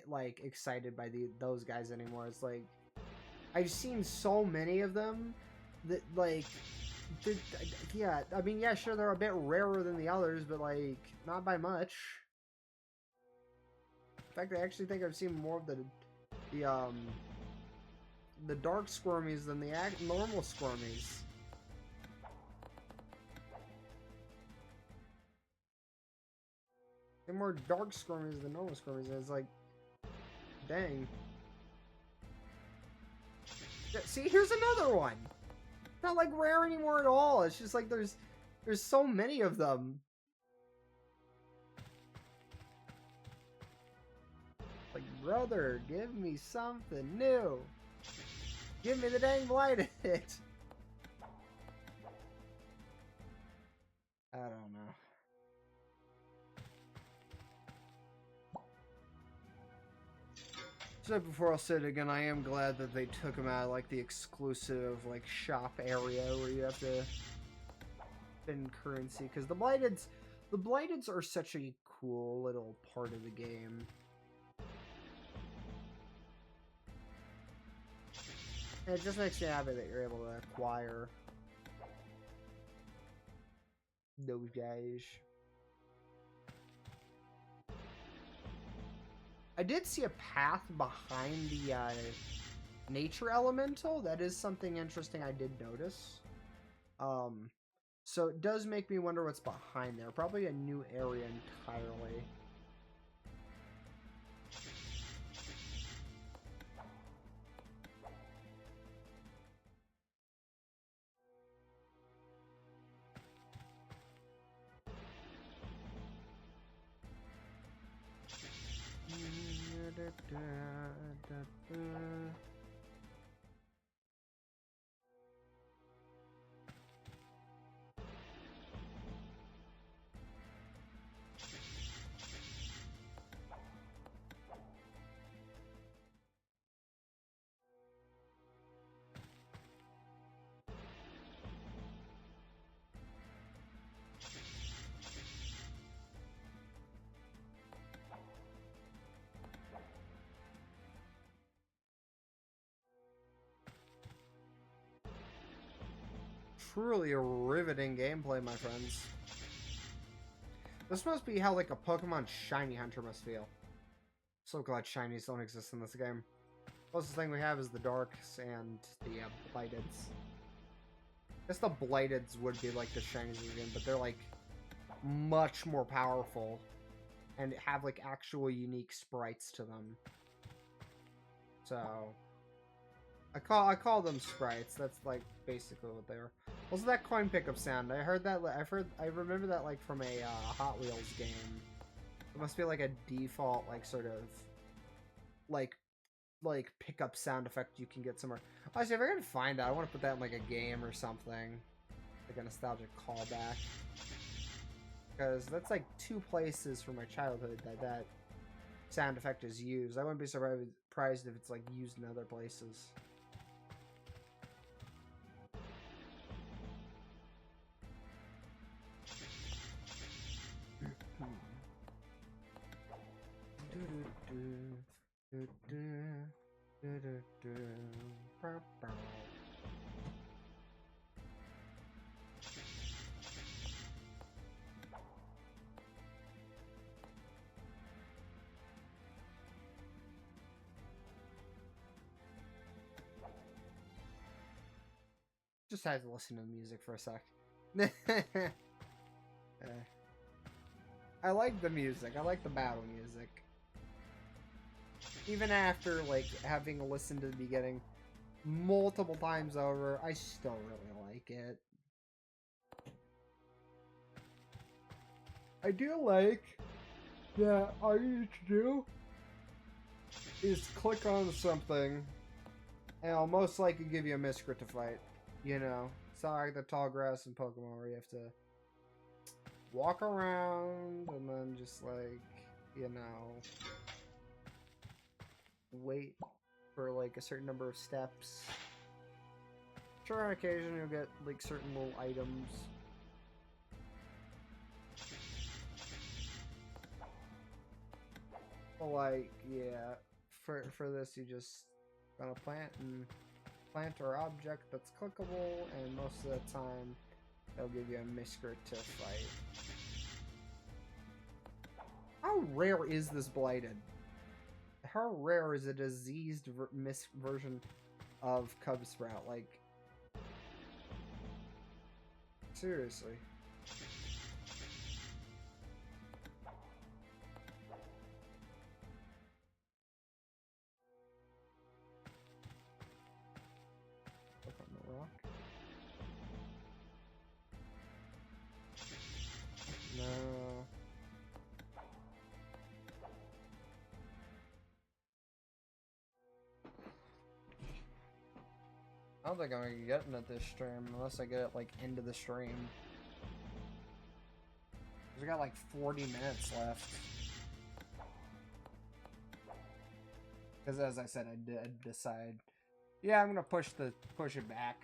like, excited by those guys anymore. It's like, I've seen so many of them that, like, yeah, I mean, yeah, sure, they're a bit rarer than the others, but, like, not by much. In fact, I actually think I've seen more of the dark squirmies than the normal squirmies. They're more dark squirmies than normal squirmies, and it's like, dang. See, here's another one. Not like rare anymore at all. It's just like there's so many of them. Like, brother, give me something new. Give me the dang blighted. I don't know. So before I'll say it again, I am glad that they took him out of, like, the exclusive, like, shop area where you have to spend currency, because the Blighteds are such a cool little part of the game. And it just makes me happy that you're able to acquire those guys. I did see a path behind the nature elemental. That is something interesting I did notice. So it does make me wonder what's behind there. Probably a new area entirely. Truly a riveting gameplay, my friends. This must be how, like, a Pokemon Shiny Hunter must feel. So glad Shinies don't exist in this game. Closest thing we have is the Darks and the Blighteds. I guess the Blighteds would be like the Shinies in the game, but they're, like, much more powerful and have, like, actual unique sprites to them. So I call them sprites. That's, like, basically what they are. Also, that coin pickup sound. I remember that, like, from a Hot Wheels game. It must be like a default, like, sort of, like pickup sound effect you can get somewhere. Honestly, if I can find that, I want to put that in, like, a game or something, like a nostalgic callback. Because that's, like, 2 places from my childhood that sound effect is used. I wouldn't be surprised if it's, like, used in other places. Just had to listen to the music for a sec. I like the music. I like the battle music. Even after, like, having listened to the beginning multiple times over, I still really like it. I do like that all you need to do is click on something and I'll most likely give you a Miscrit to fight. You know, it's not like the tall grass in Pokemon where you have to walk around and then just like, you know, wait for like a certain number of steps. Sure, on occasion you'll get like certain little items. But like, yeah, for this you just gotta plant or object that's clickable, and most of the time they'll give you a Misker to fight. How rare is this Blighted? How rare is a diseased version of Cub Sprout? Like, seriously. Up on the rock. No. I don't think I'm gonna get getting at this stream unless I get it like into the stream. We got like 40 minutes left. Because as I said, I did decide, yeah, I'm gonna push it back.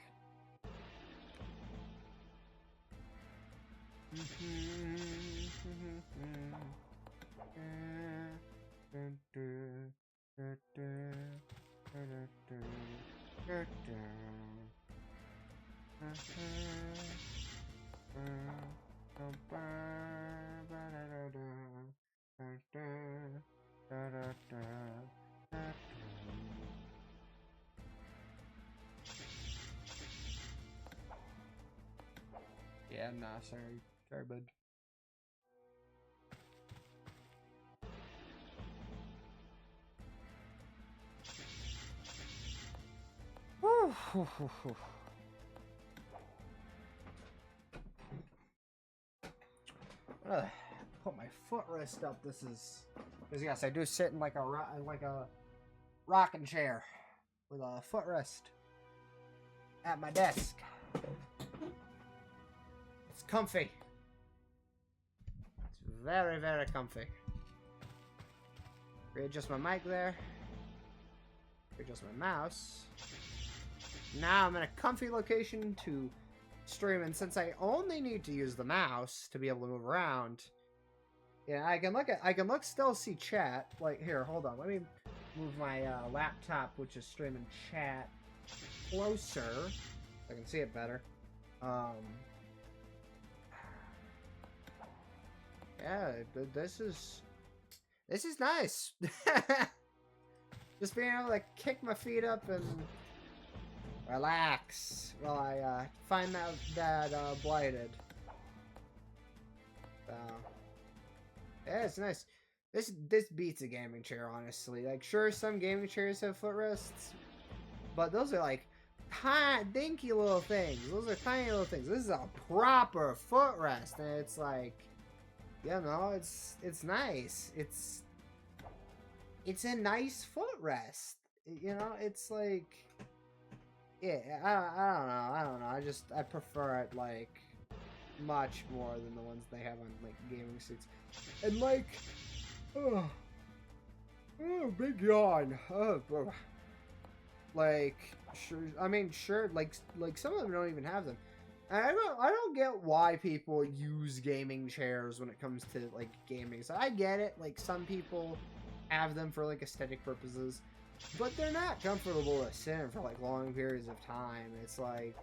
Yeah, nah, sorry, bud. Put my footrest up. This is because yes, I do sit in like a rocking chair with a footrest at my desk. It's comfy. It's very, very comfy. Readjust my mic there. Readjust my mouse. Now I'm in a comfy location to stream, and since I only need to use the mouse to be able to move around, yeah, I can still see chat. Like, here, hold on, let me move my laptop, which is streaming chat, closer. I can see it better. Yeah, this is nice. Just being able to kick my feet up and relax while I find that Blighted. So yeah, it's nice. This beats a gaming chair, honestly. Like, sure, some gaming chairs have footrests, but those are like tiny, dinky little things. Those are tiny little things. This is a proper footrest, and it's like, you know, it's nice. It's a nice footrest. You know, it's like, yeah, I don't know. I prefer it like much more than the ones they have on like gaming seats. And like, oh big yawn. Like, sure. I mean, sure. Like some of them don't even have them. And I don't get why people use gaming chairs when it comes to like gaming. So I get it. Like, some people have them for like aesthetic purposes, but they're not comfortable to sit in for like long periods of time. It's like,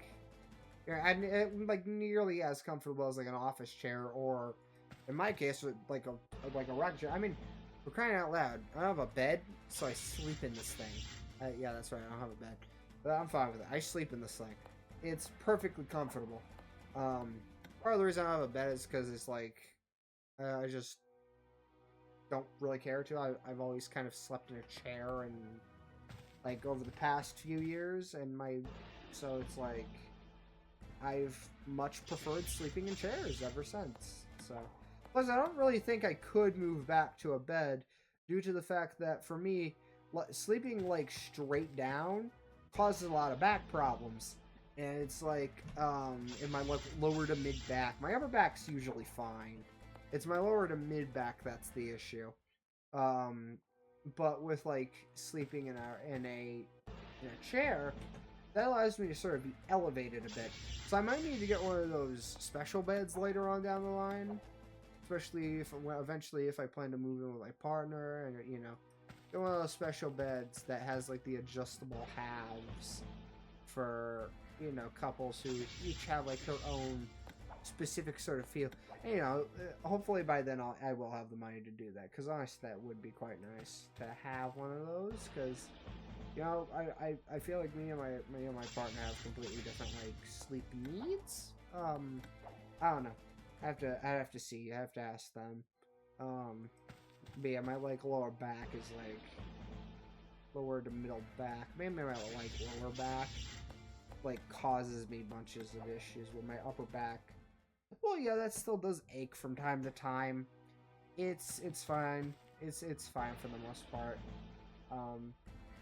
like nearly as comfortable as like an office chair, or in my case, like a rocking chair. I mean, we're crying out loud. I don't have a bed, so I sleep in this thing. Yeah, that's right. I don't have a bed, but I'm fine with it. I sleep in this thing. It's perfectly comfortable. Part of the reason I don't have a bed is because it's like, I just don't really care to. I've always kind of slept in a chair, and like over the past few years, and so it's like I've much preferred sleeping in chairs ever since. So, plus I don't really think I could move back to a bed due to the fact that for me, sleeping like straight down causes a lot of back problems. and it's like in my lower to mid back. My upper back's usually fine. It's my lower to mid back that's the issue. But with like sleeping in a chair, that allows me to sort of be elevated a bit. So I might need to get one of those special beds later on down the line, especially if eventually if I plan to move in with my partner, and you know, get one of those special beds that has like the adjustable halves for, you know, couples who each have like their own specific sort of feel. And, you know, hopefully by then I will have the money to do that, because honestly that would be quite nice to have one of those, because, you know, I feel like me and my partner have completely different like sleep needs. I don't know. I have to see. I have to ask them. But yeah, my like lower back is like lower to middle back. Maybe my like lower back like causes me bunches of issues with my upper back. Well, yeah, that still does ache from time to time. It's fine. It's fine for the most part.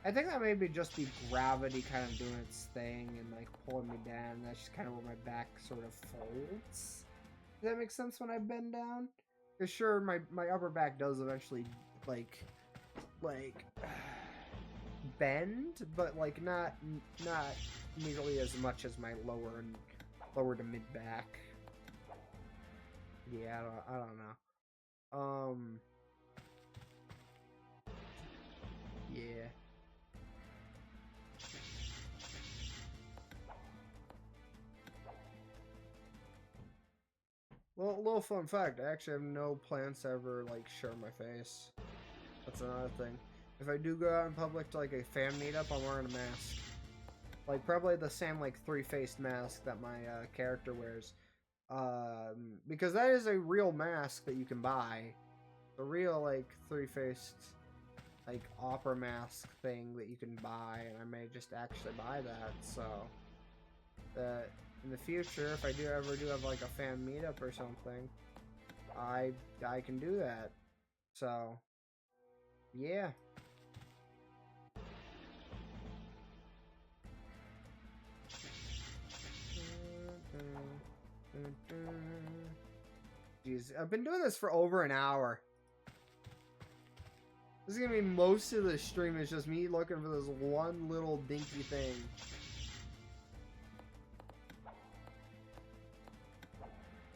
I think that maybe just be gravity kind of doing its thing and like pulling me down. That's just kind of where my back sort of folds. Does that make sense when I bend down? Cause sure, my upper back does eventually like bend, but like not nearly as much as my lower to mid back. Yeah, I don't know. Yeah. Well, a little fun fact, I actually have no plans to ever, like, show my face. That's another thing. If I do go out in public to, like, a fan meetup, I'm wearing a mask. Like, probably the same, like, three-faced mask that my character wears. Because that is a real mask that you can buy. A real, like, three-faced, like, opera mask thing that you can buy, and I may just actually buy that, so... in the future, if I do ever have like a fan meetup or something, I can do that. So, yeah. Jeez, I've been doing this for over an hour. This is gonna be most of the stream is just me looking for this one little dinky thing.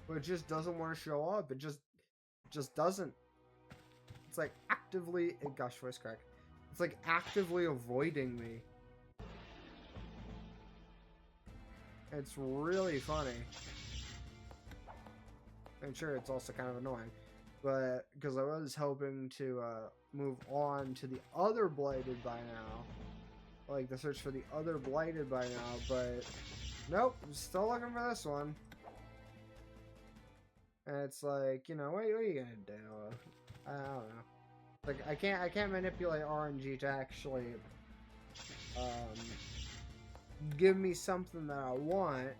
But it just doesn't want to show up. It just doesn't. It's like actively, gosh, voice crack. It's like actively avoiding me. It's really funny. And sure, it's also kind of annoying. But, because I was hoping to move on to the other Blighted by now. Like, the search for the other Blighted by now, but nope, I'm still looking for this one. And it's like, you know, what are you gonna do? I don't know. Like, I can't manipulate RNG to actually give me something that I want.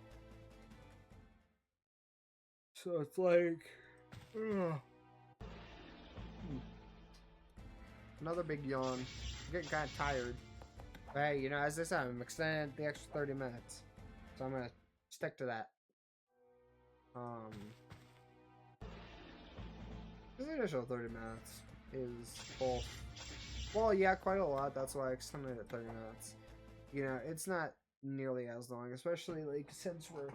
So it's like, ugh. Another big yawn. I'm getting kind of tired. But hey, you know, as I said, I'm extending the extra 30 minutes. So I'm gonna stick to that. This initial 30 minutes is both. Well, yeah, quite a lot. That's why I extended it 30 minutes. You know, it's not nearly as long, especially like since we're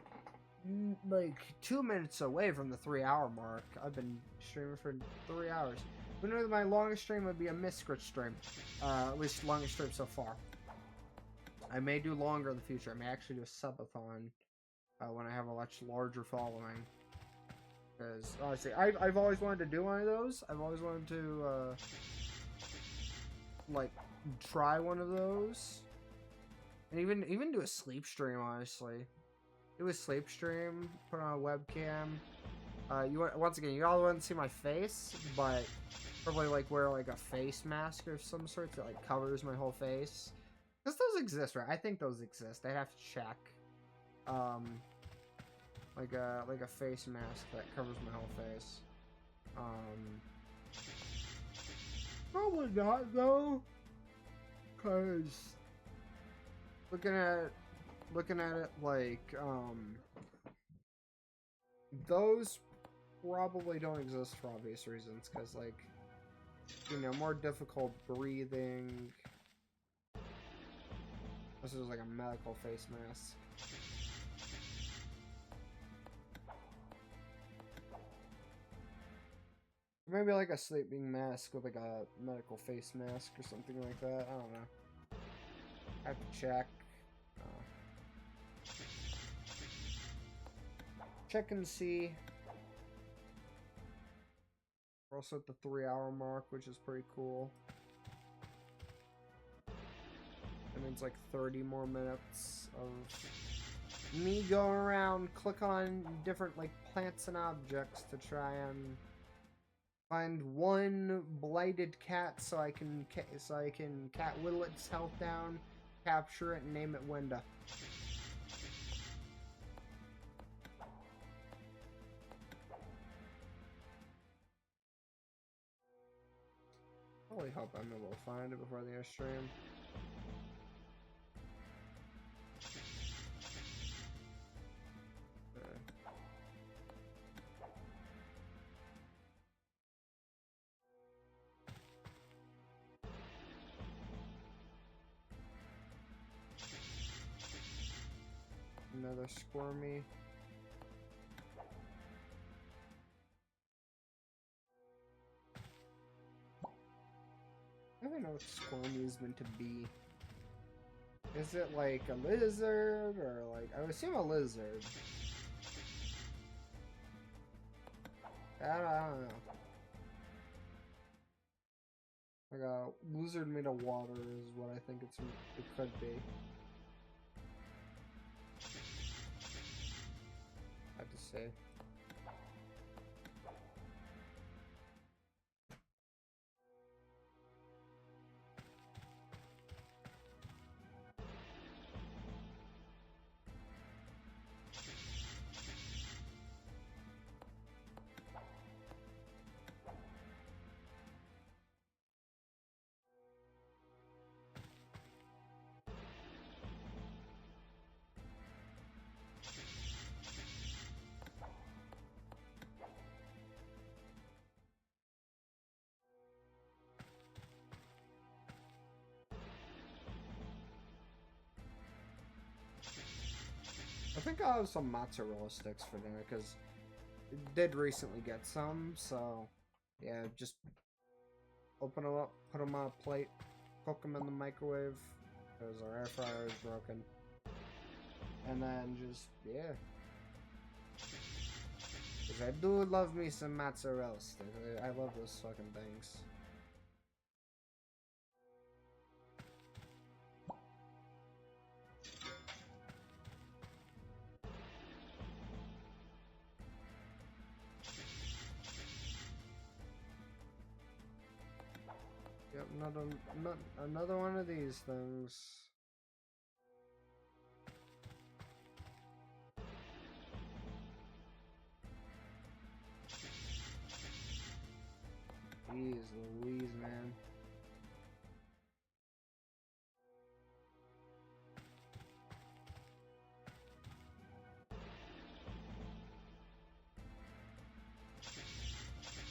like 2 minutes away from the 3-hour mark. I've been streaming for 3 hours. But no, my longest stream would be a Miscrit stream. At least longest stream so far. I may do longer in the future. I may actually do a subathon when I have a much larger following. Because honestly, I've always wanted to do one of those. I've always wanted to like try one of those, and even do a sleep stream. Honestly, do a sleep stream, put on a webcam. Once again, you all want to see my face, but probably like wear like a face mask or some sort that like covers my whole face. Because those exist, right? I think those exist. I'd have to check. Like a face mask that covers my whole face. Probably not though, cause looking at looking at it like, those probably don't exist for obvious reasons, because, like, you know, more difficult breathing. This is like a medical face mask. Maybe like a sleeping mask with like a medical face mask or something like that. I don't know. I have to check. Check and see. We're also at the 3-hour mark, which is pretty cool. That means like 30 more minutes of me going around, click on different like plants and objects to try and find one blighted cat so I can cat whittle its health down, capture it, and name it Wenda. I really hope I'm able to find it before the end stream. Another squirmy. I don't know what squirmy is meant to be. Is it like a lizard or like, I would assume a lizard. I don't know. Like a lizard made of water is what I think it could be. I have to say. I think I'll have some mozzarella sticks for dinner, because I did recently get some, so yeah, just open them up, put them on a plate, cook them in the microwave, because our air fryer is broken, and then just, yeah. Because I do love me some mozzarella sticks, I love those fucking things. Yep, another one of these things. Jeez Louise, man.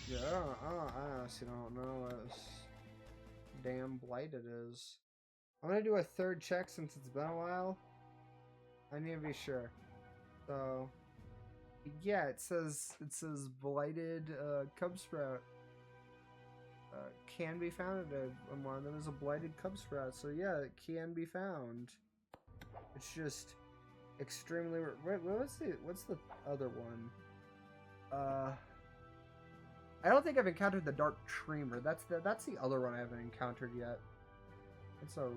Yeah, I honestly don't know what this damn blighted is. I'm gonna do a third check since it's been a while. I need to be sure. So, yeah, it says blighted cub sprout can be found. And one of them is a blighted cub sprout. So yeah, it can be found. It's just extremely. Wait, what's the other one? I don't think I've encountered the dark tremer. That's the other one I haven't encountered yet. It's a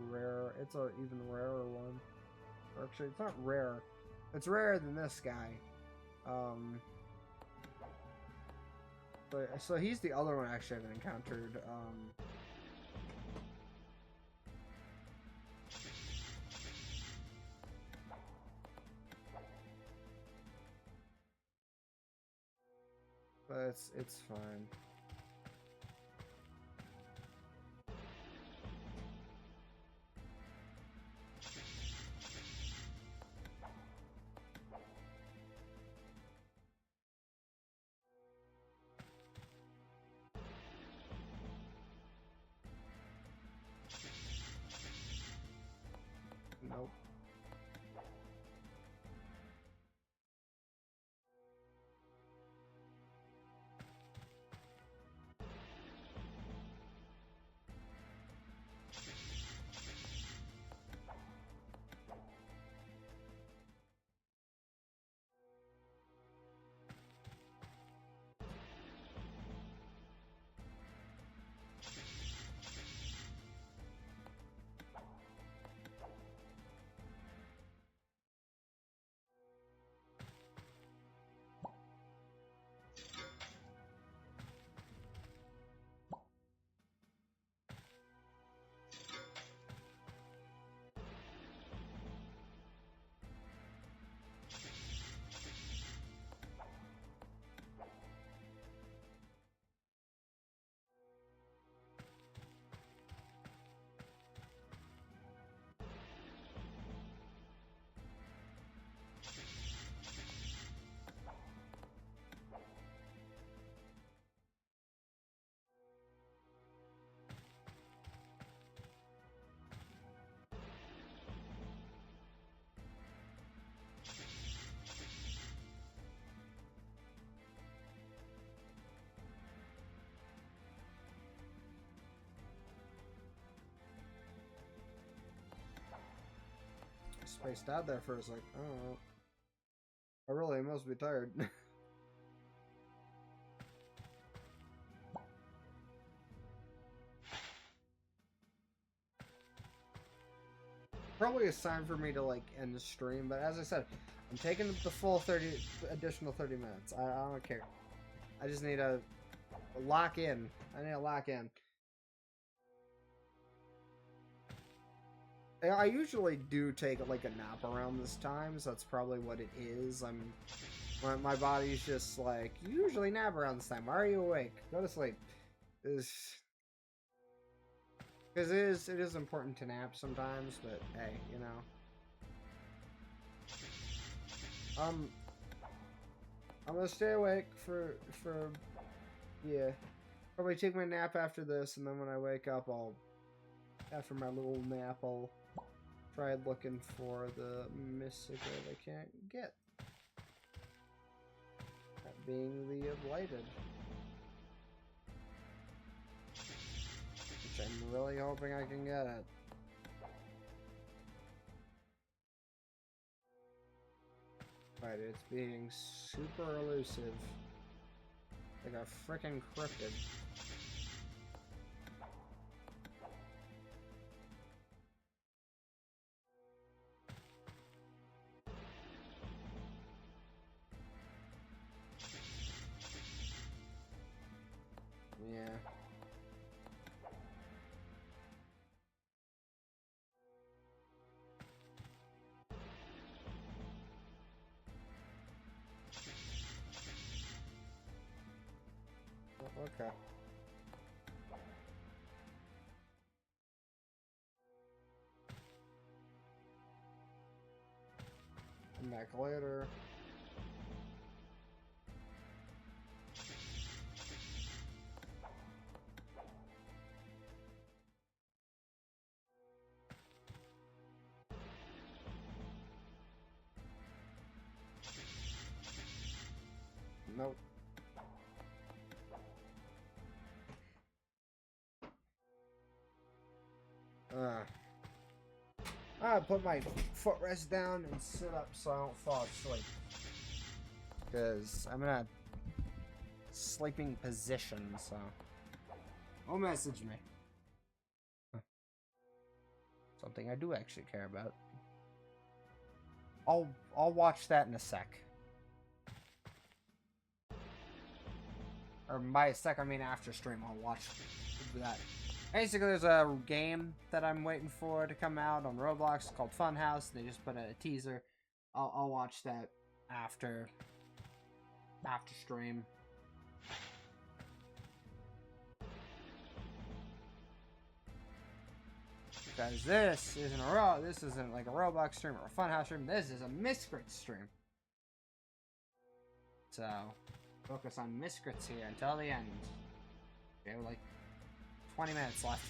even rarer one. Or actually, it's not rare. It's rarer than this guy. But so he's the other one I actually haven't encountered. But it's fine. spaced out there for a sec. I don't know. I really must be tired. Probably it's time for me to like end the stream, but as I said, I'm taking the full additional 30 minutes. I don't care. I just need to lock in. I need to lock in. I usually do take like a nap around this time, so that's probably what it is. My body's just like, you usually nap around this time. Why are you awake? Go to sleep. Because it is important to nap sometimes, but hey, you know. I'm gonna stay awake for yeah. Probably take my nap after this, and then when I wake up, after my little nap, I'll try looking for the mystical I can't get. That being the Blighted. Which I'm really hoping I can get it. Right, it's being super elusive. Like a frickin' cryptid. Yeah. Okay. Come back later. Nope. I put my footrest down and sit up so I don't fall asleep. Because I'm in a sleeping position, so. Don't message me. Something I do actually care about. I'll watch that in a sec. Or by a sec, I mean after stream, I'll watch that. Basically, there's a game that I'm waiting for to come out on Roblox called Funhouse. They just put a teaser. I'll watch that after stream. Because this isn't like a Roblox stream or a Funhouse stream. This is a Miscrits stream. So, focus on Miscrits here until the end. Okay, like 20 minutes left.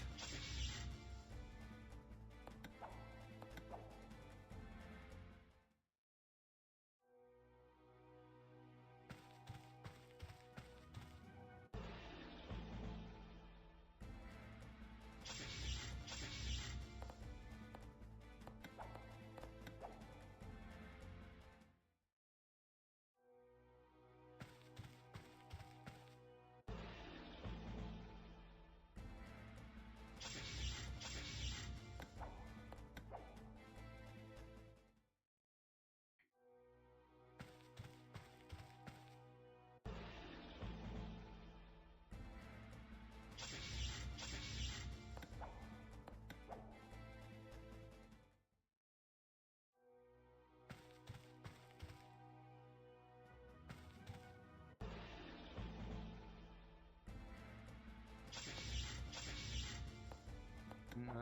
No.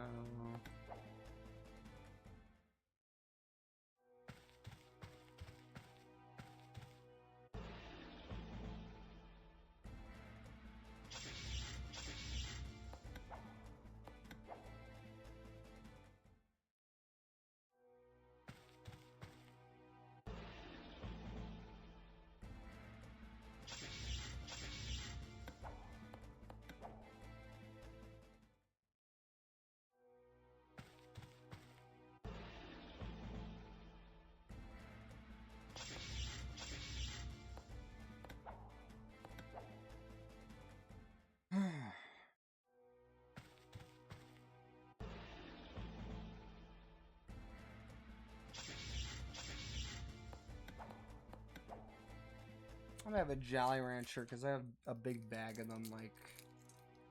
I'm gonna have a Jolly Rancher because I have a big bag of them, like,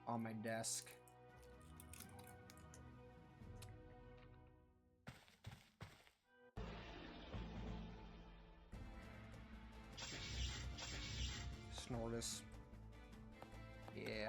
on my desk. Snortus. Yeah.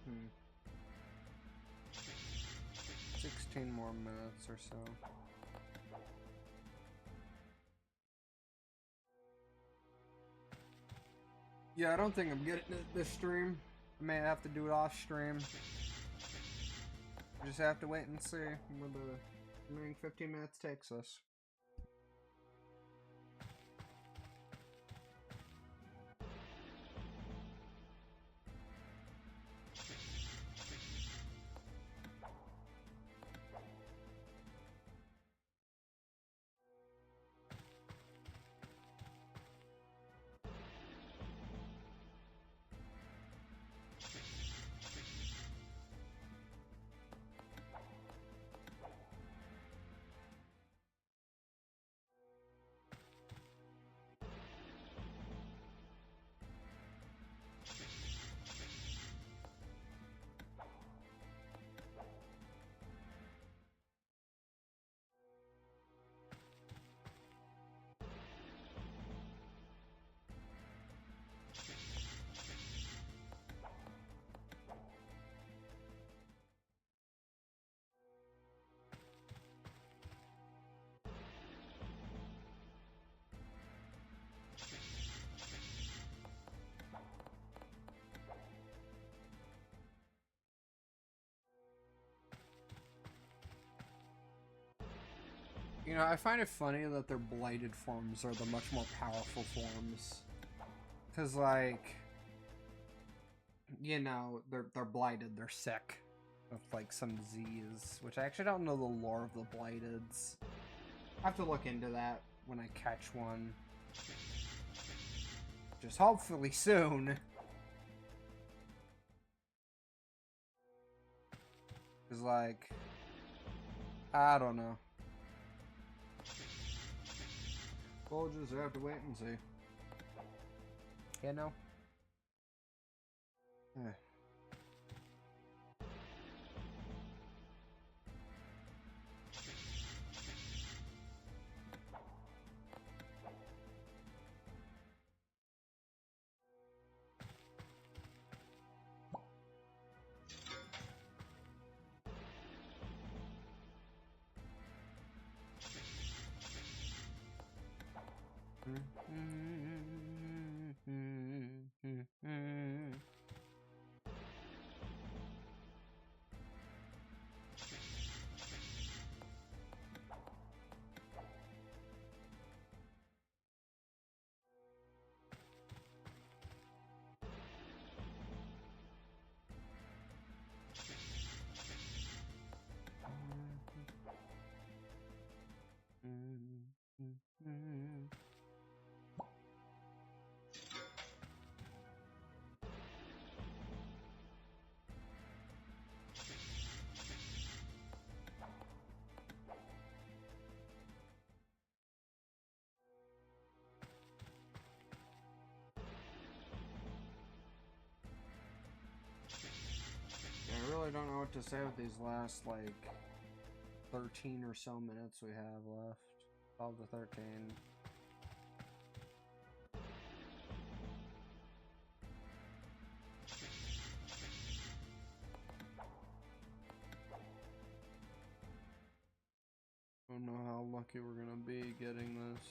Hmm. 16 more minutes or so. Yeah, I don't think I'm getting it this stream. I may have to do it off stream. Just have to wait and see where the remaining 15 minutes takes us. You know, I find it funny that their blighted forms are the much more powerful forms. Cause like, you know, they're blighted, they're sick. With like some disease, which I actually don't know the lore of the blighteds. I have to look into that when I catch one. Just hopefully soon. Cause like, I don't know. We'll just have to wait and see. You know? Eh. I really don't know what to say with these last, like, 13 or so minutes we have left. 12 to 13. I don't know how lucky we're gonna be getting this.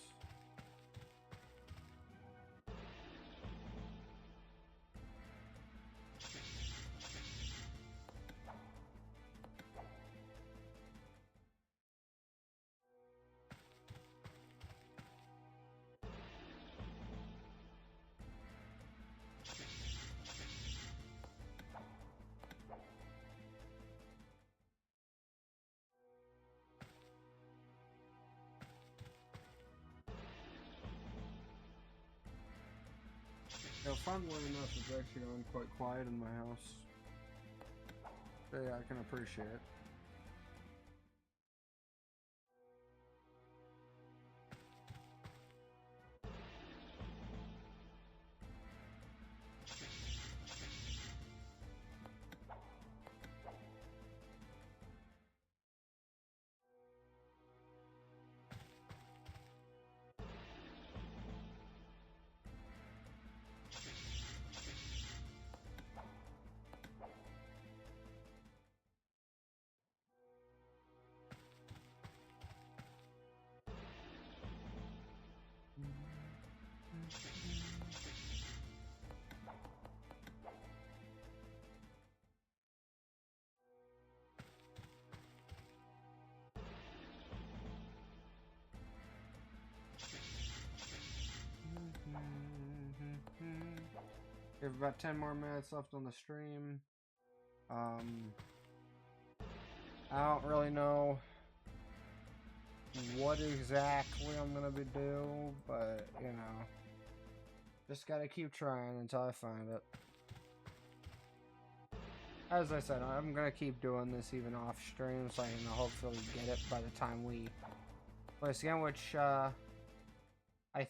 Funnily enough, it's actually gone quite quiet in my house. So yeah, I can appreciate it. We have about 10 more minutes left on the stream. I don't really know what exactly I'm gonna be doing, but you know, just gotta keep trying until I find it. As I said, I'm gonna keep doing this even off stream, so I can hopefully get it by the time we play this again, which I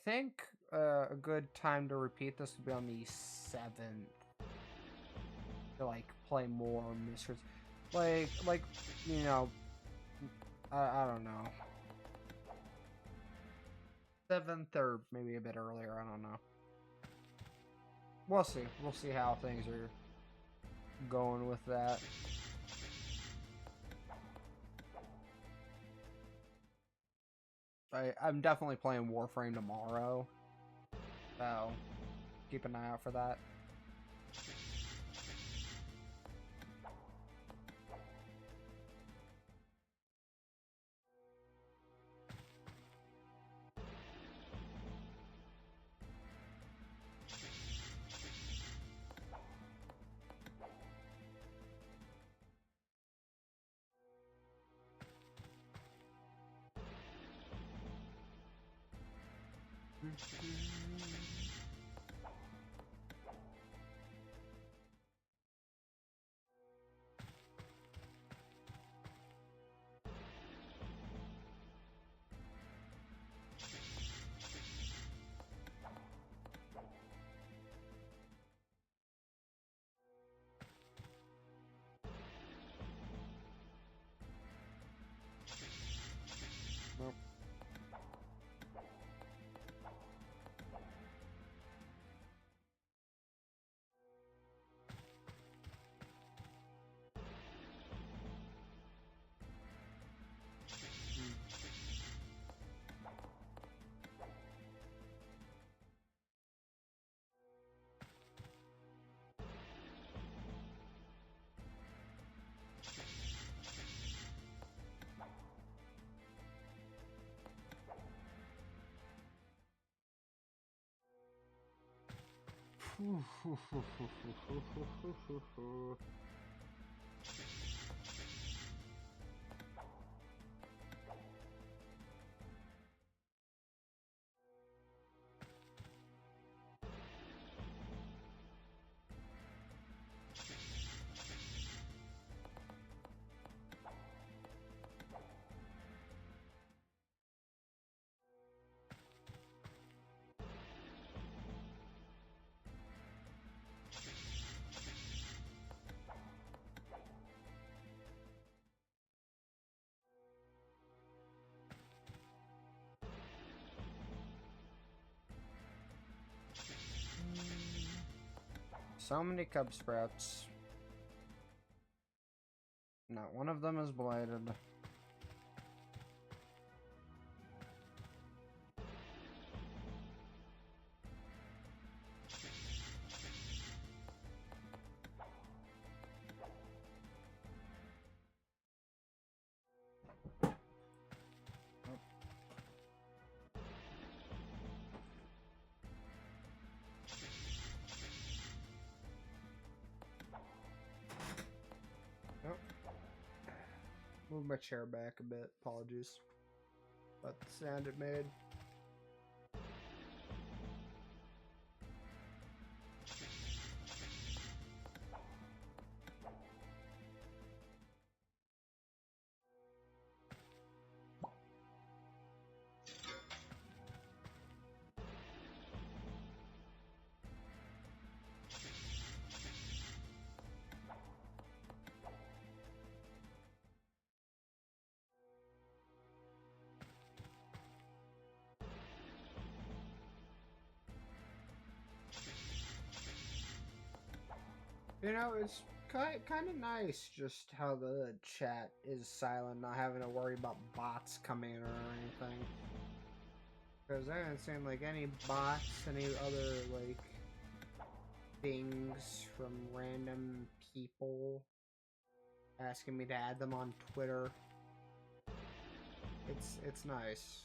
think a good time to repeat this would be on the 7th. To like play more mysteries, like you know, I don't know, 7th or maybe a bit earlier. I don't know. We'll see. We'll see how things are going with that. I'm definitely playing Warframe tomorrow, so keep an eye out for that. So many Cub Sprouts. Not one of them is blighted. Move my chair back a bit. Apologies. But the sound it made. You know, it's kind of nice just how the chat is silent, not having to worry about bots coming in or anything. Because I haven't seen, like, any bots, any other, like, things from random people asking me to add them on Twitter. It's nice.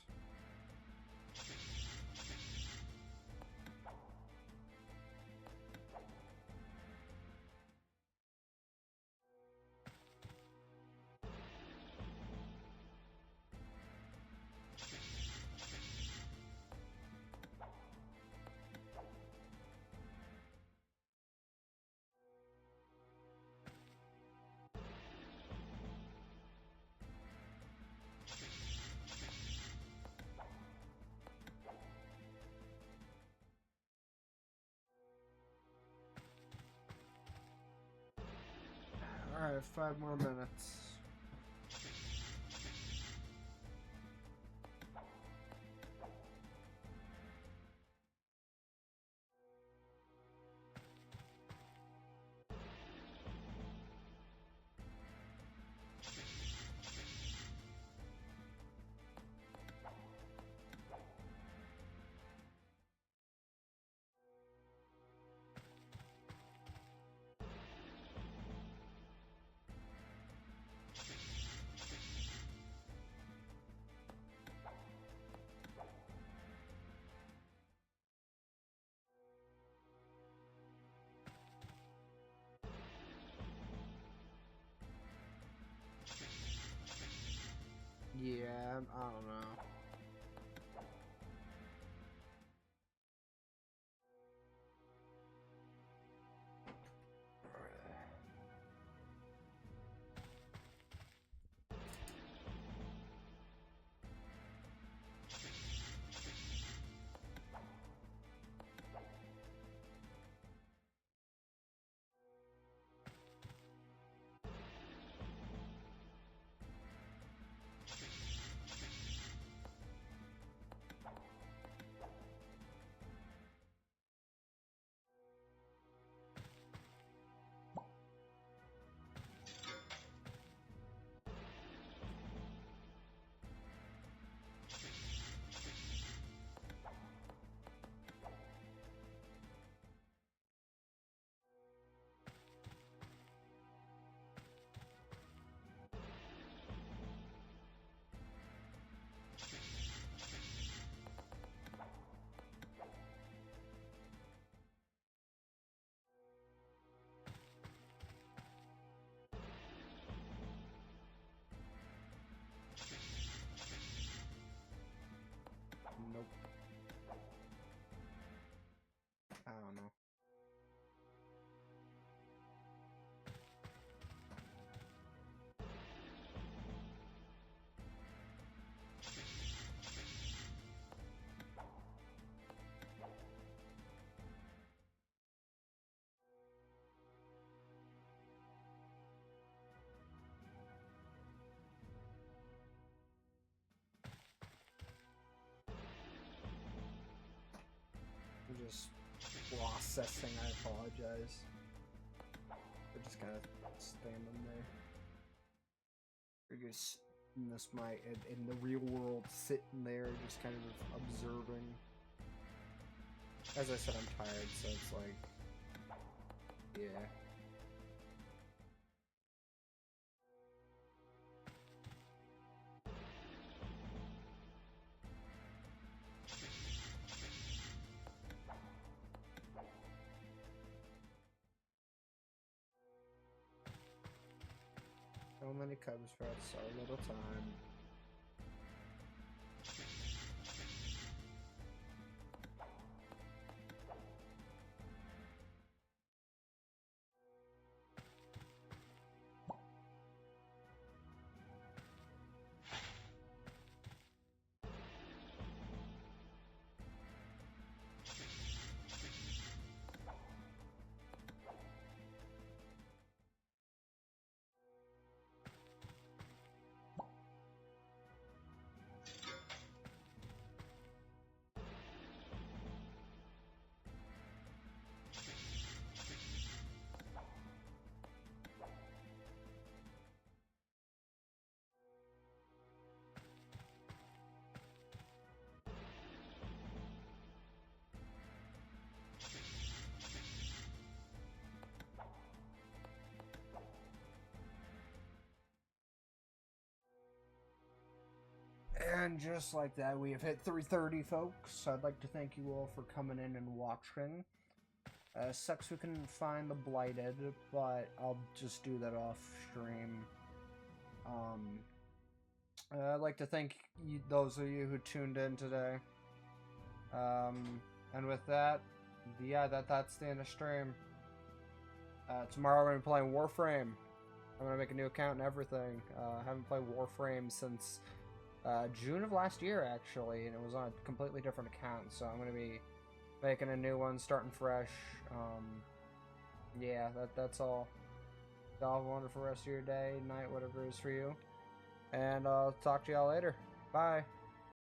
Alright, 5 more minutes. Yeah, I don't know. just processing. I apologize. We're just kind of standing there. We're just in this in the real world, sitting there, just kind of observing. As I said, I'm tired, so it's like, yeah. So many Cubs for so little time. And just like that, we have hit 3:30, folks. I'd like to thank you all for coming in and watching. Sucks we couldn't find the Blighted, but I'll just do that off stream. I'd like to thank those of you who tuned in today. And with that, yeah, that's the end of stream. Tomorrow we're going to be playing Warframe. I'm going to make a new account and everything. I haven't played Warframe since June of last year, actually, and it was on a completely different account, so I'm going to be making a new one, starting fresh. Yeah, that's all. Y'all have a wonderful rest of your day, night, whatever it is for you. And I'll talk to y'all later. Bye.